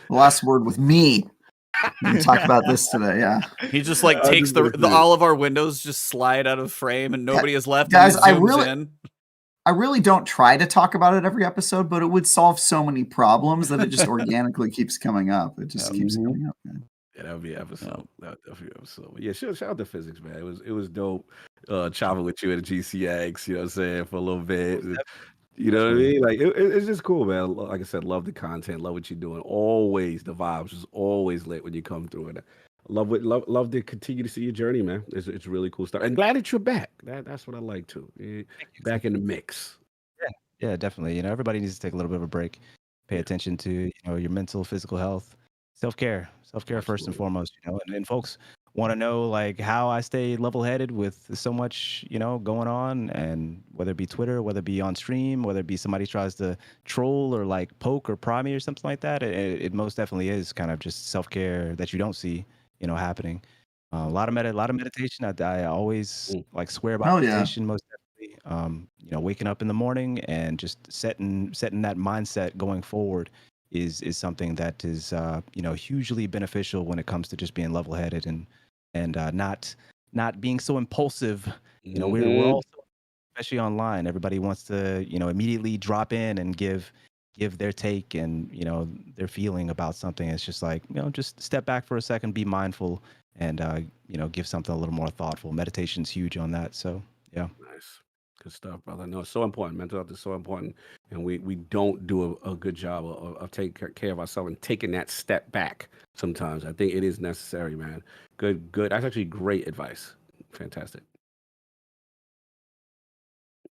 the last word with me." We talk about this today. Yeah, He just like takes the 100%. all of our windows just slide out of frame and nobody is left. guys, and he I zooms really don't try to talk about it every episode, but it would solve so many problems that it just organically keeps coming up. It just keeps coming up, man. Yeah, that would be an episode. That would definitely be an episode. But yeah, shout out to Physics, man. It was dope chopping with you at GCX, you know what I'm saying, for a little bit. You know what I mean? Like it's just cool, man. Like I said, love the content, love what you're doing. Always the vibes is always lit when you come through it. Love to continue to see your journey, man. It's really cool stuff. And glad that you're back. That's what I like too. Back in the mix. Yeah, definitely. Everybody needs to take a little bit of a break. Pay attention to your mental, physical health, self-care first and foremost. And folks want to know like how I stay level-headed with so much going on, and whether it be Twitter, whether it be on stream, whether it be somebody tries to troll or like poke or pry me or something like that. It most definitely is kind of just self-care that you don't see happening. A lot of meditation. I always like swear by Hell yeah. meditation most definitely. Waking up in the morning and just setting that mindset going forward is something that is hugely beneficial when it comes to just being level-headed and not being so impulsive. We're all, especially online, everybody wants to immediately drop in and give their take and their feeling about something. It's just like just step back for a second, be mindful, and give something a little more thoughtful. Meditation's huge on that. So yeah. Nice. Good stuff, brother. No, it's so important. Mental health is so important. And we don't do a good job of taking care of ourselves and taking that step back sometimes. I think it is necessary, man. Good. That's actually great advice. Fantastic.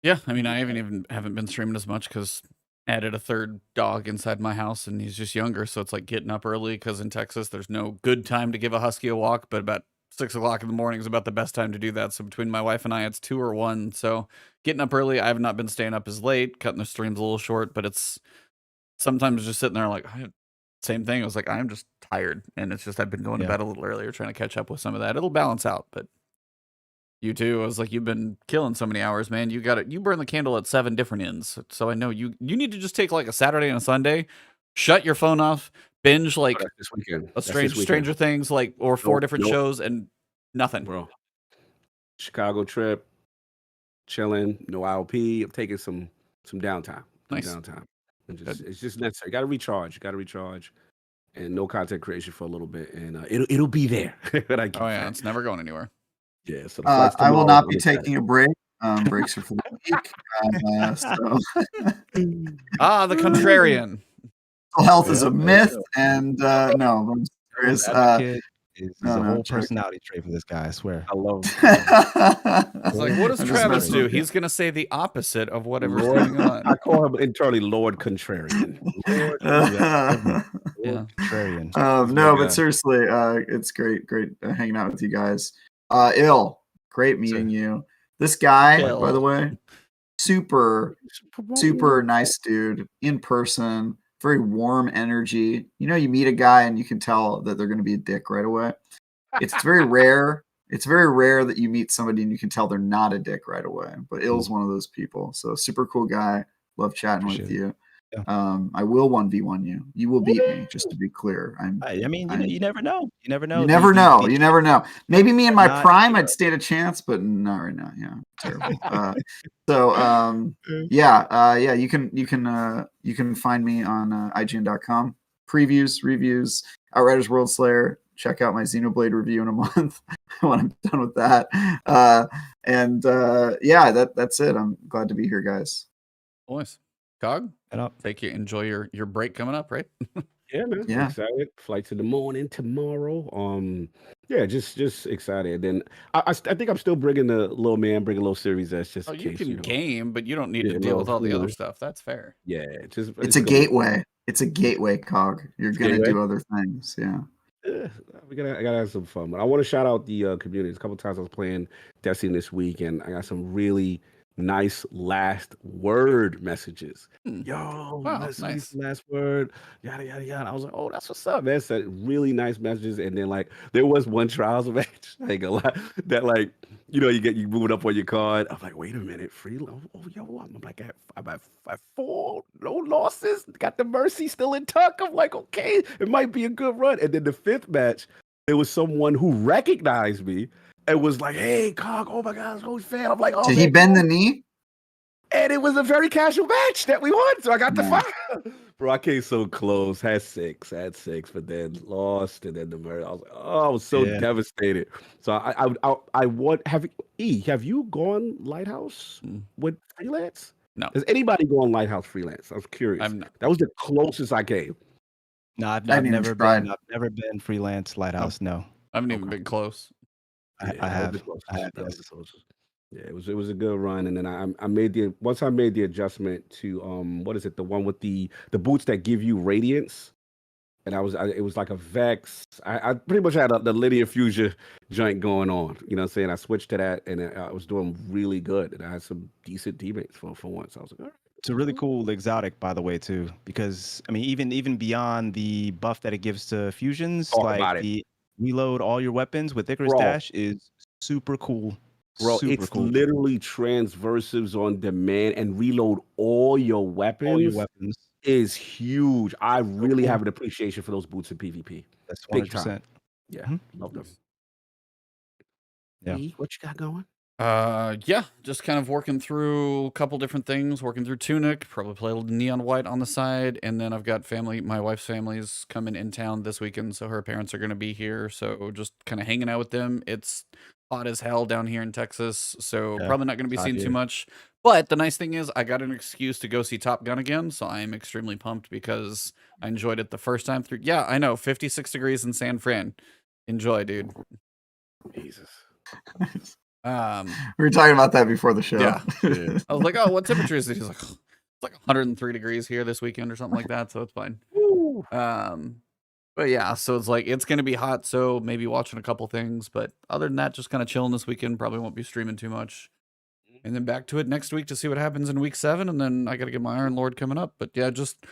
Yeah, I mean, I haven't been streaming as much because added a third dog inside my house, and he's just younger, so it's like getting up early because in Texas there's no good time to give a husky a walk, but about 6 o'clock in the morning is about the best time to do that. So between my wife and I, it's 2 or 1. So getting up early, I have not been staying up as late, cutting the streams a little short, but it's sometimes just sitting there like, same thing. I was like, I'm just tired, and it's just I've been going to bed a little earlier trying to catch up with some of that. It'll balance out, but you too. I was like, you've been killing so many hours, man. You burn the candle at 7 different ends. So I know you need to just take like a Saturday and a Sunday, shut your phone off, binge like This weekend. a Stranger Things, like, or 4 different shows and nothing. Bro. Chicago trip, chilling, no IOP. I'm taking some downtime. Nice. Downtime. It's just necessary. Got to recharge. And no content creation for a little bit, and it'll be there. It's never going anywhere. Yeah. So I will not be taking a break. Breaks are for the week. The contrarian. Health is a myth, and no, I'm serious. Is a whole personality trait for this guy, I swear. I love it. It's like, what does Travis do? He's going to say the opposite of whatever's going on. I call him internally Lord Contrarian. Contrarian. No, but seriously, it's great hanging out with you guys. Great meeting you. This guy, by the way, super nice dude in person. very warm energy. You know, you meet a guy and you can tell that they're going to be a dick right away. It's very rare. It's very rare that you meet somebody and you can tell they're not a dick right away. But Ill's one of those people. So super cool guy. Love chatting with you. Yeah. I will 1v1 you. You will beat me, just to be clear. I mean, you never know. You never know. You never know. You never know. Maybe me in my prime, hero. I'd stand a chance, but not right now. Yeah, terrible. Yeah. You can find me on IGN.com. Previews, reviews, Outriders Worldslayer. Check out my Xenoblade review in a month when I'm done with that. Yeah, that's it. I'm glad to be here, guys. Boys, Cog, enjoy your break coming up, right? Yeah, man. Yeah. Excited. Flight to the morning tomorrow. Yeah, just excited. Then I think I'm still bringing the little Series S just in you case. can game, but you don't need to deal with all the other stuff. That's fair. Yeah, it's a gateway. It's a gateway, Cog. You're gonna do other things. Yeah. I gotta have some fun. But I want to shout out the community. A couple times I was playing Destiny this week, and I got some really nice last word messages. Yo, nice last word, yada yada yada. I was like, oh, that's what's up, man. Said really nice messages, and then like there was one trials match, I ain't gonna lie, that like you moving up on your card. I'm like, wait a minute, free. I'm like at 4 no losses. Got the mercy still in tuck. I'm like, okay, it might be a good run. And then the 5th match, there was someone who recognized me. It was like, hey, Cog, oh my God, I'm a fan. I'm like, oh, did he bend the knee? And it was a very casual match that we won. So I got the 5. Bro, I came so close. Had 6, but then lost. And then the murder. I was like, oh, I was so devastated. So I want, have you gone Lighthouse with freelance? No. Has anybody gone Lighthouse freelance? I was curious. That was the closest I came. No, I've never been freelance Lighthouse. No. I haven't even been close. I have. Yeah, it was a good run, and then I made once I made the adjustment to what is it, the one with the boots that give you radiance, and it was like a Vex. I pretty much had the linear fusion joint going on. You know what I'm saying? I switched to that, and I was doing really good, and I had some decent teammates for once. I was like, all right. It's a really cool exotic, by the way, too, because I mean, even beyond the buff that it gives to fusions, reload all your weapons with Icarus Dash is super cool. Bro, it's literally transversives on demand, and reload all your weapons. All your weapons is huge. I really have an appreciation for those boots in PvP. That's 100%. Yeah, love them. Yeah. What you got going? Just kind of working through a couple different things, working through Tunic, probably play a little Neon White on the side, and then I've got my wife's family's coming in town this weekend, so her parents are going to be here, so just kind of hanging out with them. It's hot as hell down here in Texas, so probably not going to be seeing too much, but the nice thing is I got an excuse to go see Top Gun again, so I am extremely pumped because I enjoyed it the first time through. Yeah, I know, 56 degrees in San Fran. Enjoy, dude. Jesus. We were talking about that before the show. Yeah. I was like, oh, what temperature is it? He's like, it's like 103 degrees here this weekend or something like that, so it's fine. But yeah, so it's like, it's going to be hot, so maybe watching a couple things, but other than that, just kind of chilling this weekend. Probably won't be streaming too much. And then back to it next week to see what happens in week 7, and then I got to get my Iron Lord coming up. But yeah, just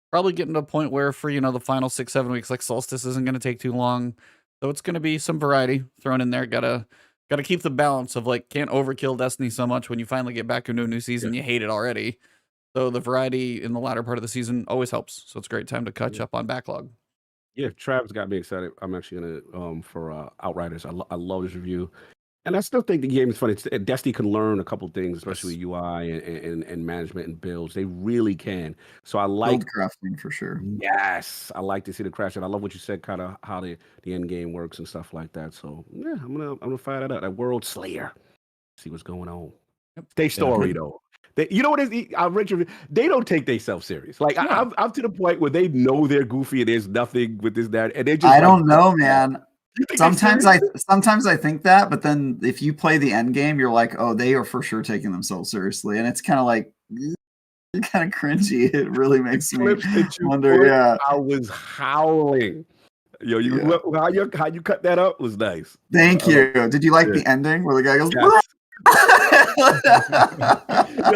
probably getting to a point where for, the final 6-7 weeks, like Solstice isn't going to take too long. So it's going to be some variety thrown in there. Gotta keep the balance of like, can't overkill Destiny so much when you finally get back into a new season, you hate it already. So the variety in the latter part of the season always helps. So it's a great time to catch up on backlog. Yeah, Travis got me excited. I'm actually gonna for Outriders. I love this review, and I still think the game is funny. Destiny can learn a couple things, especially UI and management and builds. They really can. So I like build crafting for sure. Yes, I like to see the crash, and I love what you said, kind of how the end game works and stuff like that. So yeah, I'm gonna fire that out. That Worldslayer. See what's going on. Stay story though. You know what is? They don't take themselves serious. Like I'm to the point where they know they're goofy and there's nothing with this that, and they just. I don't know, man. Sometimes I think that, but then if you play the end game, you're like, oh, they are for sure taking themselves seriously, and it's kind of like kind of cringy. It really makes me wonder. Yeah, I was howling. Yo, how you cut that up was nice. Thank you. Did you like the ending where the guy goes? Yes. Yo,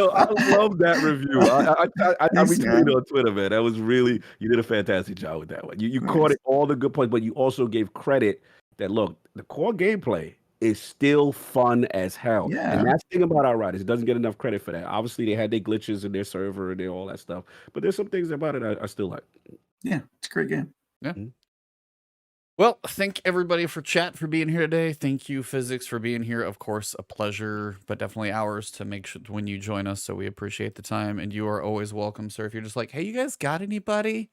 I love that review. I Thanks, retweeted man. on Twitter, man. That was really, you did a fantastic job with that one. You Thanks. caught it all the good points, but you also gave credit that look, the core gameplay is still fun as hell. Yeah. And that's the thing about Outriders. It doesn't get enough credit for that. Obviously, they had their glitches in their server and all that stuff, but there's some things about it I still like. Yeah, it's a great game. Yeah. Mhm. Well, thank everybody for chat, for being here today. Thank you, Physics, for being here. Of course, a pleasure, but definitely ours to make sure when you join us. So we appreciate the time, and you are always welcome, sir. If you're just like, hey, you guys got anybody?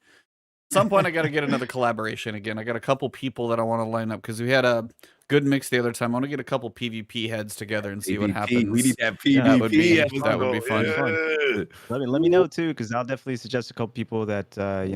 At some point, I got to get another collaboration again. I got a couple people that I want to line up because we had a good mix the other time. I want to get a couple PvP heads together and see what happens. We need that Yeah, PvP. that would be fun. Fun. Let me know too, because I'll definitely suggest a couple people that I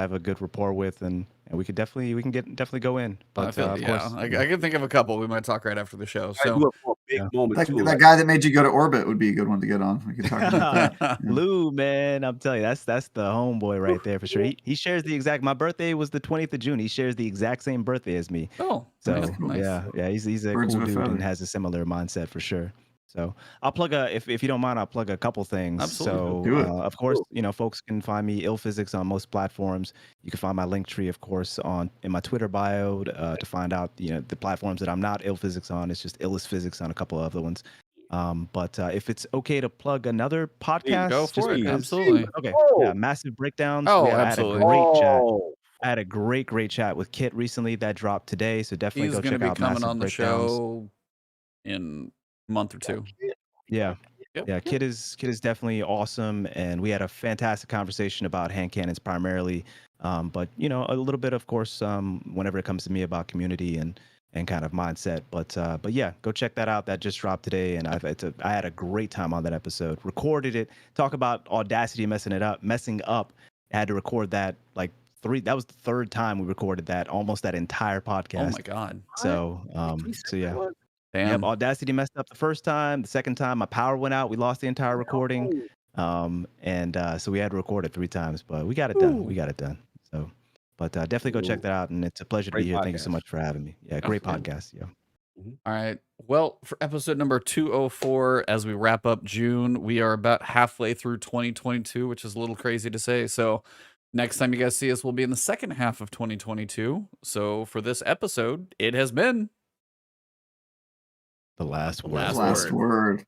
have a good rapport with, and we could definitely go in. But I feel, of course, I can think of a couple. We might talk right after the show. I So do it for a big moment too. That guy that made you go to orbit would be a good one to get on. We could talk about that. Yeah. Lou, man, I'm telling you, that's the homeboy right there for sure. He shares the exact. My birthday was the 20th of June. He shares the exact same birthday as me. oh, So nice. yeah, he's a Birds cool of a dude and feather. has a similar mindset for sure. So I'll plug if you don't mind, I'll plug a couple things. Absolutely. Do it. Of course, folks can find me illPhysics on most platforms. You can find my link tree, of course, in my Twitter bio to find out the platforms that I'm not illPhysics on. It's just illPhysics on a couple of other ones. But if it's okay to plug another podcast, Go just for it. because- Absolutely. Okay. Oh. Yeah, Massive Breakdowns. Oh, I had a absolutely. great chat. Oh. I had a great chat with Kit recently that dropped today. So definitely He's go going to check be out coming Massive on the Breakdowns. show in a month or two. Yeah. Yep. Yeah, Kit is definitely awesome, and we had a fantastic conversation about hand cannons primarily, but a little bit, of course, whenever it comes to me about community and kind of mindset. But yeah, go check that out. That just dropped today, and I had a great time on that episode. Recorded it. Talk about Audacity messing up. I had to record that that was the third time we recorded that, almost that entire podcast. Oh my God. So yeah. Damn. Yep, Audacity messed up the first time. The second time, my power went out. We lost the entire recording. So we had to record it 3 times, but we got it done. So, but definitely go check that out. And it's a pleasure to be Great here. Thank you so podcast. much for having me. Yeah, great Absolutely. podcast. Yeah. All right. Well, for episode number 204, as we wrap up June, we are about halfway through 2022, which is a little crazy to say. So next time you guys see us, we'll be in the second half of 2022. So for this episode, it has been The last word. Last Last word.